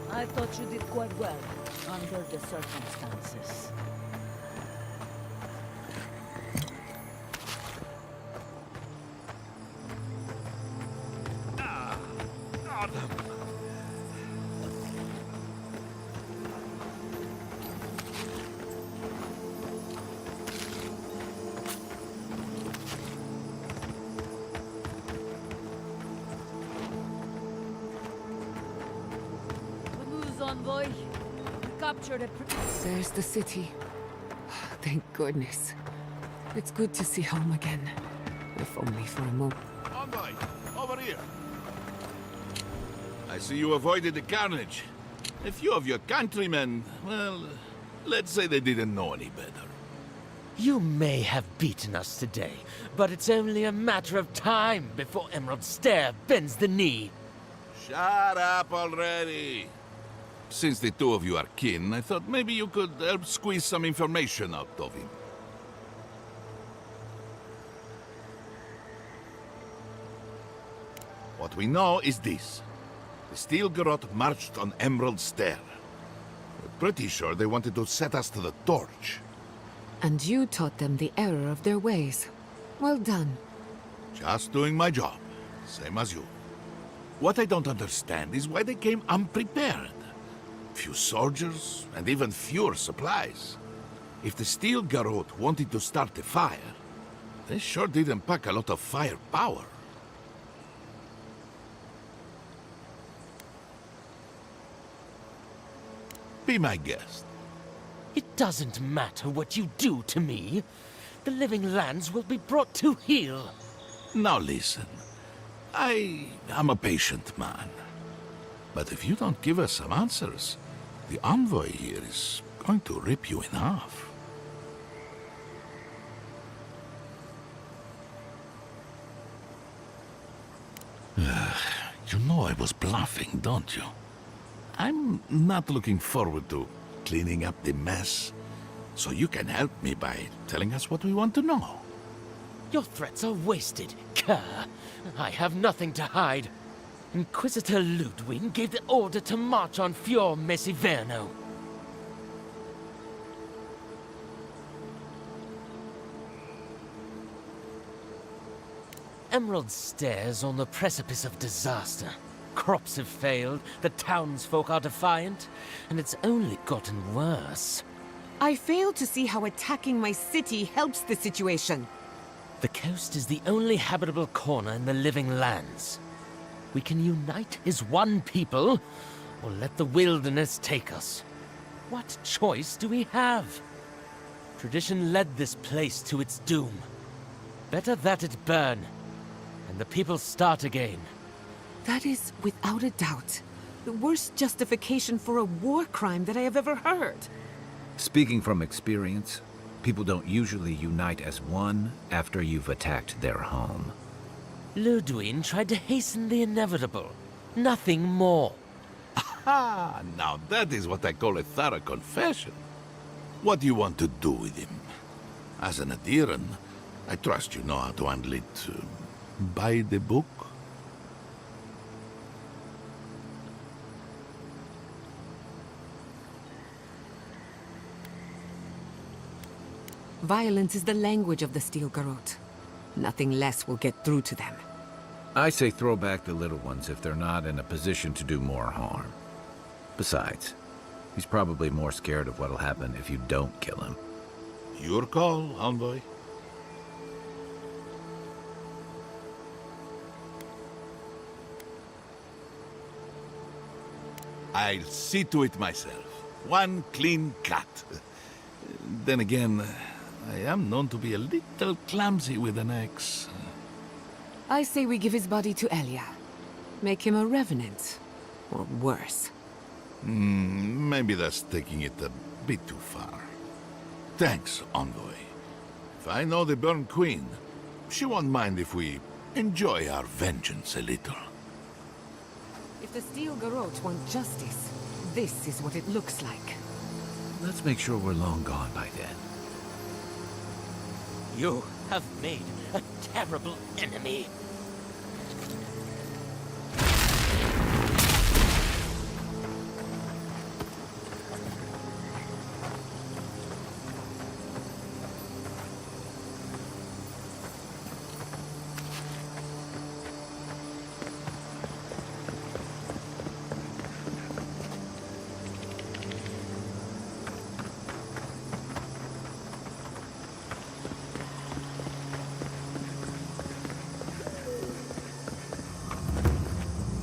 I thought you did quite well, under the circumstances. Envoy, we captured a... There's the city. Thank goodness. It's good to see home again. If only for a moment. Envoy, over here. I see you avoided the carnage. A few of your countrymen, well, let's say they didn't know any better. You may have beaten us today, but it's only a matter of time before Emerald Stair bends the knee. Shut up already. Since the two of you are kin, I thought maybe you could help squeeze some information out of him. What we know is this. The Steel Garrote marched on Emerald Stair. We're pretty sure they wanted to set us to the torch. And you taught them the error of their ways. Well done. Just doing my job, same as you. What I don't understand is why they came unprepared. Few soldiers, and even fewer supplies. If the Steel Garrote wanted to start a fire, they sure didn't pack a lot of firepower. Be my guest. It doesn't matter what you do to me. The living lands will be brought to heel. Now listen. I am a patient man. But if you don't give us some answers, the envoy here is going to rip you in half. You know I was bluffing, don't you? I'm not looking forward to cleaning up the mess, so you can help me by telling us what we want to know. Your threats are wasted, cur. I have nothing to hide. Inquisitor Ludwig gave the order to march on Fior Mesiverno. Emerald Stair's on the precipice of disaster. Crops have failed, the townsfolk are defiant, and it's only gotten worse. I fail to see how attacking my city helps the situation. The coast is the only habitable corner in the living lands. We can unite as one people, or let the wilderness take us. What choice do we have? Tradition led this place to its doom. Better that it burn, and the people start again. That is without a doubt. The worst justification for a war crime that I have ever heard. Speaking from experience, people don't usually unite as one after you've attacked their home. Ludwig tried to hasten the inevitable. Nothing more. Ah, now that is what I call a thorough confession. What do you want to do with him? As an adherent, I trust you know how to handle it by the book. Violence is the language of the Steel Garrote. Nothing less will get through to them. I say throw back the little ones if they're not in a position to do more harm. Besides, he's probably more scared of what'll happen if you don't kill him. Your call, Envoy. I'll see to it myself. One clean cut. Then again, I am known to be a little clumsy with an axe. I say we give his body to Elia. Make him a revenant. Or worse. Maybe that's taking it a bit too far. Thanks, Envoy. If I know the Burn Queen, she won't mind if we enjoy our vengeance a little. If the Steel Garrote want justice, this is what it looks like. Let's make sure we're long gone by then. You have made a terrible enemy.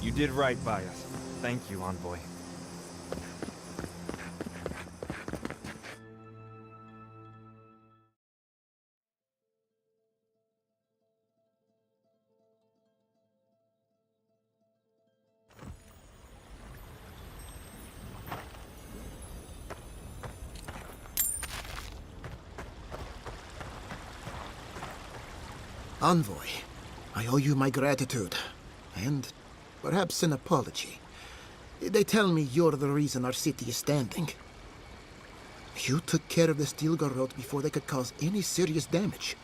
You did right by us. Thank you, Envoy. Envoy, I owe you my gratitude. And perhaps an apology. They tell me you're the reason our city is standing. You took care of the Steel Garrote before they could cause any serious damage.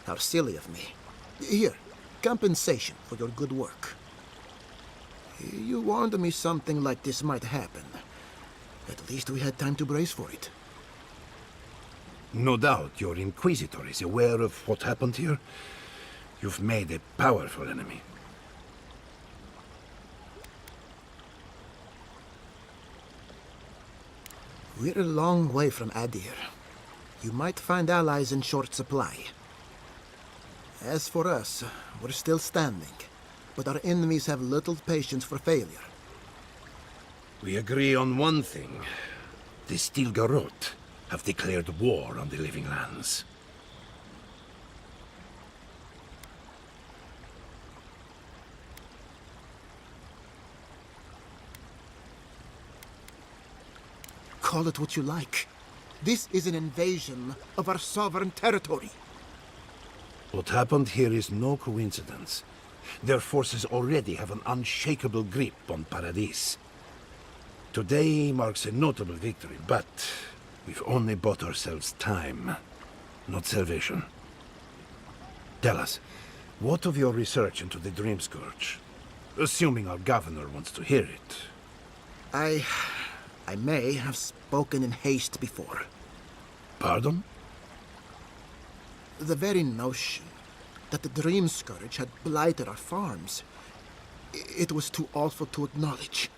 How silly of me. Here, compensation for your good work. You warned me something like this might happen. At least we had time to brace for it. No doubt your Inquisitor is aware of what happened here. You've made a powerful enemy. We're a long way from Adir. You might find allies in short supply. As for us, we're still standing, but our enemies have little patience for failure. We agree on one thing. The Steel Garrote have declared war on the Living Lands. Call it what you like. This is an invasion of our sovereign territory. What happened here is no coincidence. Their forces already have an unshakable grip on Paradis. Today marks a notable victory, but we've only bought ourselves time, not salvation. Tell us, what of your research into the Dream Scourge? Assuming our governor wants to hear it. I may have spoken in haste before. Pardon? The very notion that the Dream Scourge had blighted our farms, it was too awful to acknowledge.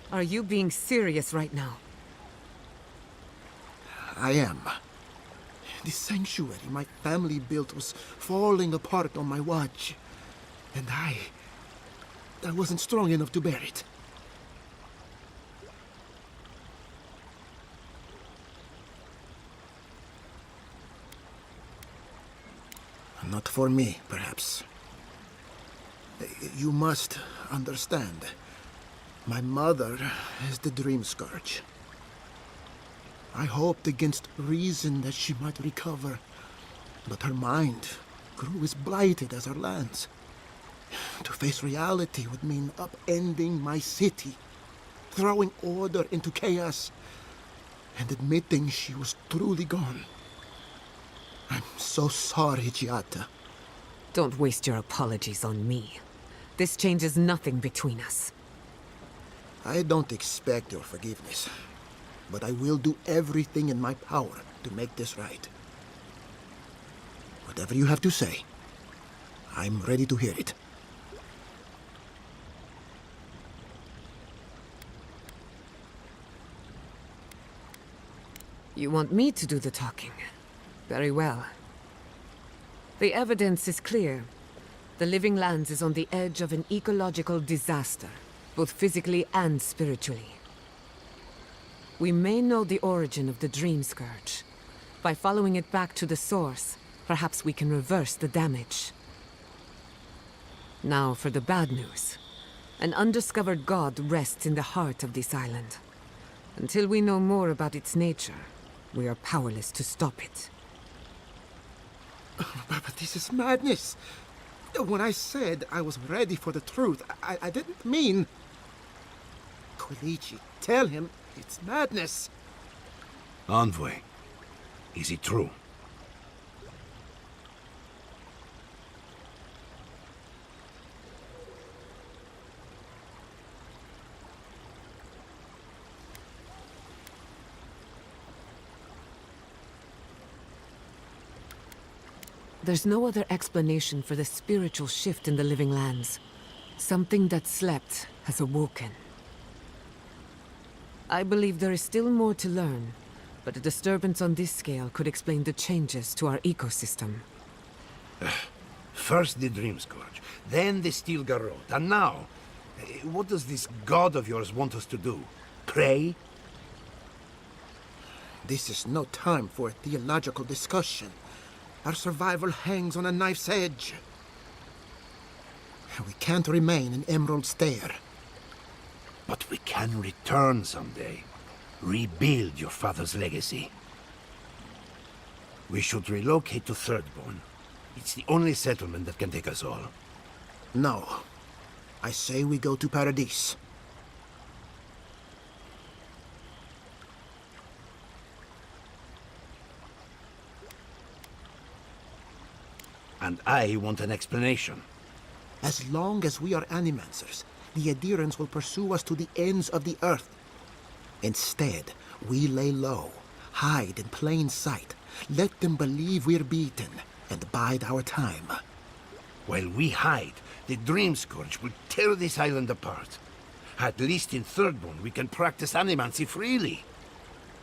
Are you being serious right now? I am. The sanctuary my family built was falling apart on my watch. And I wasn't strong enough to bear it. Not for me, perhaps. You must understand. My mother is the Dream Scourge. I hoped against reason that she might recover, but her mind grew as blighted as her lands. To face reality would mean upending my city, throwing order into chaos, and admitting she was truly gone. I'm so sorry, Giata. Don't waste your apologies on me. This changes nothing between us. I don't expect your forgiveness, but I will do everything in my power to make this right. Whatever you have to say, I'm ready to hear it. You want me to do the talking? Very well. The evidence is clear. The Living Lands is on the edge of an ecological disaster, both physically and spiritually. We may know the origin of the Dream Scourge. By following it back to the source, perhaps we can reverse the damage. Now for the bad news. An undiscovered god rests in the heart of this island. Until we know more about its nature, we are powerless to stop it. But this is madness. When I said I was ready for the truth, I didn't mean... Koichi, tell him it's madness. Envoy, is it true? There's no other explanation for the spiritual shift in the Living Lands. Something that slept has awoken. I believe there is still more to learn, but a disturbance on this scale could explain the changes to our ecosystem. First the Dream Scourge, then the Steel Garrote, and now... what does this god of yours want us to do? Pray? This is no time for a theological discussion. Our survival hangs on a knife's edge. We can't remain in Emerald Stair. But we can return someday. Rebuild your father's legacy. We should relocate to Thirdborn. It's the only settlement that can take us all. No. I say we go to Paradise. And I want an explanation. As long as we are Animancers, the adherents will pursue us to the ends of the earth. Instead, we lay low, hide in plain sight, let them believe we're beaten, and bide our time. While we hide, the Dream Scourge will tear this island apart. At least in Thirdborn, we can practice animancy freely.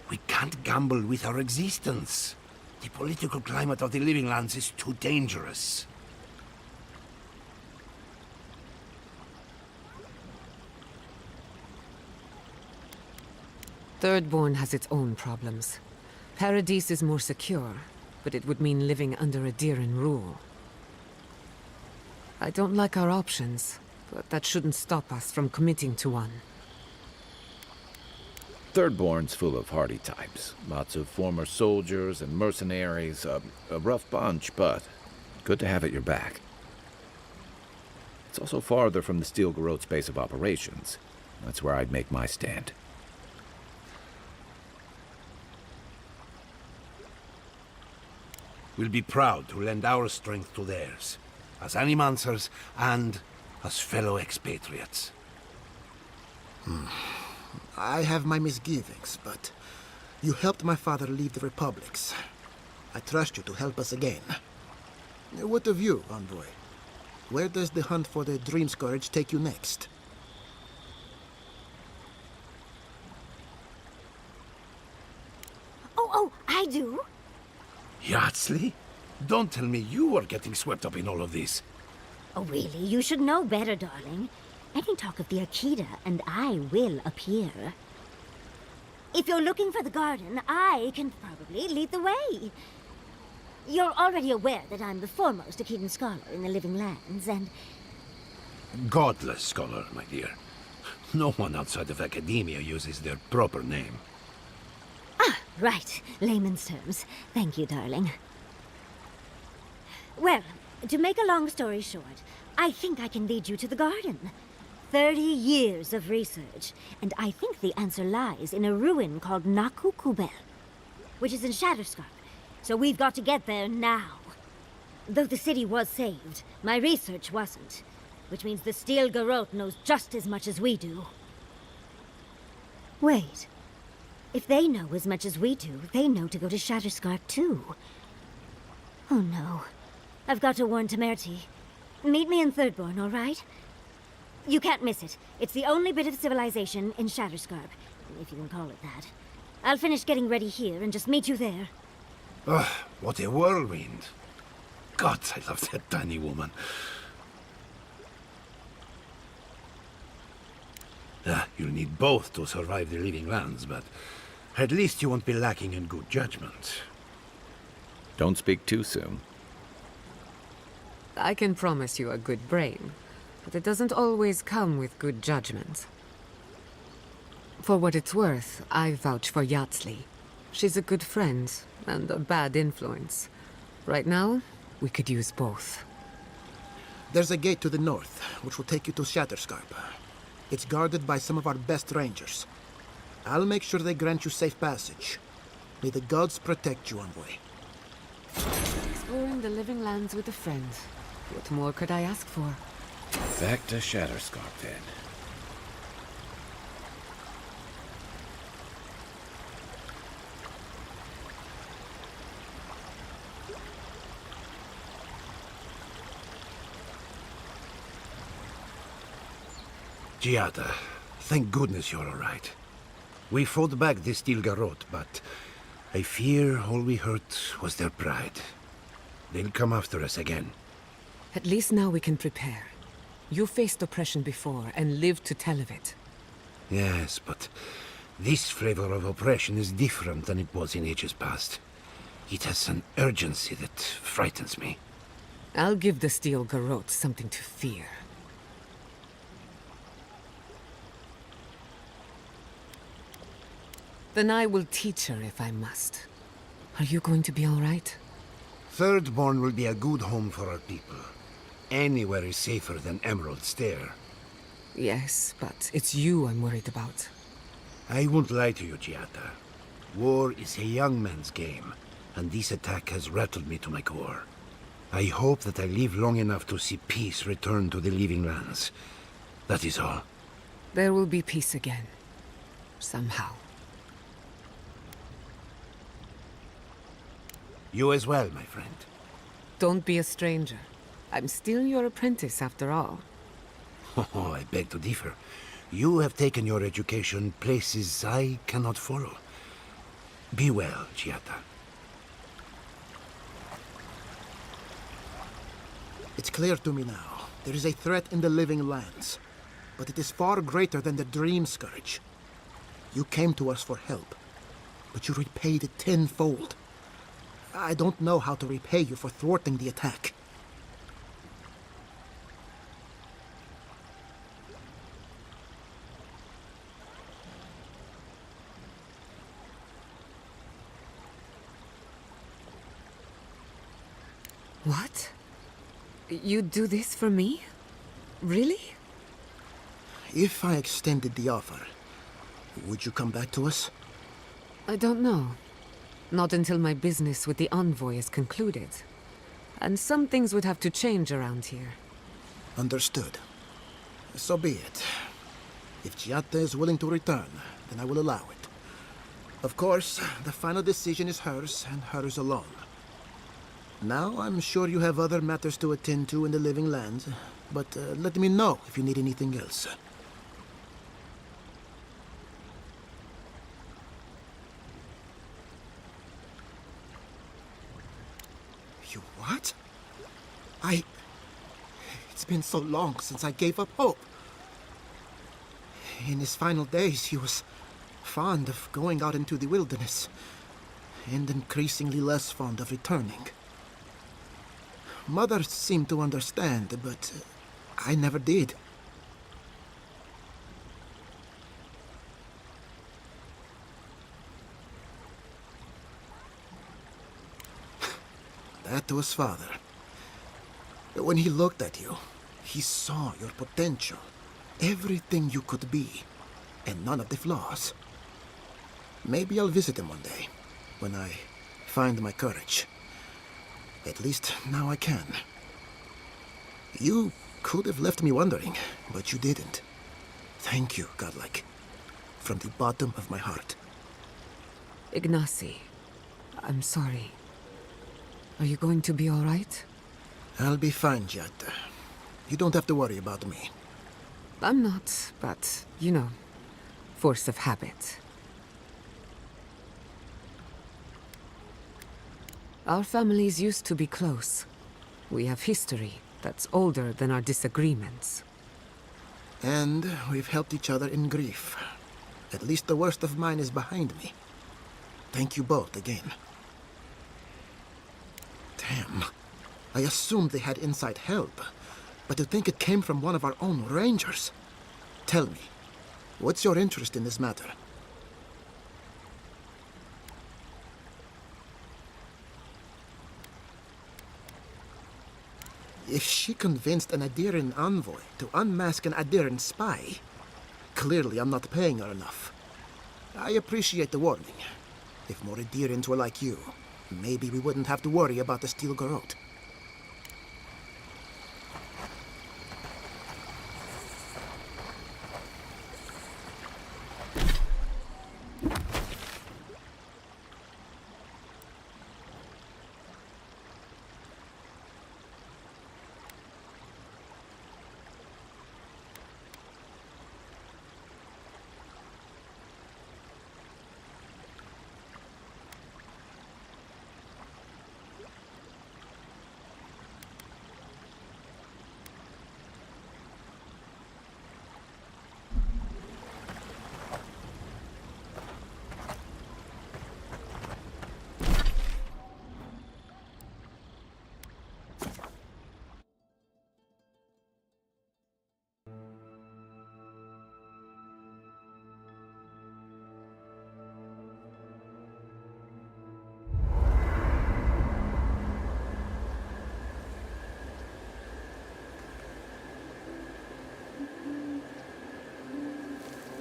We can't gamble with our existence. The political climate of the Living Lands is too dangerous. Thirdborn has its own problems. Paradise is more secure, but it would mean living under a Diran rule. I don't like our options, but that shouldn't stop us from committing to one. Thirdborn's full of hardy types. Lots of former soldiers and mercenaries. A rough bunch, but good to have at your back. It's also farther from the Steel Garrote's base of operations. That's where I'd make my stand. We'll be proud to lend our strength to theirs, as Animancers and as fellow expatriates. I have my misgivings, but you helped my father leave the Republics. I trust you to help us again. What of you, Envoy? Where does the hunt for the Dream Scourge take you next? Oh, I do. Yardsley? Don't tell me you are getting swept up in all of this. Oh, really? You should know better, darling. Any talk of the Akita, and I will appear. If you're looking for the garden, I can probably lead the way. You're already aware that I'm the foremost Akedan scholar in the Living Lands, and... Godless scholar, my dear. No one outside of academia uses their proper name. Ah, right. Layman's terms. Thank you, darling. Well, to make a long story short, I think I can lead you to the garden. 30 years of research, and I think the answer lies in a ruin called Naku Kubel, which is in Shatterscarp. So we've got to get there now. Though the city was saved, my research wasn't. Which means the Steel Garrote knows just as much as we do. Wait. If they know as much as we do, they know to go to Shatterscarp too. Oh no. I've got to warn Temerity. Meet me in Thirdborn, all right? You can't miss it. It's the only bit of civilization in Shatterscarp, if you can call it that. I'll finish getting ready here and just meet you there. Ugh, what a whirlwind. God, I love that tiny woman. You'll need both to survive the Living Lands, but at least you won't be lacking in good judgment. Don't speak too soon. I can promise you a good brain, but it doesn't always come with good judgment. For what it's worth, I vouch for Yatsley. She's a good friend and a bad influence. Right now, we could use both. There's a gate to the north, which will take you to Shatterscarp. It's guarded by some of our best rangers. I'll make sure they grant you safe passage. May the gods protect you, Envoy. Exploring the Living Lands with a friend. What more could I ask for? Back to Shatterscarp, then. Giada, thank goodness you're all right. We fought back the Steel Garrote, but I fear all we hurt was their pride. They'll come after us again. At least now we can prepare. You faced oppression before and lived to tell of it. Yes, but this flavor of oppression is different than it was in ages past. It has an urgency that frightens me. I'll give the Steel Garrote something to fear. Then I will teach her if I must. Are you going to be all right? Thirdborn will be a good home for our people. Anywhere is safer than Emerald Stair. Yes, but it's you I'm worried about. I won't lie to you, Giada. War is a young man's game, and this attack has rattled me to my core. I hope that I live long enough to see peace return to the Living Lands. That is all. There will be peace again. Somehow. You as well, my friend. Don't be a stranger. I'm still your apprentice, after all. Oh, I beg to differ. You have taken your education places I cannot follow. Be well, Giada. It's clear to me now. There is a threat in the Living Lands. But it is far greater than the Dream Scourge. You came to us for help. But you repaid it tenfold. I don't know how to repay you for thwarting the attack. What? You do this for me? Really? If I extended the offer, would you come back to us? I don't know. Not until my business with the Envoy is concluded. And some things would have to change around here. Understood. So be it. If Giada is willing to return, then I will allow it. Of course, the final decision is hers, and hers alone. Now, I'm sure you have other matters to attend to in the Living Lands, but let me know if you need anything else. You what? It's been so long since I gave up hope. In his final days, he was fond of going out into the wilderness, and increasingly less fond of returning. Mother seemed to understand, but I never did. That was Father. When he looked at you, he saw your potential. Everything you could be, and none of the flaws. Maybe I'll visit him one day, when I find my courage. At least now I can. You could have left me wondering, but you didn't. Thank you, Godlike. From the bottom of my heart. Ignacy, I'm sorry. Are you going to be all right? I'll be fine, Giada. You don't have to worry about me. I'm not, but, you know, force of habit. Our families used to be close. We have history that's older than our disagreements. And we've helped each other in grief. At least the worst of mine is behind me. Thank you both again. Damn. I assumed they had inside help, but to think it came from one of our own rangers. Tell me, what's your interest in this matter? If she convinced an Adiran envoy to unmask an Adiran spy, clearly I'm not paying her enough. I appreciate the warning. If more Adirans were like you, maybe we wouldn't have to worry about the Steel Garrote.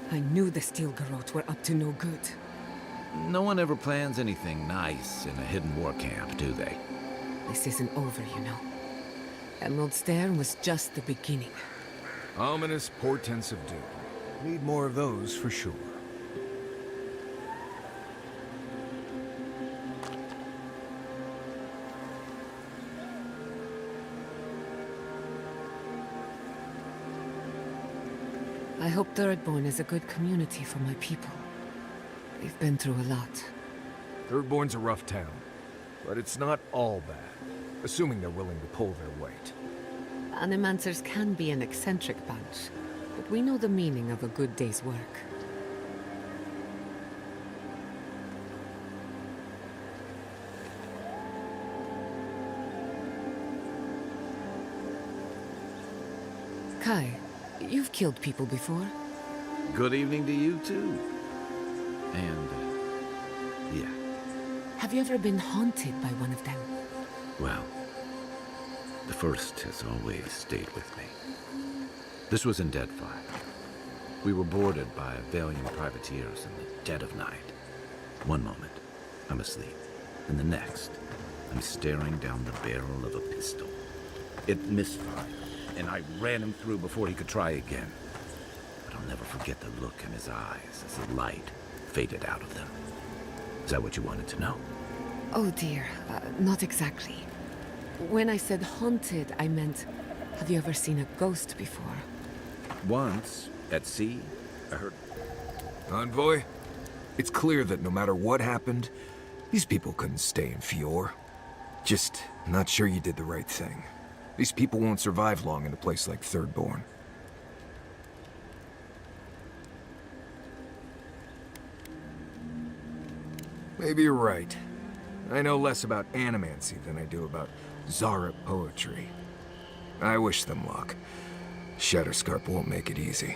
I knew the Steel Garrote were up to no good. No one ever plans anything nice in a hidden war camp, do they? This isn't over, you know. Emerald Stair was just the beginning. Ominous portents of doom. Need more of those for sure. I hope Thirdborn is a good community for my people. They've been through a lot. Thirdborn's a rough town, but it's not all bad, assuming they're willing to pull their weight. Animancers can be an eccentric bunch, but we know the meaning of a good day's work. Kai, you've killed people before. Good evening to you, too. And, yeah. Have you ever been haunted by one of them? Well, the first has always stayed with me. This was in Deadfire. We were boarded by valiant privateers in the dead of night. One moment, I'm asleep. And the next, I'm staring down the barrel of a pistol. It misfired, and I ran him through before he could try again. But I'll never forget the look in his eyes as the light faded out of them. Is that what you wanted to know? Oh dear, not exactly. When I said haunted, I meant, have you ever seen a ghost before? Once, at sea, I heard... Envoy, it's clear that no matter what happened, these people couldn't stay in Fior. Just not sure you did the right thing. These people won't survive long in a place like Thirdborn. Maybe you're right. I know less about animancy than I do about Zara poetry. I wish them luck. Shatterscarp won't make it easy.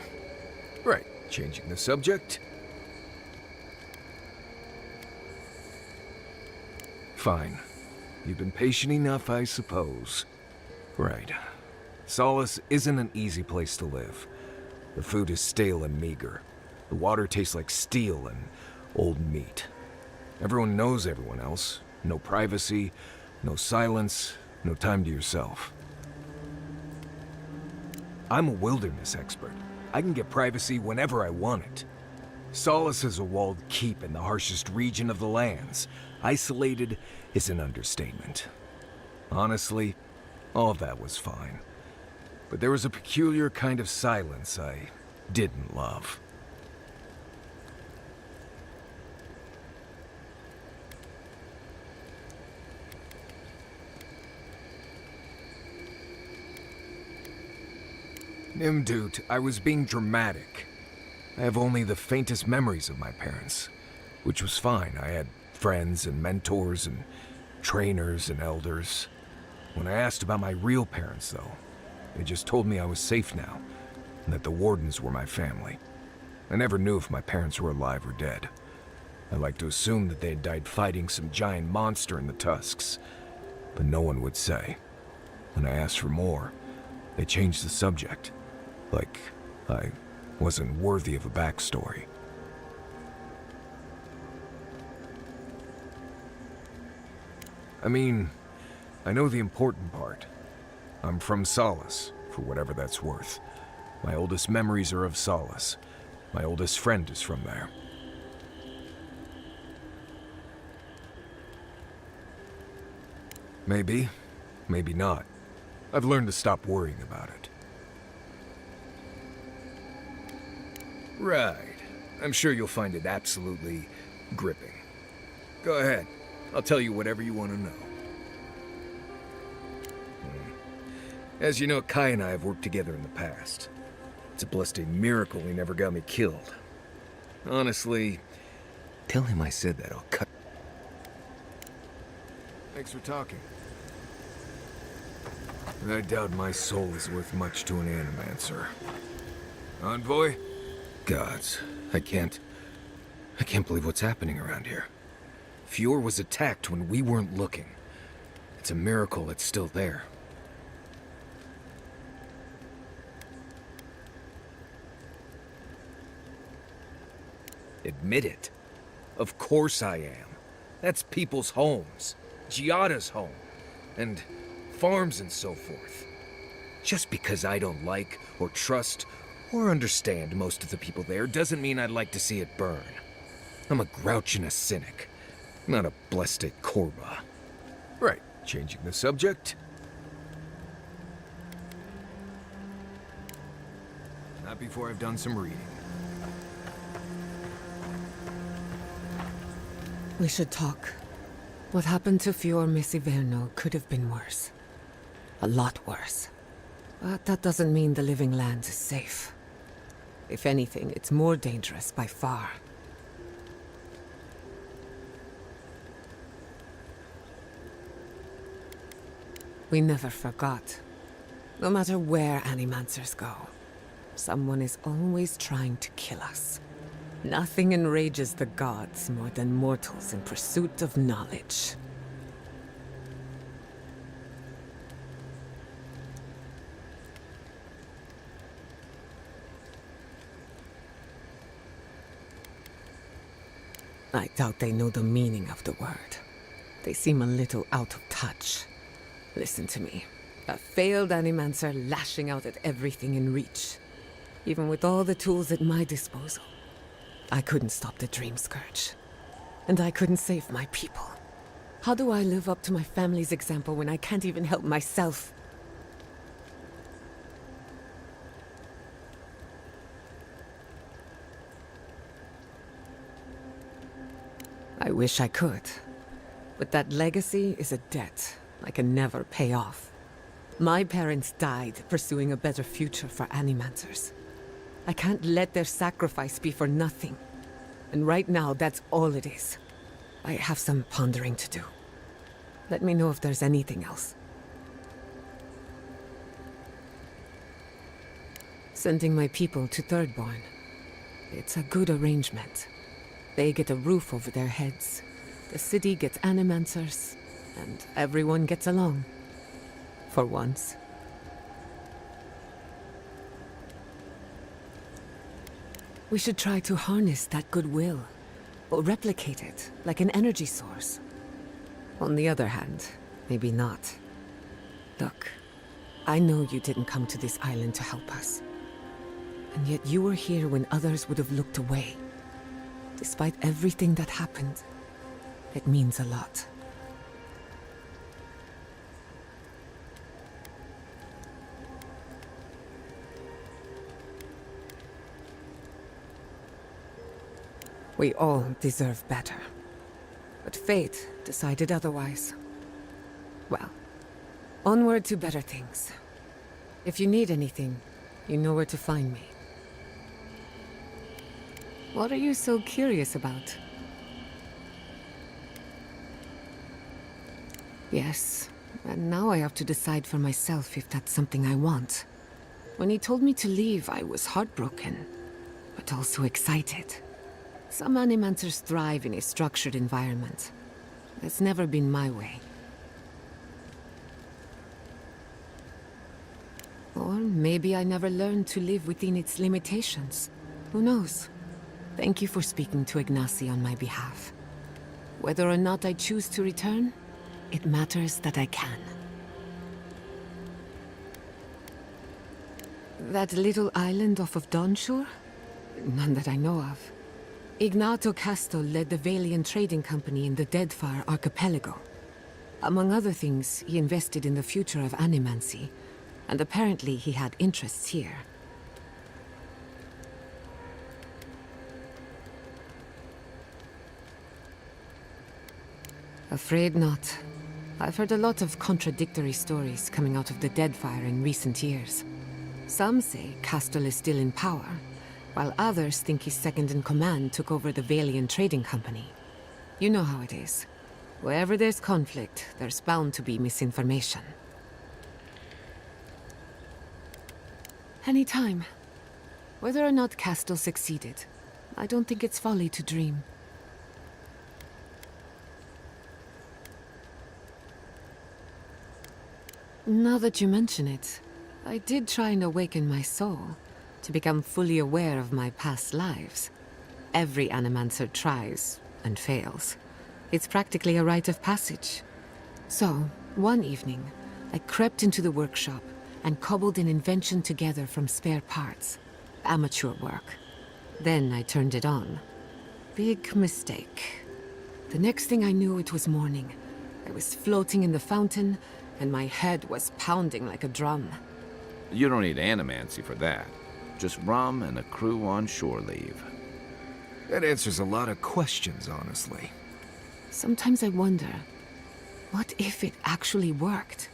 Right, changing the subject. Fine. You've been patient enough, I suppose. Right. Solace isn't an easy place to live. The food is stale and meager. The water tastes like steel and old meat. Everyone knows everyone else. No privacy, no silence, no time to yourself. I'm a wilderness expert. I can get privacy whenever I want it. Solace is a walled keep in the harshest region of the lands. Isolated is an understatement. Honestly, all of that was fine. But there was a peculiar kind of silence I didn't love. Nimdut, I was being dramatic. I have only the faintest memories of my parents, which was fine. I had friends and mentors and trainers and elders. When I asked about my real parents, though, they just told me I was safe now, and that the Wardens were my family. I never knew if my parents were alive or dead. I like to assume that they had died fighting some giant monster in the Tusks, but no one would say. When I asked for more, they changed the subject, like I wasn't worthy of a backstory. I mean, I know the important part. I'm from Solace, for whatever that's worth. My oldest memories are of Solace. My oldest friend is from there. Maybe, maybe not. I've learned to stop worrying about it. Right. I'm sure you'll find it absolutely gripping. Go ahead. I'll tell you whatever you want to know. As you know, Kai and I have worked together in the past. It's a blessed miracle he never got me killed. Honestly, tell him I said that. I'll cut. Thanks for talking. I doubt my soul is worth much to an animancer. Envoy? Gods, I can't believe what's happening around here. Fjord was attacked when we weren't looking. It's a miracle it's still there. Admit it. Of course I am. That's people's homes. Giada's home. And farms and so forth. Just because I don't like, or trust, or understand most of the people there doesn't mean I'd like to see it burn. I'm a grouch and a cynic, not a blessed Korba. Right, changing the subject. Not before I've done some reading. We should talk. What happened to Fior Messiverno could have been worse. A lot worse. But that doesn't mean the living land is safe. If anything, it's more dangerous by far. We never forgot. No matter where Animancers go, someone is always trying to kill us. Nothing enrages the gods more than mortals in pursuit of knowledge. I doubt they know the meaning of the word. They seem a little out of touch. Listen to me. A failed Animancer lashing out at everything in reach. Even with all the tools at my disposal. I couldn't stop the Dream Scourge. And I couldn't save my people. How do I live up to my family's example when I can't even help myself? I wish I could. But that legacy is a debt I can never pay off. My parents died pursuing a better future for Animancers. I can't let their sacrifice be for nothing. And right now, that's all it is. I have some pondering to do. Let me know if there's anything else. Sending my people to Thirdborn. It's a good arrangement. They get a roof over their heads, the city gets animancers, and everyone gets along. For once. We should try to harness that goodwill, or replicate it, like an energy source. On the other hand, maybe not. Look, I know you didn't come to this island to help us. And yet you were here when others would have looked away. Despite everything that happened, it means a lot. We all deserve better. But fate decided otherwise. Well, onward to better things. If you need anything, you know where to find me. What are you so curious about? Yes, and now I have to decide for myself if that's something I want. When he told me to leave, I was heartbroken, but also excited. Some animancers thrive in a structured environment. That's never been my way. Or maybe I never learned to live within its limitations. Who knows? Thank you for speaking to Ignacy on my behalf. Whether or not I choose to return, it matters that I can. That little island off of Dawnshore? None that I know of. Ignato Castle led the Valiant Trading Company in the Deadfire Archipelago. Among other things, he invested in the future of animancy, and apparently he had interests here. Afraid not. I've heard a lot of contradictory stories coming out of the Deadfire in recent years. Some say Castle is still in power, while others think his second-in-command took over the Valiant Trading Company. You know how it is. Wherever there's conflict, there's bound to be misinformation. Any time. Whether or not Castle succeeded, I don't think it's folly to dream. Now that you mention it, I did try and awaken my soul, to become fully aware of my past lives. Every animancer tries, and fails. It's practically a rite of passage. So, one evening, I crept into the workshop and cobbled an invention together from spare parts. Amateur work. Then I turned it on. Big mistake. The next thing I knew, it was morning. I was floating in the fountain, and my head was pounding like a drum. You don't need animancy for that. Just rum and a crew on shore leave. That answers a lot of questions, honestly. Sometimes I wonder, what if it actually worked?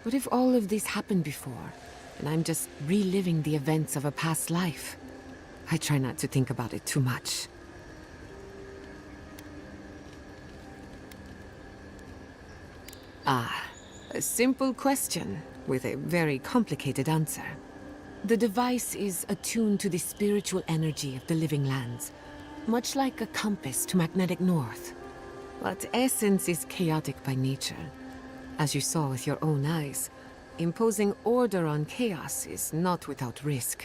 What if all of this happened before, and I'm just reliving the events of a past life? I try not to think about it too much. Ah, a simple question with a very complicated answer. The device is attuned to the spiritual energy of the living lands, much like a compass to magnetic north. But essence is chaotic by nature. As you saw with your own eyes, imposing order on chaos is not without risk.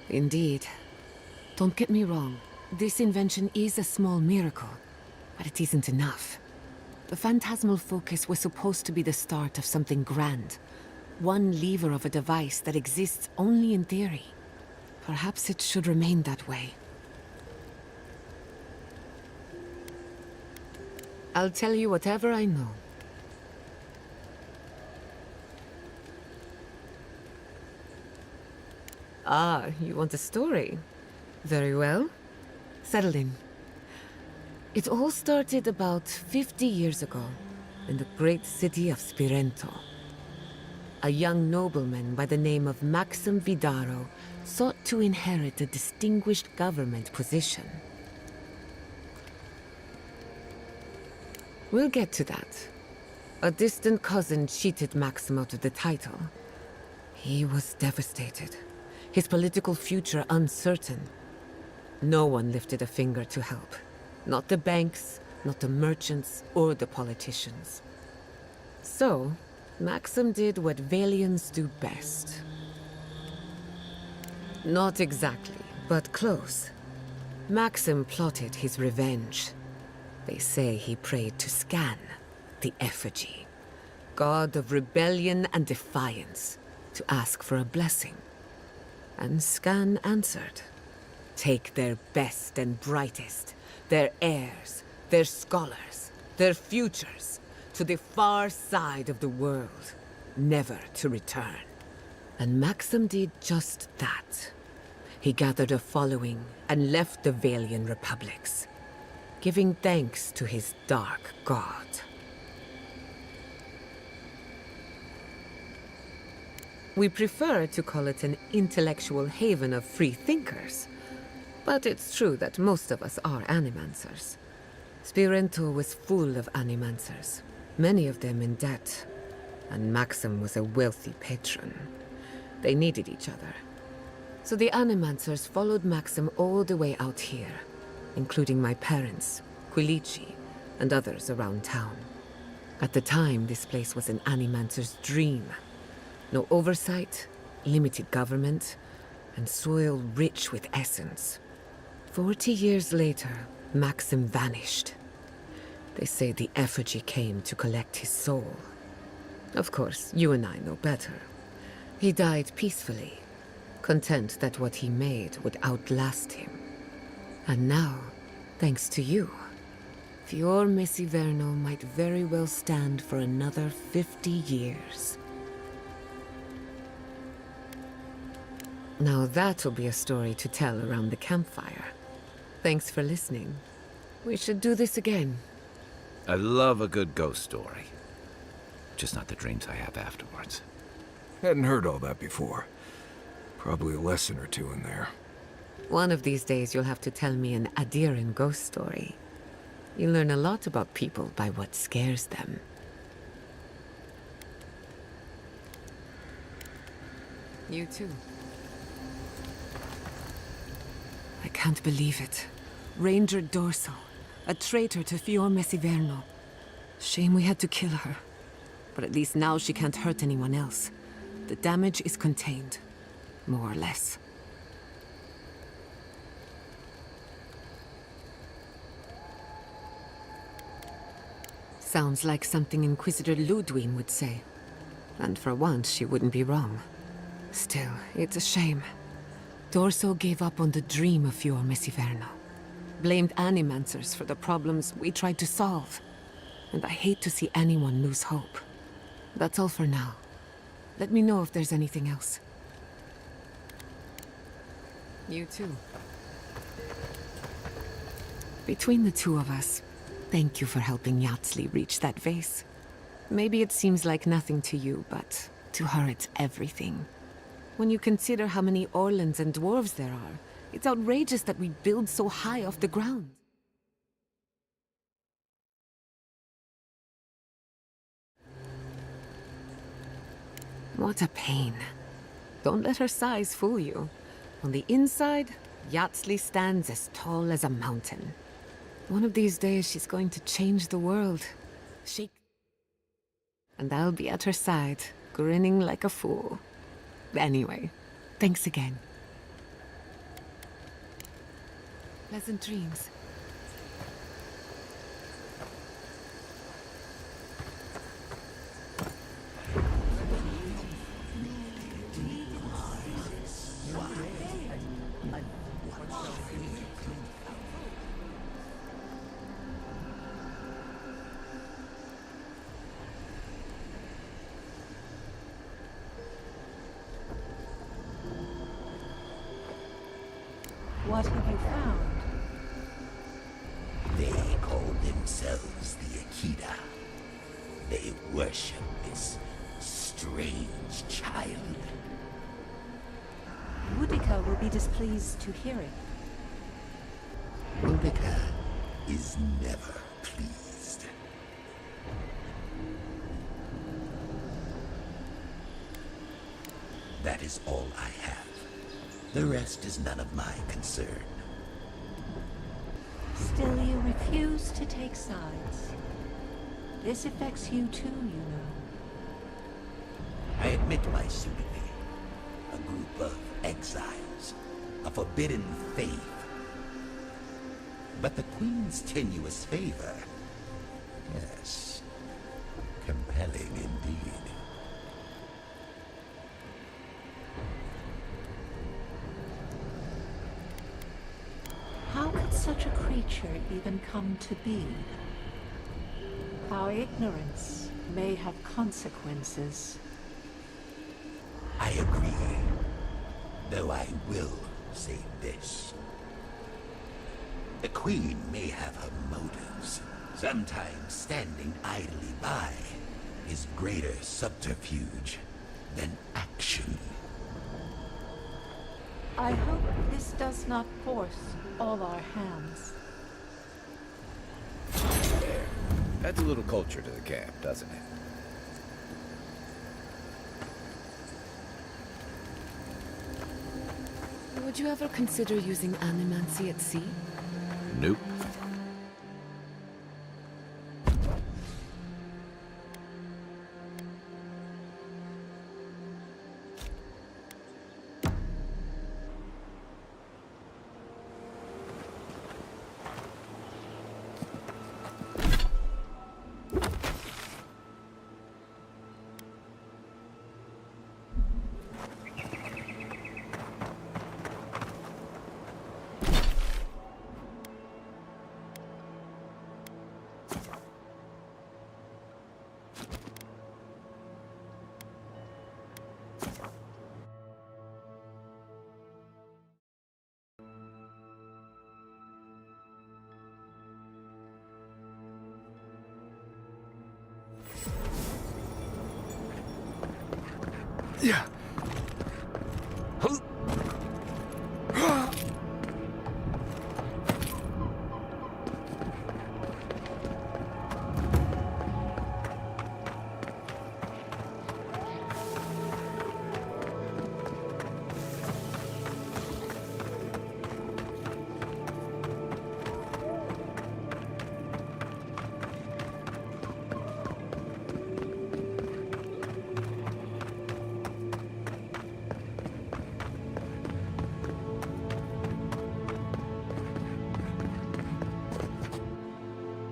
Indeed. Don't get me wrong. This invention is a small miracle, but it isn't enough. The phantasmal focus was supposed to be the start of something grand. One lever of a device that exists only in theory. Perhaps it should remain that way. I'll tell you whatever I know. Ah, you want a story? Very well. Settle in. It all started about 50 years ago, in the great city of Spirento. a young nobleman by the name of Maxim Vidaro sought to inherit a distinguished government position. We'll get to that. A distant cousin cheated Maxim out of the title. He was devastated, his political future uncertain. No one lifted a finger to help. Not the banks, not the merchants, or the politicians. So, Maxim did what Valians do best. Not exactly, but close. Maxim plotted his revenge. They say he prayed to Scan, the effigy, god of rebellion and defiance, to ask for a blessing. And Scan answered. Take their best and brightest, their heirs, their scholars, their futures, to the far side of the world, never to return. And Maxim did just that. He gathered a following and left the Valian republics, giving thanks to his dark god. We prefer to call it an intellectual haven of free thinkers, but it's true that most of us are animancers. Spirento was full of animancers, many of them in debt, and Maxim was a wealthy patron. They needed each other. So the animancers followed Maxim all the way out here, including my parents, Quilici, and others around town. At the time, this place was an animancer's dream. No oversight, limited government, and soil rich with essence. 40 years later, Maxim vanished. They say the effigy came to collect his soul. Of course, you and I know better. He died peacefully, content that what he made would outlast him. And now, thanks to you, Fior Mesiverno might very well stand for another 50 years. Now that'll be a story to tell around the campfire. Thanks for listening. We should do this again. I love a good ghost story. Just not the dreams I have afterwards. Hadn't heard all that before. Probably a lesson or two in there. One of these days you'll have to tell me an Adiran ghost story. You learn a lot about people by what scares them. You too. I can't believe it. Ranger Dorso, a traitor to Fior Mesiverno. Shame we had to kill her. But at least now she can't hurt anyone else. The damage is contained, more or less. Sounds like something Inquisitor Ludwig would say. And for once, she wouldn't be wrong. Still, it's a shame. Dorso gave up on the dream of Fior Mesiverno. Blamed animancers for the problems we tried to solve. And I hate to see anyone lose hope. That's all for now. Let me know if there's anything else. You too. Between the two of us, thank you for helping Yatsli reach that vase. Maybe it seems like nothing to you, but to her it's everything. When you consider how many Orlans and dwarves there are, it's outrageous that we build so high off the ground. What a pain. Don't let her size fool you. On the inside, Yatsli stands as tall as a mountain. One of these days, she's going to change the world. And I'll be at her side, grinning like a fool. Anyway, thanks again. Pleasant dreams. What have you found? They call themselves the Akita. They worship this strange Boudica will be displeased to hear it. Boudica is never pleased. That is all I have. The rest is none of my concern. Still, you refuse to take sides. This affects you too, you know. I admit my sympathy. A group of exiles. A forbidden faith. But the Queen's tenuous favor... Yes. Compelling indeed. How could such a creature even come to be? Our ignorance may have consequences. I agree. Though I will say this. The Queen may have her motives. Sometimes standing idly by is greater subterfuge than action. I hope this does not force all our hands. There. Adds a little culture to the camp, doesn't it? Would you ever consider using animancy at sea? Nope. Yeah.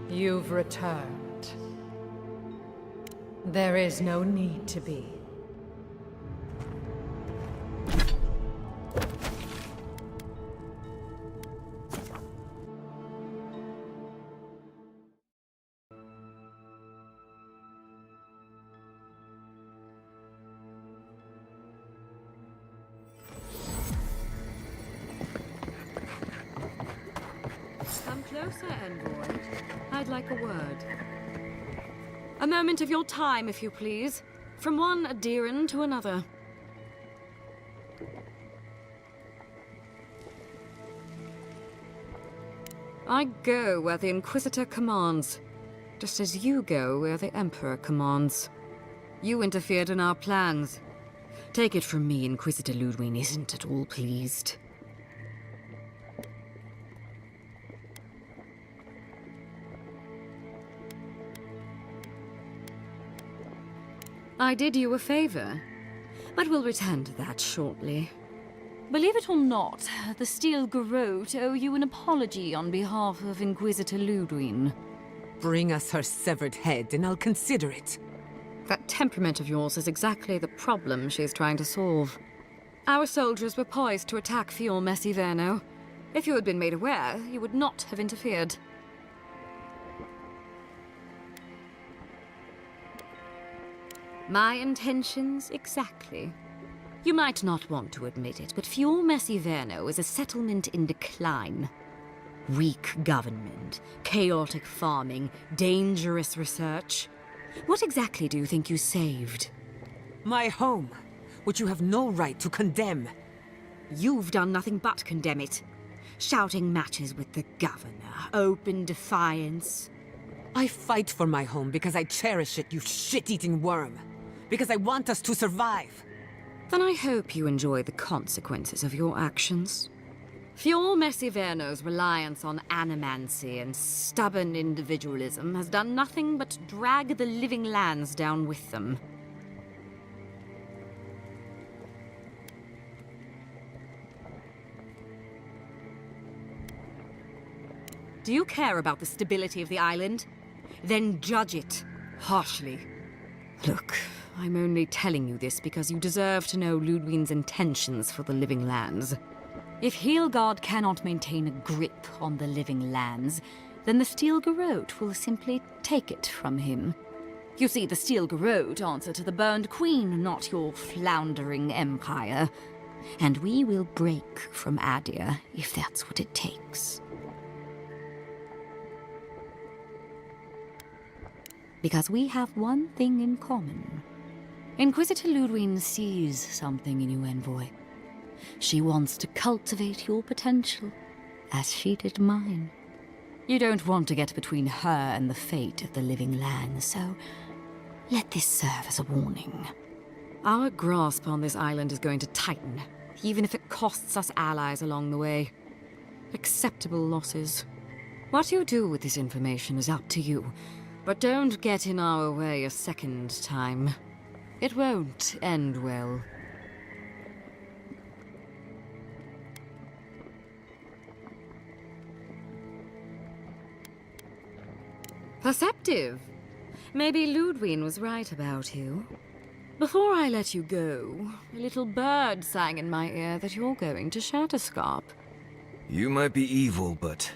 You've returned. There is no need to be. Come closer, Envoy. I'd like a word. A moment of your time, if you please. From one Adiran to another. I go where the Inquisitor commands, just as you go where the Emperor commands. You interfered in our plans. Take it from me, Inquisitor Ludwig isn't at all pleased. I did you a favor, but we'll return to that shortly. Believe it or not, the Steel Garrote owe you an apology on behalf of Inquisitor Ludwig. Bring us her severed head and I'll consider it. That temperament of yours is exactly the problem she's trying to solve. Our soldiers were poised to attack Fior Messiverno. If you had been made aware, you would not have interfered. My intentions exactly. You might not want to admit it, but Fior Messiverno is a settlement in decline. Weak government, chaotic farming, dangerous research. What exactly do you think you saved? My home, which you have no right to condemn. You've done nothing but condemn it. Shouting matches with the governor, open defiance. I fight for my home because I cherish it, you shit-eating worm. Because I want us to survive. Then I hope you enjoy the consequences of your actions. Fjord Messiverno's reliance on animancy and stubborn individualism has done nothing but drag the living lands down with them. Do you care about the stability of the island? Then judge it harshly. Look, I'm only telling you this because you deserve to know Ludwig's intentions for the living lands. If Heelgard cannot maintain a grip on the living lands, then the Steel Garrote will simply take it from him. You see, the Steel Garrote answer to the Burned Queen, not your floundering empire. And we will break from Adir if that's what it takes. Because we have one thing in common. Inquisitor Ludwig sees something in you, Envoy. She wants to cultivate your potential, as she did mine. You don't want to get between her and the fate of the living land, so let this serve as a warning. Our grasp on this island is going to tighten, even if it costs us allies along the way. Acceptable losses. What you do with this information is up to you, but don't get in our way a second time. It won't end well. Perceptive. Maybe Ludwig was right about you. Before I let you go, a little bird sang in my ear that you're going to Shatterscarp. You might be evil, but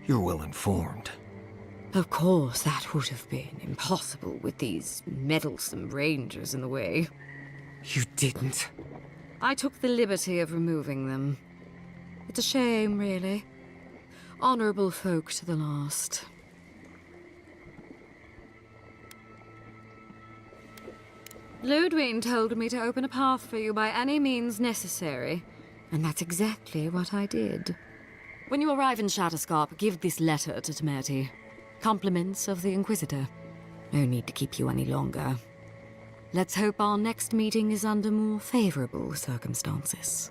you're well informed. Of course, that would have been impossible with these meddlesome rangers in the way. You didn't. I took the liberty of removing them. It's a shame, really. Honorable folk to the last. Ludwig told me to open a path for you by any means necessary, and that's exactly what I did. When you arrive in Shatterscarp, give this letter to Temerty. Compliments of the Inquisitor. No need to keep you any longer. Let's hope our next meeting is under more favorable circumstances.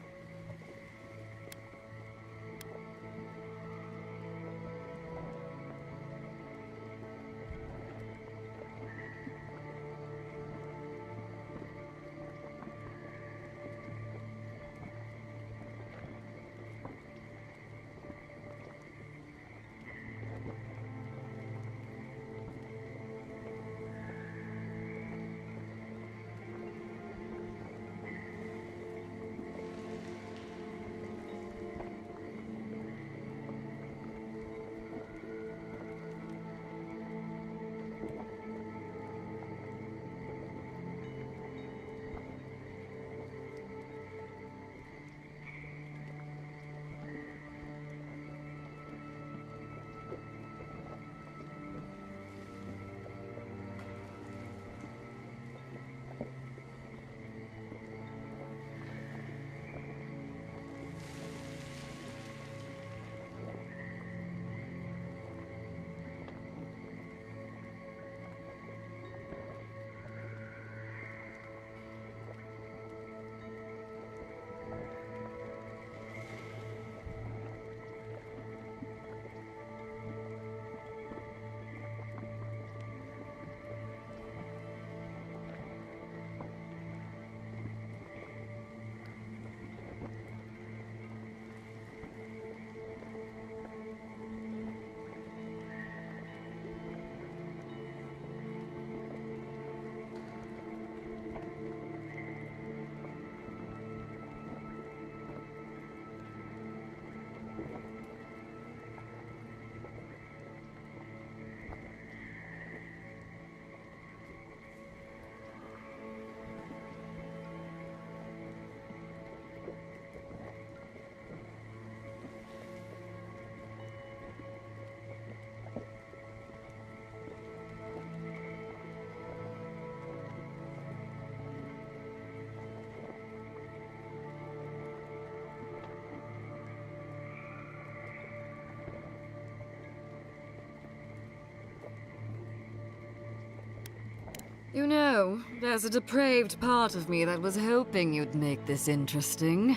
You know, there's a depraved part of me that was hoping you'd make this interesting.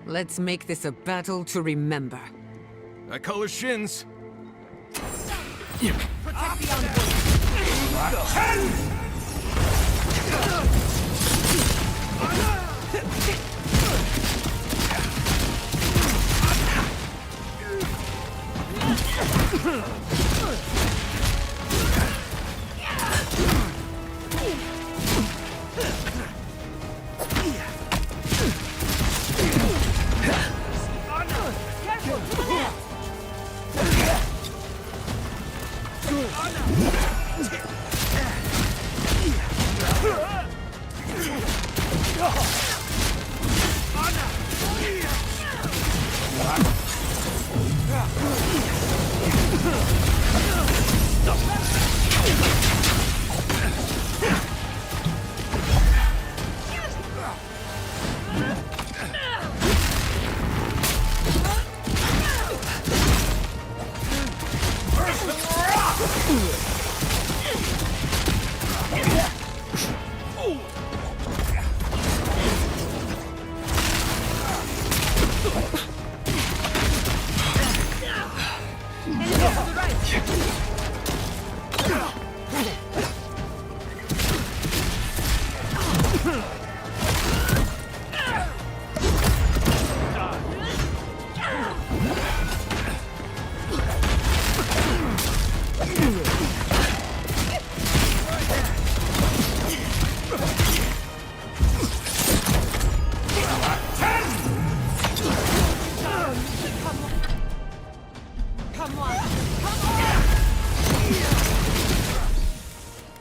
Let's make this a battle to remember. I call her shins. Protect the envoy.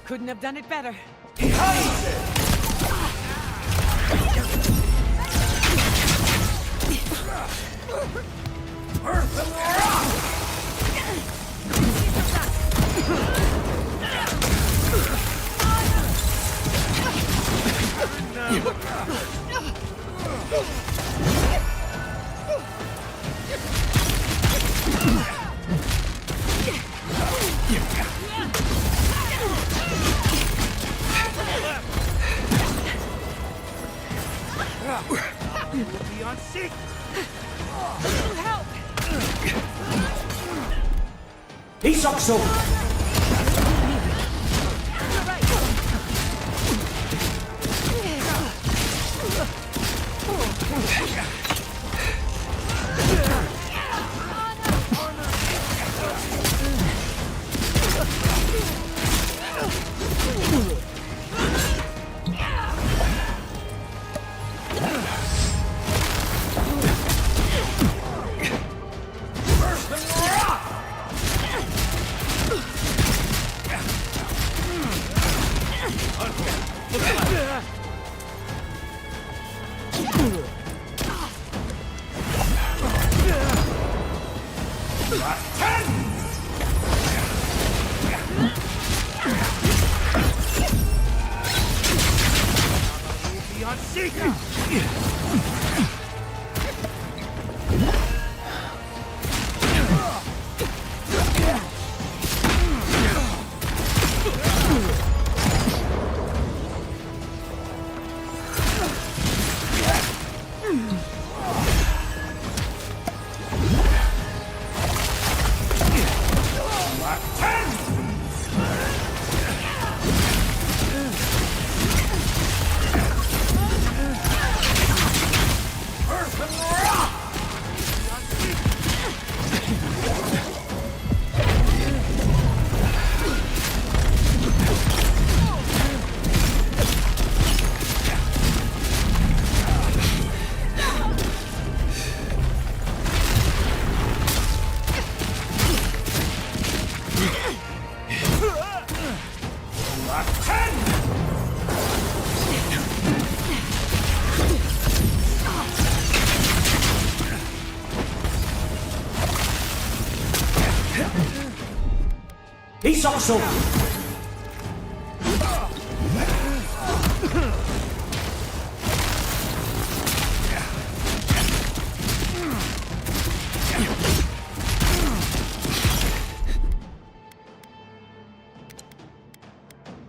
Couldn't have done it better. Beyond sick. Help! Isokso. Isokso.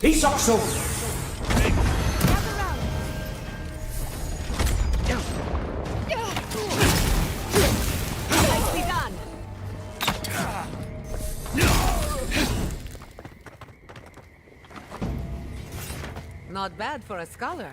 Isokso. Not bad for a scholar.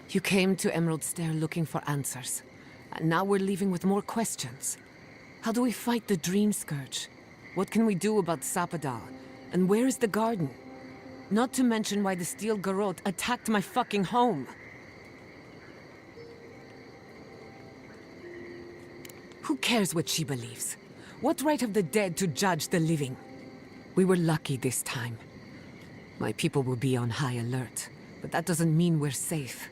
You came to Emerald Stair looking for answers. And now we're leaving with more questions. How do we fight the Dream Scourge? What can we do about Sapadal? And where is the garden? Not to mention why the Steel Garrote attacked my fucking home. Who cares what she believes? What right have the dead to judge the living? We were lucky this time. My people will be on high alert, but that doesn't mean we're safe.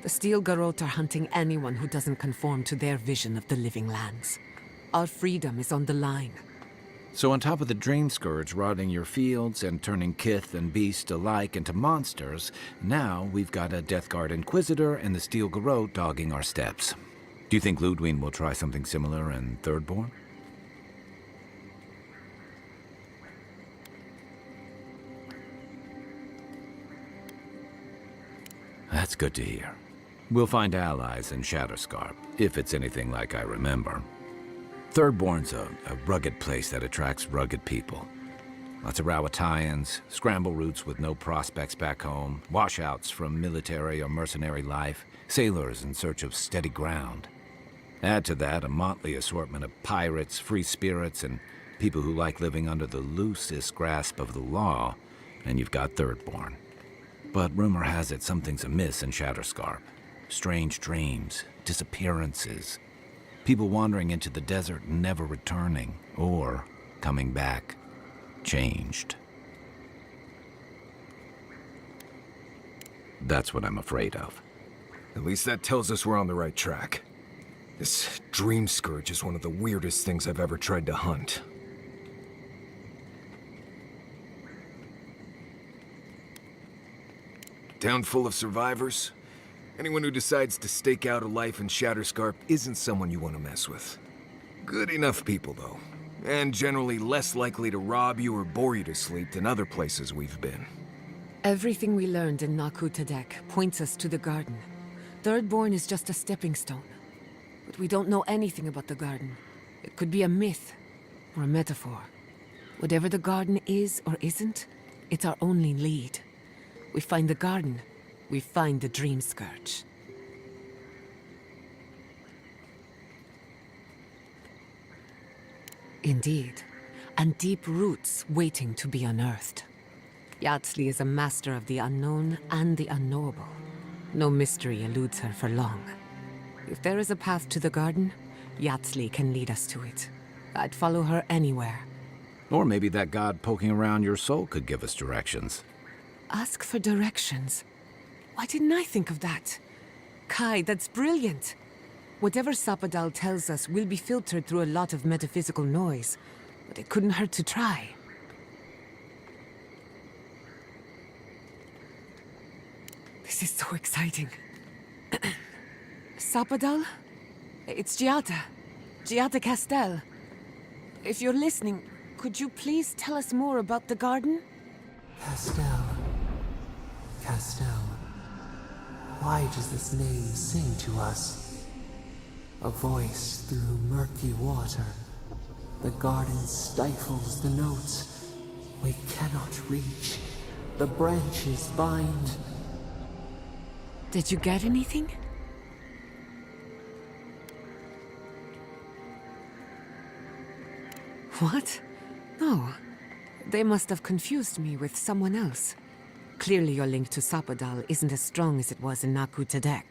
The Steel Garrote are hunting anyone who doesn't conform to their vision of the living lands. Our freedom is on the line. So on top of the Dream Scourge rotting your fields and turning kith and beast alike into monsters, now we've got a Death Guard Inquisitor and the Steel Garrote dogging our steps. Do you think Ludwig will try something similar in Thirdborn? That's good to hear. We'll find allies in Shatterscarp, if it's anything like I remember. Thirdborn's a rugged place that attracts rugged people. Lots of Rawatayans, scramble routes with no prospects back home, washouts from military or mercenary life, sailors in search of steady ground. Add to that a motley assortment of pirates, free spirits, and people who like living under the loosest grasp of the law, and you've got Thirdborn. But rumor has it something's amiss in Shatterscarp. Strange dreams, disappearances, people wandering into the desert and never returning, or coming back, changed. That's what I'm afraid of. At least that tells us we're on the right track. This Dream Scourge is one of the weirdest things I've ever tried to hunt. Town full of survivors. Anyone who decides to stake out a life in Shatterscarp isn't someone you want to mess with. Good enough people, though. And generally less likely to rob you or bore you to sleep than other places we've been. Everything we learned in Naku Tadek points us to the garden. Thirdborn is just a stepping stone. But we don't know anything about the garden. It could be a myth, or a metaphor. Whatever the garden is or isn't, it's our only lead. We find the garden, we find the Dream Scourge. Indeed, and deep roots waiting to be unearthed. Yatsley is a master of the unknown and the unknowable. No mystery eludes her for long. If there is a path to the garden, Yatsley can lead us to it. I'd follow her anywhere. Or maybe that god poking around your soul could give us directions. Ask for directions. Why didn't I think of that? Kai, that's brilliant. Whatever Sapadal tells us will be filtered through a lot of metaphysical noise, but it couldn't hurt to try. This is so exciting. Sapadal? It's Giata. Giata Castel. If you're listening, could you please tell us more about the garden? Castel. Castel. Why does this name sing to us? A voice through murky water. The garden stifles the notes. We cannot reach. The branches bind. Did you get anything? What? No. They must have confused me with someone else. Clearly your link to Sapadal isn't as strong as it was in Naku Tadek.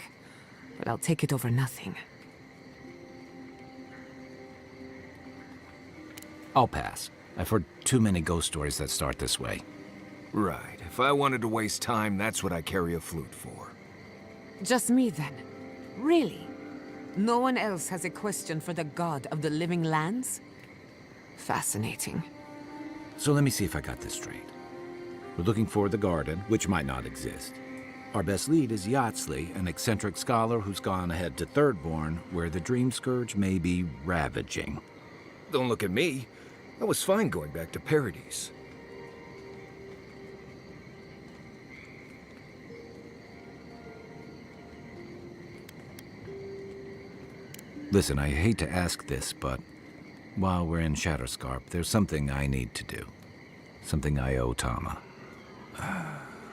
But I'll take it over nothing. I'll pass. I've heard too many ghost stories that start this way. Right. If I wanted to waste time, that's what I carry a flute for. Just me then? Really? No one else has a question for the god of the living lands? Fascinating. So let me see if I got this straight. We're looking for the garden, which might not exist. Our best lead is Yatsley, an eccentric scholar who's gone ahead to Thirdborn, where the Dream Scourge may be ravaging. Don't look at me. I was fine going back to Paradise. Listen, I hate to ask this, but while we're in Shatterscarp, there's something I need to do. Something I owe Tama.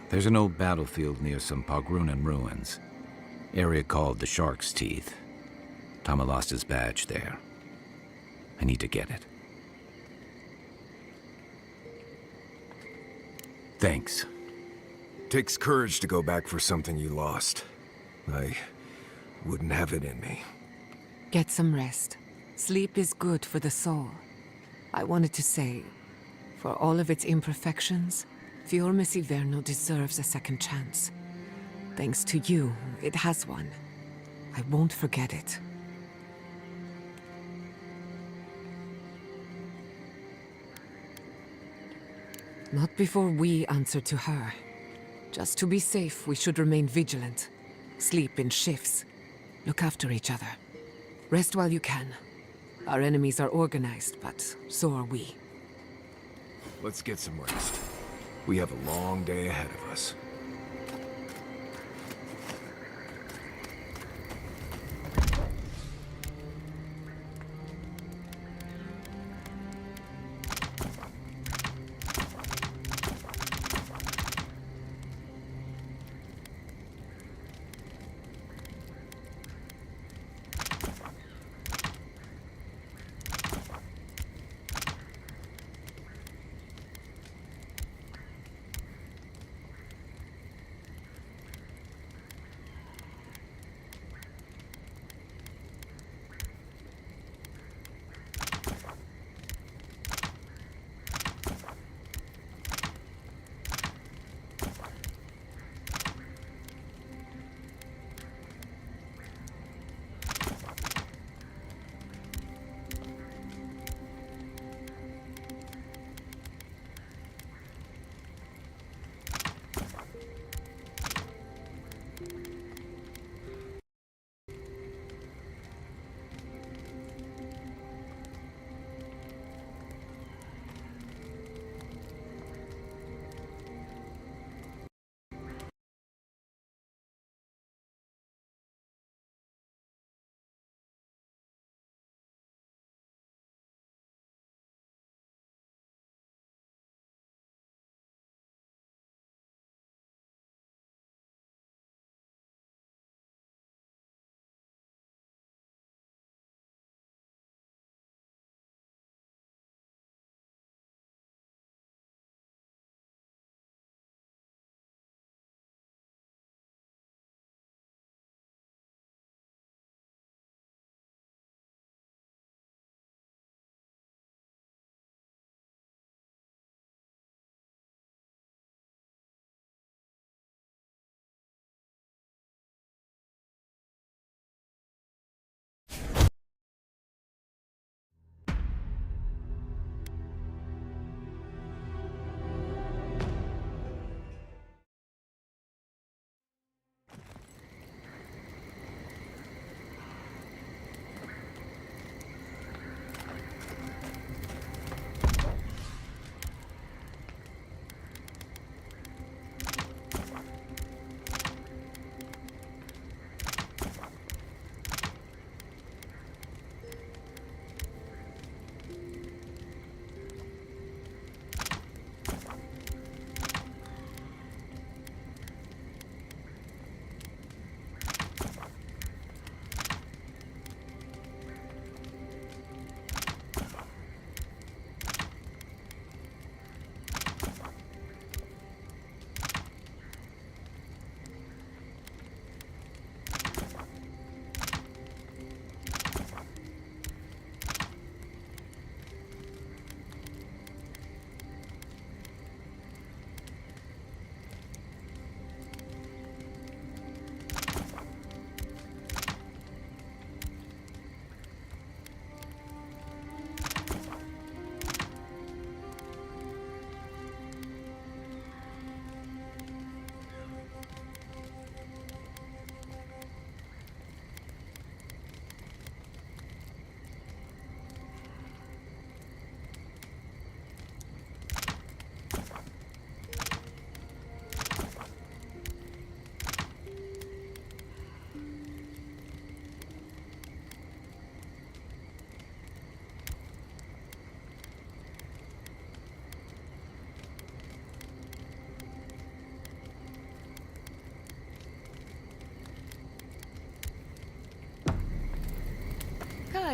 There's an old battlefield near some Pogrunan ruins. Area called the Shark's Teeth. Tama lost his badge there. I need to get it. Thanks. Takes courage to go back for something you lost. I wouldn't have it in me. Get some rest. Sleep is good for the soul. I wanted to say, for all of its imperfections, Fiormesi Verno deserves a second chance. Thanks to you, it has one. I won't forget it. Not before we answer to her. Just to be safe, we should remain vigilant. Sleep in shifts. Look after each other. Rest while you can. Our enemies are organized, but so are we. Let's get some rest. We have a long day ahead of us.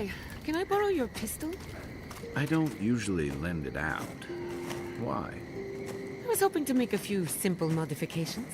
Hi, can I borrow your pistol? I don't usually lend it out. Why? I was hoping to make a few simple modifications.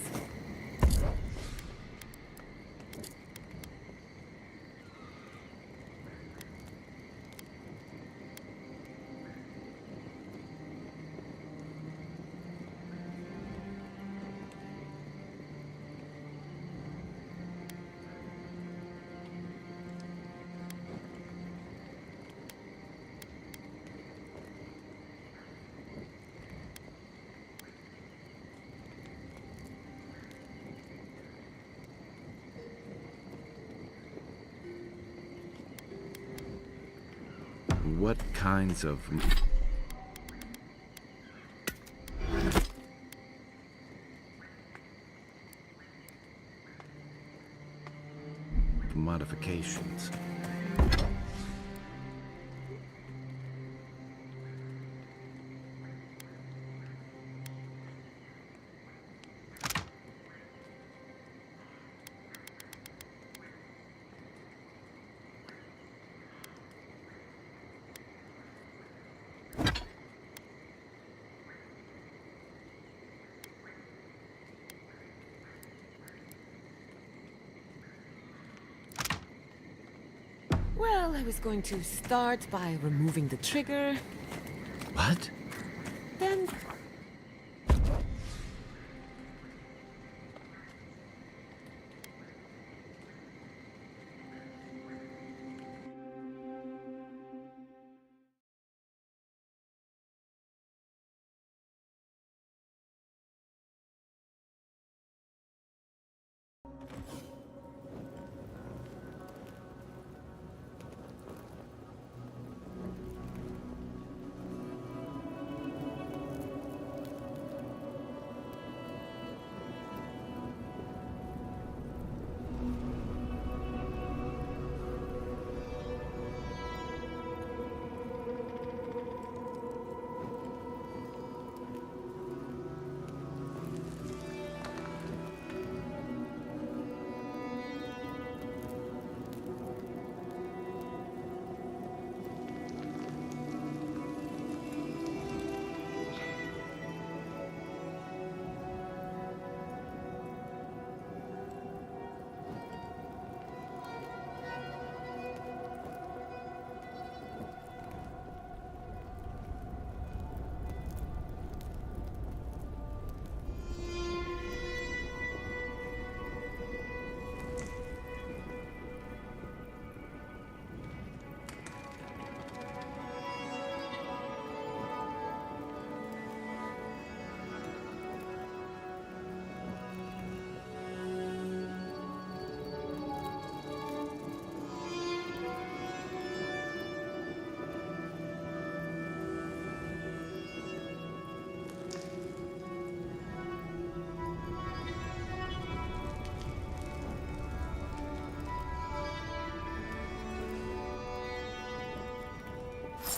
What kinds of... modifications? Well, I was going to start by removing the trigger. What? Then...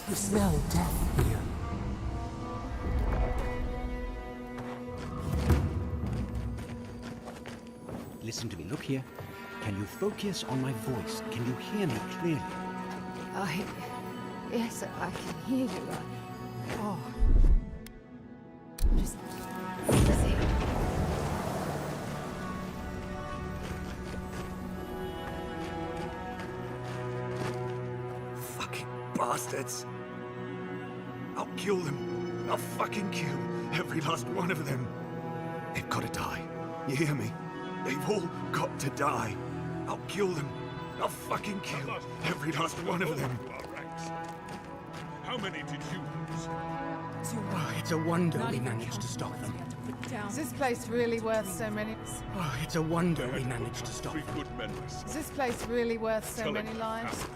You smell death here. Listen to me. Look here. Can you focus on my voice? Can you hear me clearly? Yes, I can hear you. Oh. Just easy. Fucking bastards. I'll kill them. I'll fucking kill every last one of them. They've got to die. You hear me? They've all got to die. I'll kill them. I'll fucking kill every last one of them. How many did you lose? Oh, it's a wonder we managed to stop them. Is this place really worth so many... Oh, it's a wonder we managed to stop them. Good memories. Is this place really worth so many lives?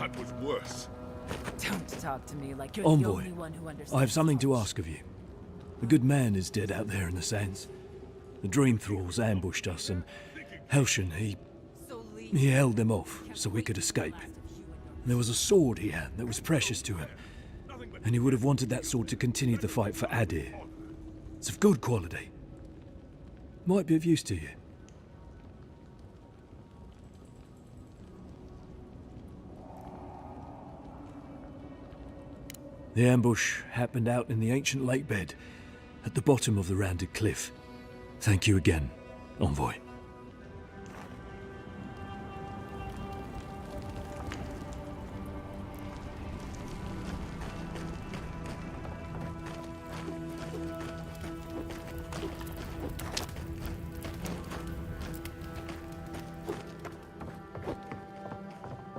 that was worse. Don't talk to me like you're the Envoy, only one who understands. I have something to ask of you. A good man is dead out there in the sands. The dream thralls ambushed us, and Helshin, he held them off so we could escape. There was a sword he had that was precious to him, and he would have wanted that sword to continue the fight for Adir. It's of good quality. Might be of use to you. The ambush happened out in the ancient lake bed, at the bottom of the rounded cliff. Thank you again, Envoy.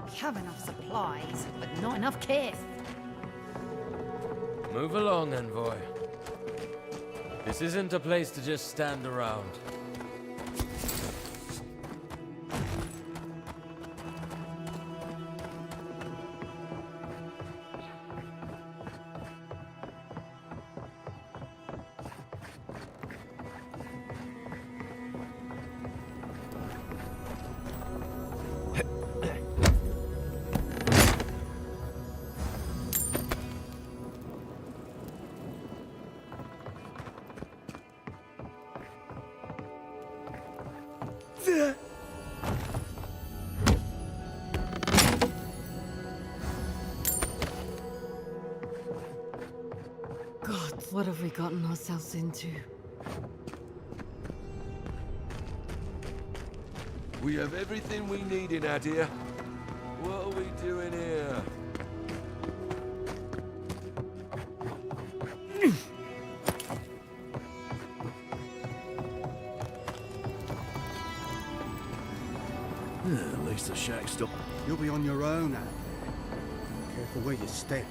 We have enough supplies, but not enough kith. Move along, Envoy. This isn't a place to just stand around. God, what have we gotten ourselves into? We have everything we need in Adir. What are we doing here? At least the shack's still... You'll be on your own out there. Careful where you step.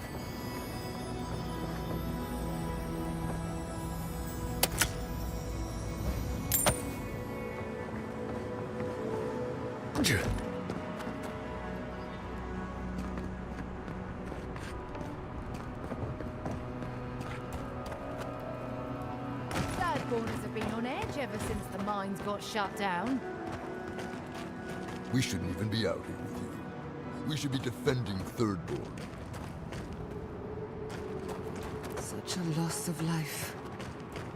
Thirdborners have been on edge ever since the mines got shut down. We shouldn't even be out here with you. We should be defending Thirdborn. Such a loss of life.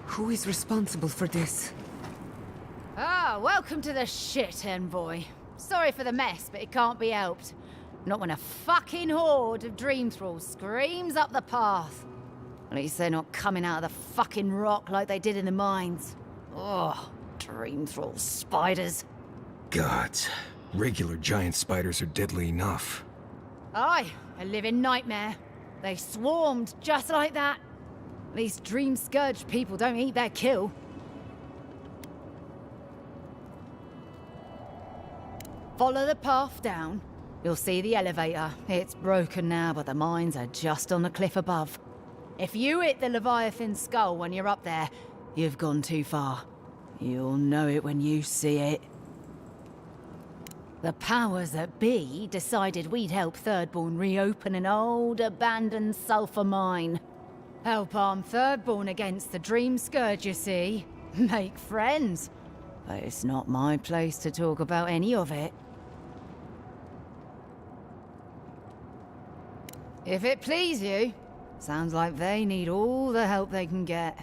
Who is responsible for this? Ah, welcome to the shit, Envoy. Sorry for the mess, but it can't be helped. Not when a fucking horde of dream thralls screams up the path. At least they're not coming out of the fucking rock like they did in the mines. Oh, dream thrall spiders. Gods. Regular giant spiders are deadly enough. Aye, a living nightmare. They swarmed just like that. At least dream scourge people don't eat their kill. Follow the path down. You'll see the elevator. It's broken now, but the mines are just on the cliff above. If you hit the Leviathan's skull when you're up there, you've gone too far. You'll know it when you see it. The powers that be decided we'd help Thirdborn reopen an old, abandoned sulfur mine. Help arm Thirdborn against the Dream Scourge, you see. Make friends. But it's not my place to talk about any of it. If it please you, sounds like they need all the help they can get.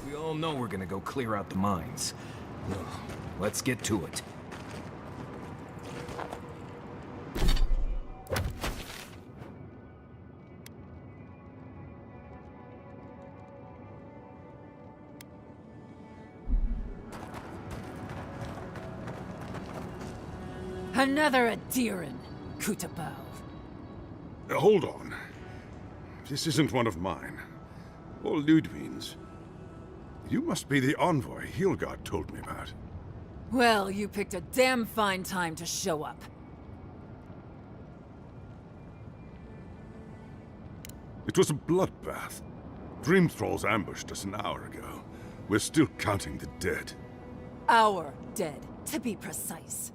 We all know we're gonna go clear out the mines. Ugh, let's get to it. Another Adiran, Kutabal. Hold on. This isn't one of mine. Or Ludwig's. You must be the envoy Hilgard told me about. Well, you picked a damn fine time to show up. It was a bloodbath. Dream thralls ambushed us an hour ago. We're still counting the dead. Our dead, to be precise.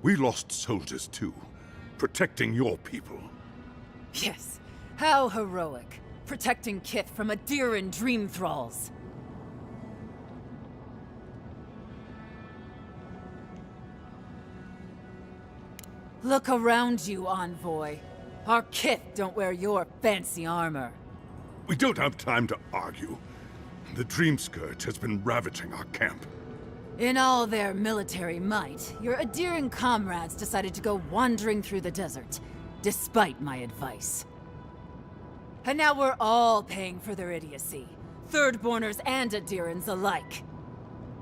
We lost soldiers too. protecting your people. Yes. How heroic. Protecting Kith from Adiran dream thralls. Look around you, Envoy. Our Kith don't wear your fancy armor. We don't have time to argue. The Dream Scourge has been ravaging our camp. In all their military might, your Adiran comrades decided to go wandering through the desert, despite my advice. And now we're all paying for their idiocy. Thirdborners and Adirans alike.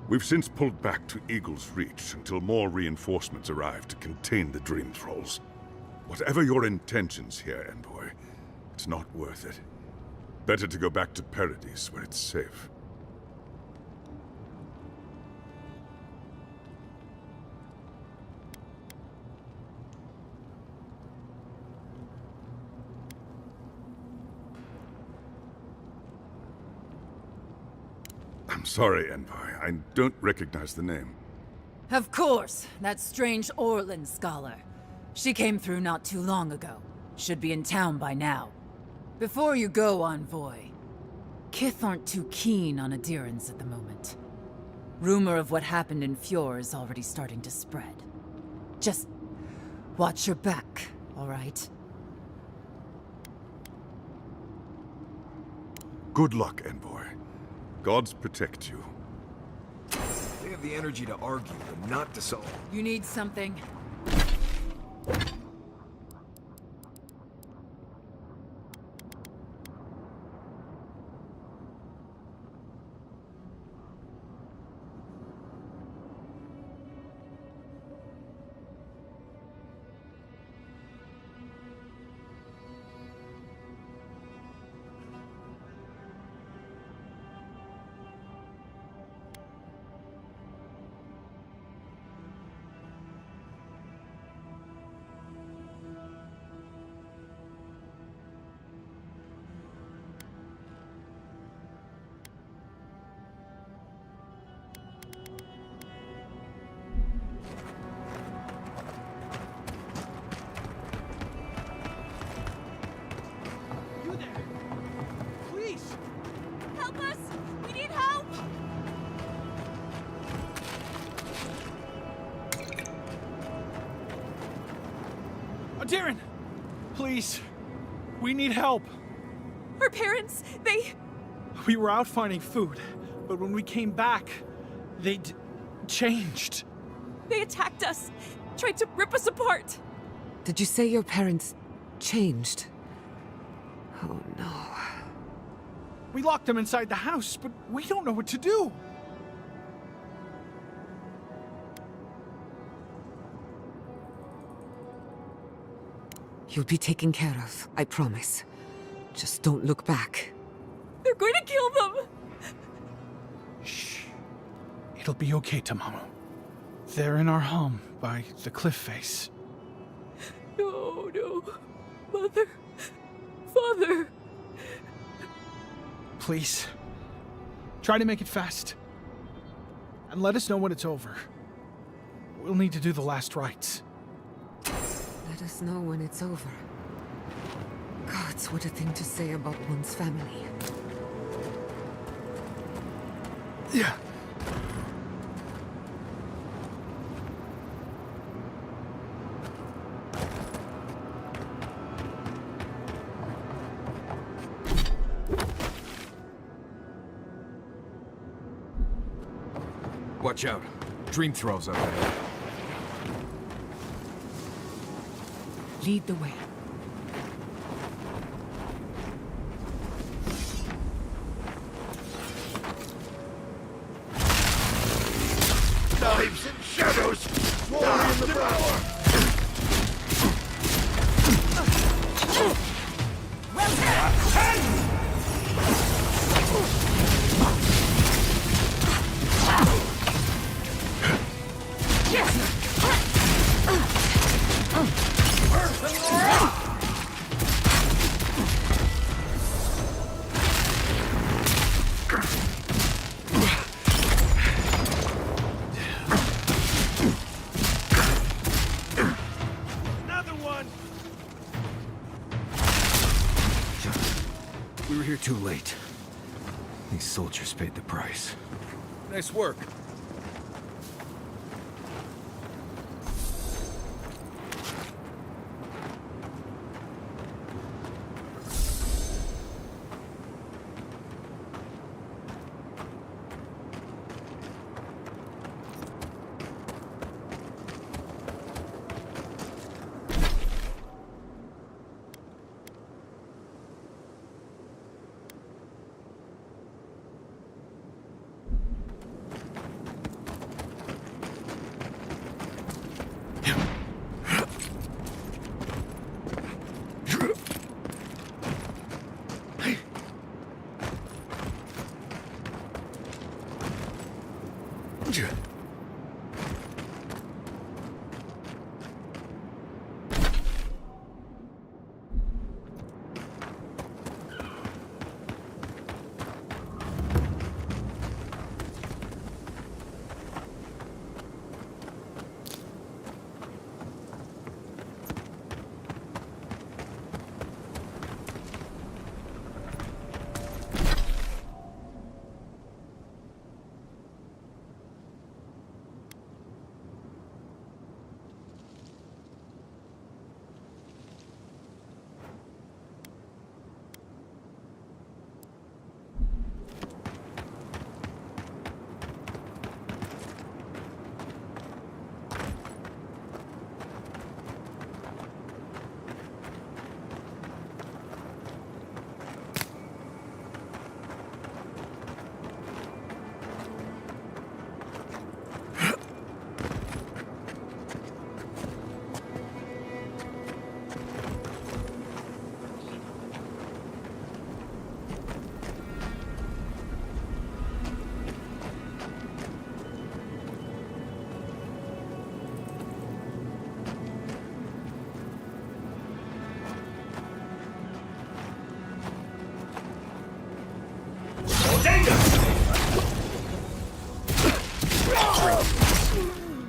We've since pulled back to Eagle's Reach until more reinforcements arrive to contain the Dream Thralls. Whatever your intentions here, Envoy, it's not worth it. Better to go back to Paradise where it's safe. I'm sorry, Envoy. I don't recognize the name. Of course, that strange Orlan scholar. She came through not too long ago. Should be in town by now. Before you go, Envoy, Kith aren't too keen on Adirans at the moment. Rumor of what happened in Fjord is already starting to spread. Just watch your back, all right? Good luck, Envoy. Gods protect you. They have the energy to argue, but not to solve. You need something? Darren! Please. We need help. Our parents, they... We were out finding food, but when we came back, they'd changed. They attacked us, tried to rip us apart. Did you say your parents changed? Oh no. We locked them inside the house, but we don't know what to do. You'll be taken care of, I promise. Just don't look back. They're going to kill them! Shh. It'll be okay, Tamamu. They're in our home by the cliff face. No, no. Mother. Father. Please. Try to make it fast. And let us know when it's over. We'll need to do the last rites. Let us know when it's over. Gods, what a thing to say about one's family. Yeah. Watch out. Dream throws up there. Lead the way. Knives and shadows! Glory in the power! Another one! too late. These soldiers paid the price. Nice work.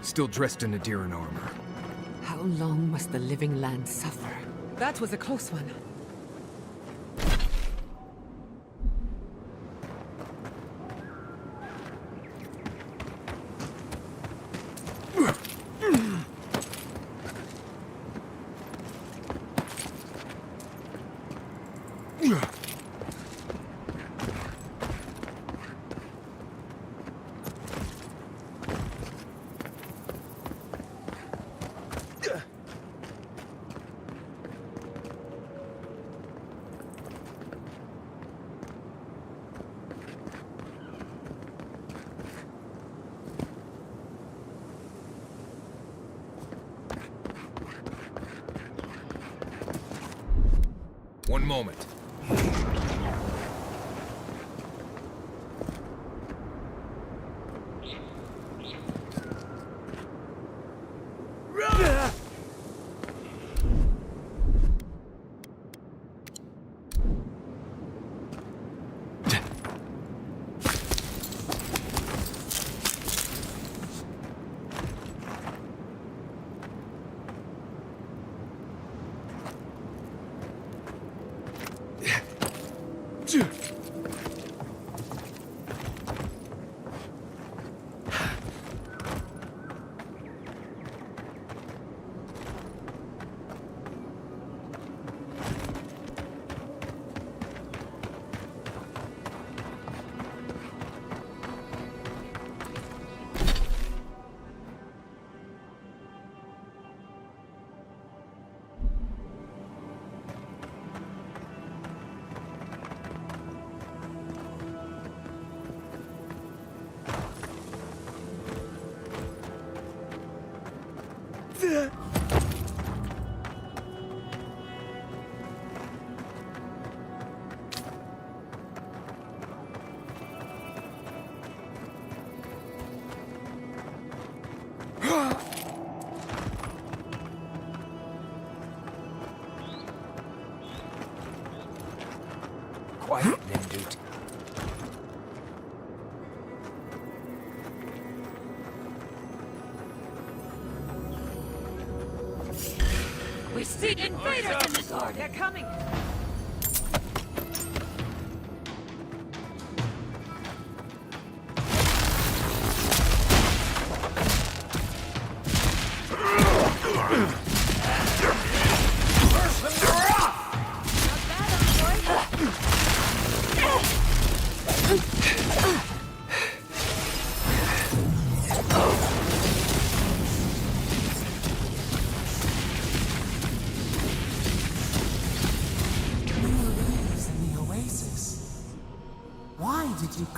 Still dressed in Adiran armor. How long must the living land suffer? That was a close one. One moment. Quiet, Nimdut. We see invaders in the garden! They're coming!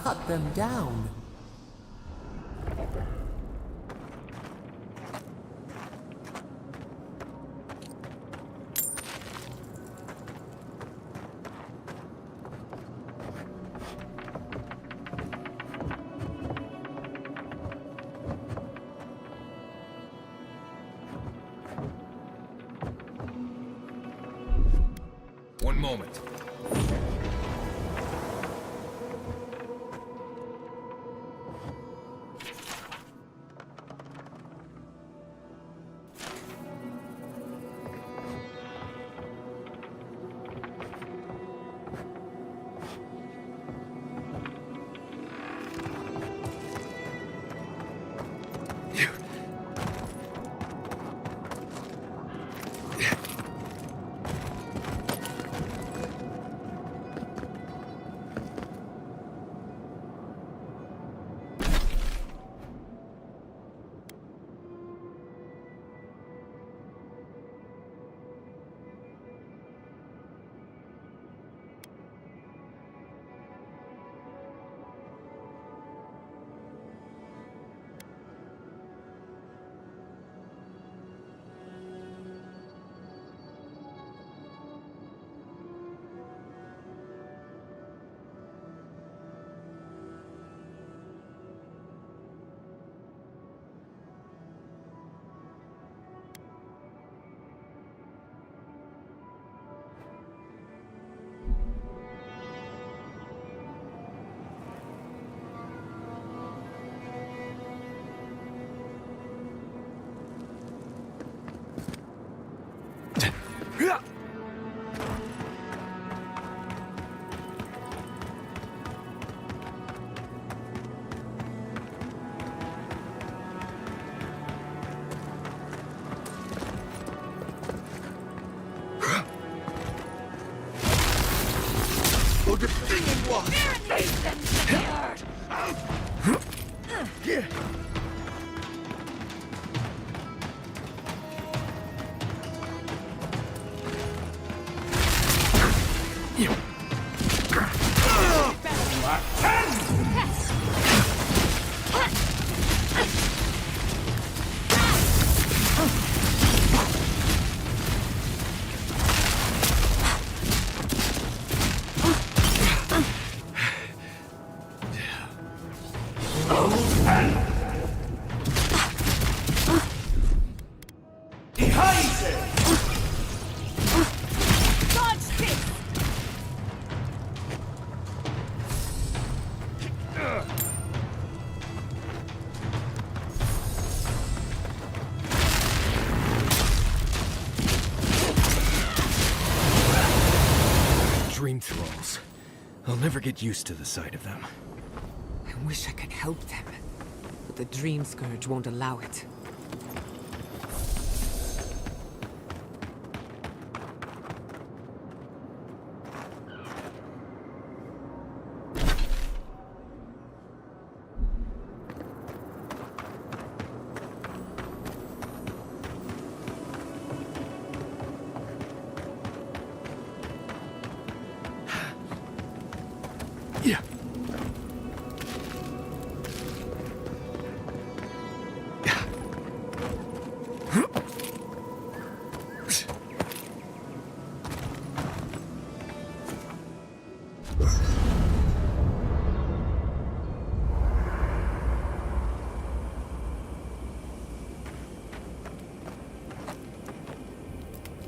cut them down. One moment. Dream thralls. I'll never get used to the sight of them. I wish I could help them, but the Dream Scourge won't allow it.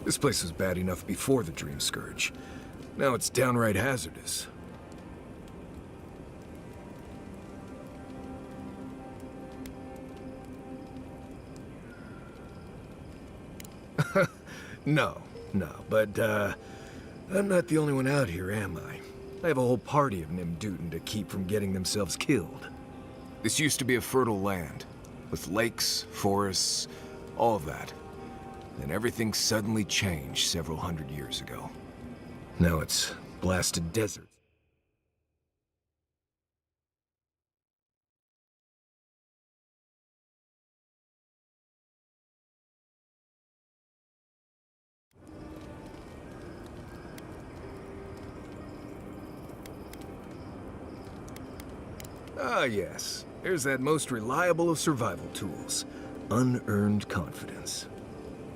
This place was bad enough before the Dream Scourge. Now it's downright hazardous. No, but, I'm not the only one out here, am I? I have a whole party of Nimdutin to keep from getting themselves killed. This used to be a fertile land, with lakes, forests, all of that. Then everything suddenly changed several hundred years ago. Now it's blasted desert. Ah, yes. There's that most reliable of survival tools. Unearned confidence.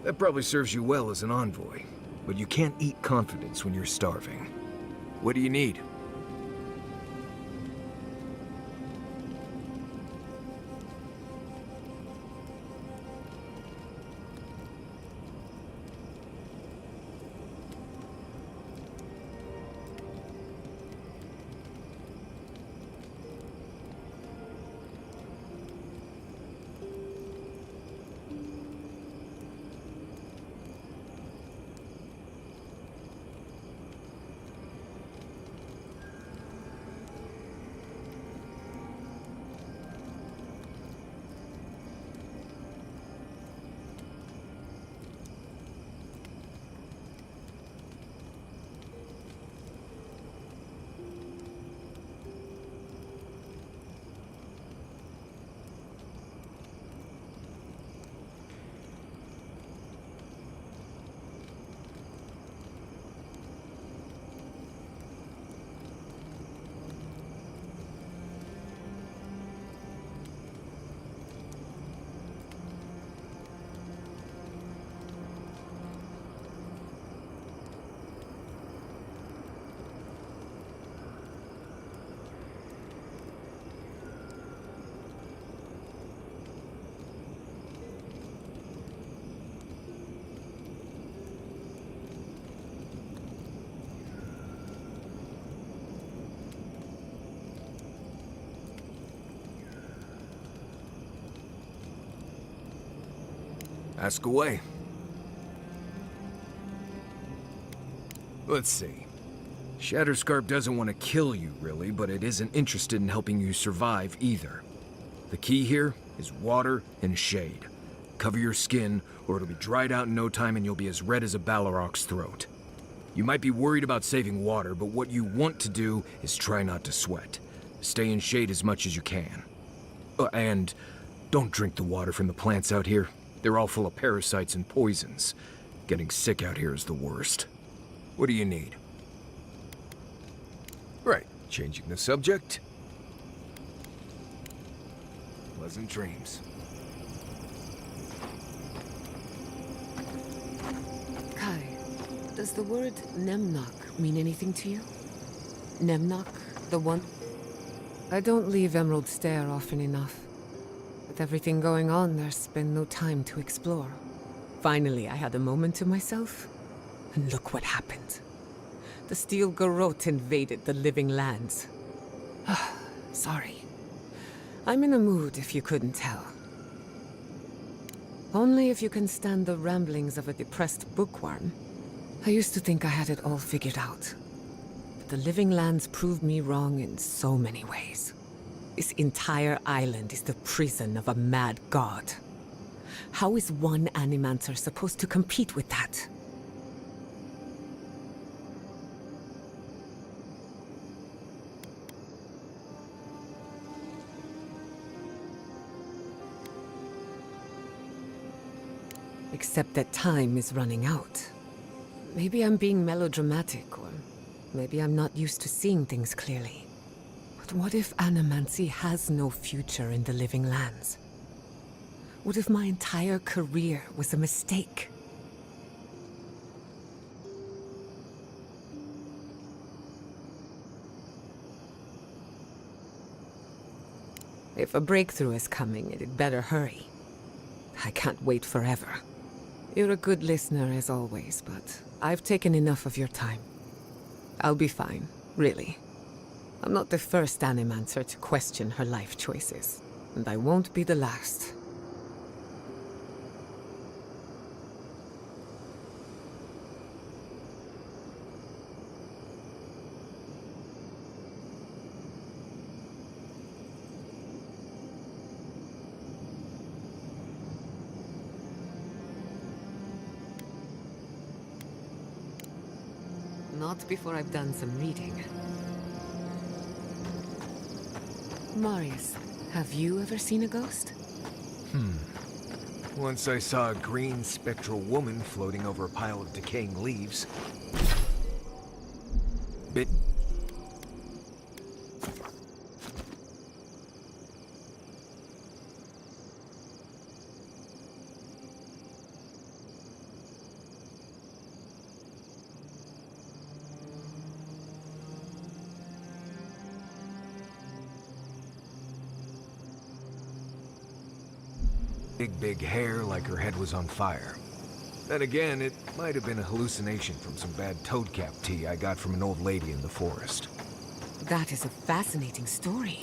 That probably serves you well as an envoy, but you can't eat confidence when you're starving. What do you need? Ask away. Let's see. Shatterscarp doesn't want to kill you, really, but it isn't interested in helping you survive either. The key here is water and shade. Cover your skin, or it'll be dried out in no time and you'll be as red as a Balrog's throat. You might be worried about saving water, but what you want to do is try not to sweat. Stay in shade as much as you can. And don't drink the water from the plants out here. They're all full of parasites and poisons. Getting sick out here is the worst. What do you need? Right, changing the subject. Pleasant dreams. Kai, does the word Nemnok mean anything to you? Nemnok, the one? I don't leave Emerald Stair often enough. With everything going on, there's been no time to explore. Finally, I had a moment to myself, and look what happened. The Steel Garrote invaded the Living Lands. Sorry. I'm in a mood, if you couldn't tell. Only if you can stand the ramblings of a depressed bookworm. I used to think I had it all figured out. But the Living Lands proved me wrong in so many ways. This entire island is the prison of a mad god. How is one Animancer supposed to compete with that? Except that time is running out. Maybe I'm being melodramatic, or maybe I'm not used to seeing things clearly. But what if Animancy has no future in the Living Lands? What if my entire career was a mistake? If a breakthrough is coming, it'd better hurry. I can't wait forever. You're a good listener as always, but I've taken enough of your time. I'll be fine, really. I'm not the first Animancer to question her life choices, and I won't be the last. Not before I've done some reading. Marius, have you ever seen a ghost? Once I saw a green spectral woman floating over a pile of decaying leaves. Big hair like her head was on fire. Then again, it might have been a hallucination from some bad toadcap tea I got from an old lady in the forest. That is a fascinating story.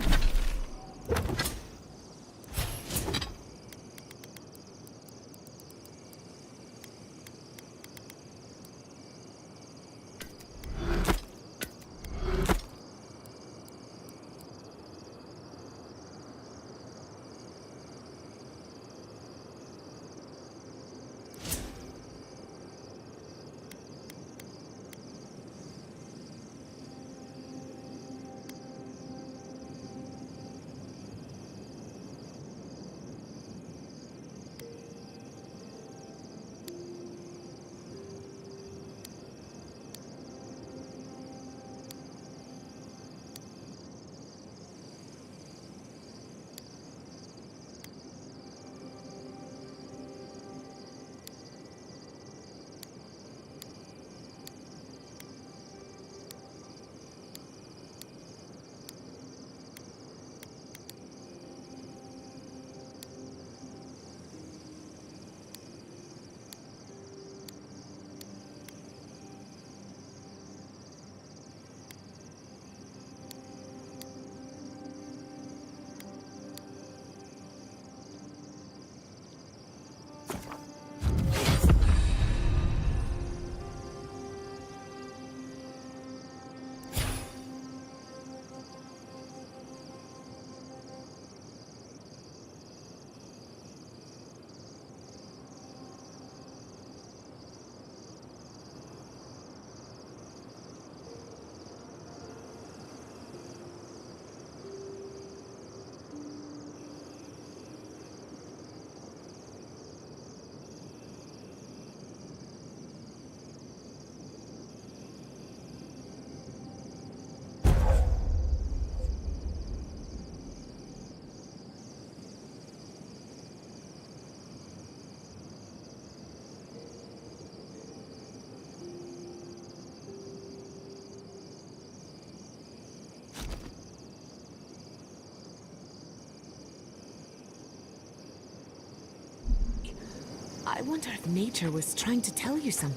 I wonder if nature was trying to tell you something.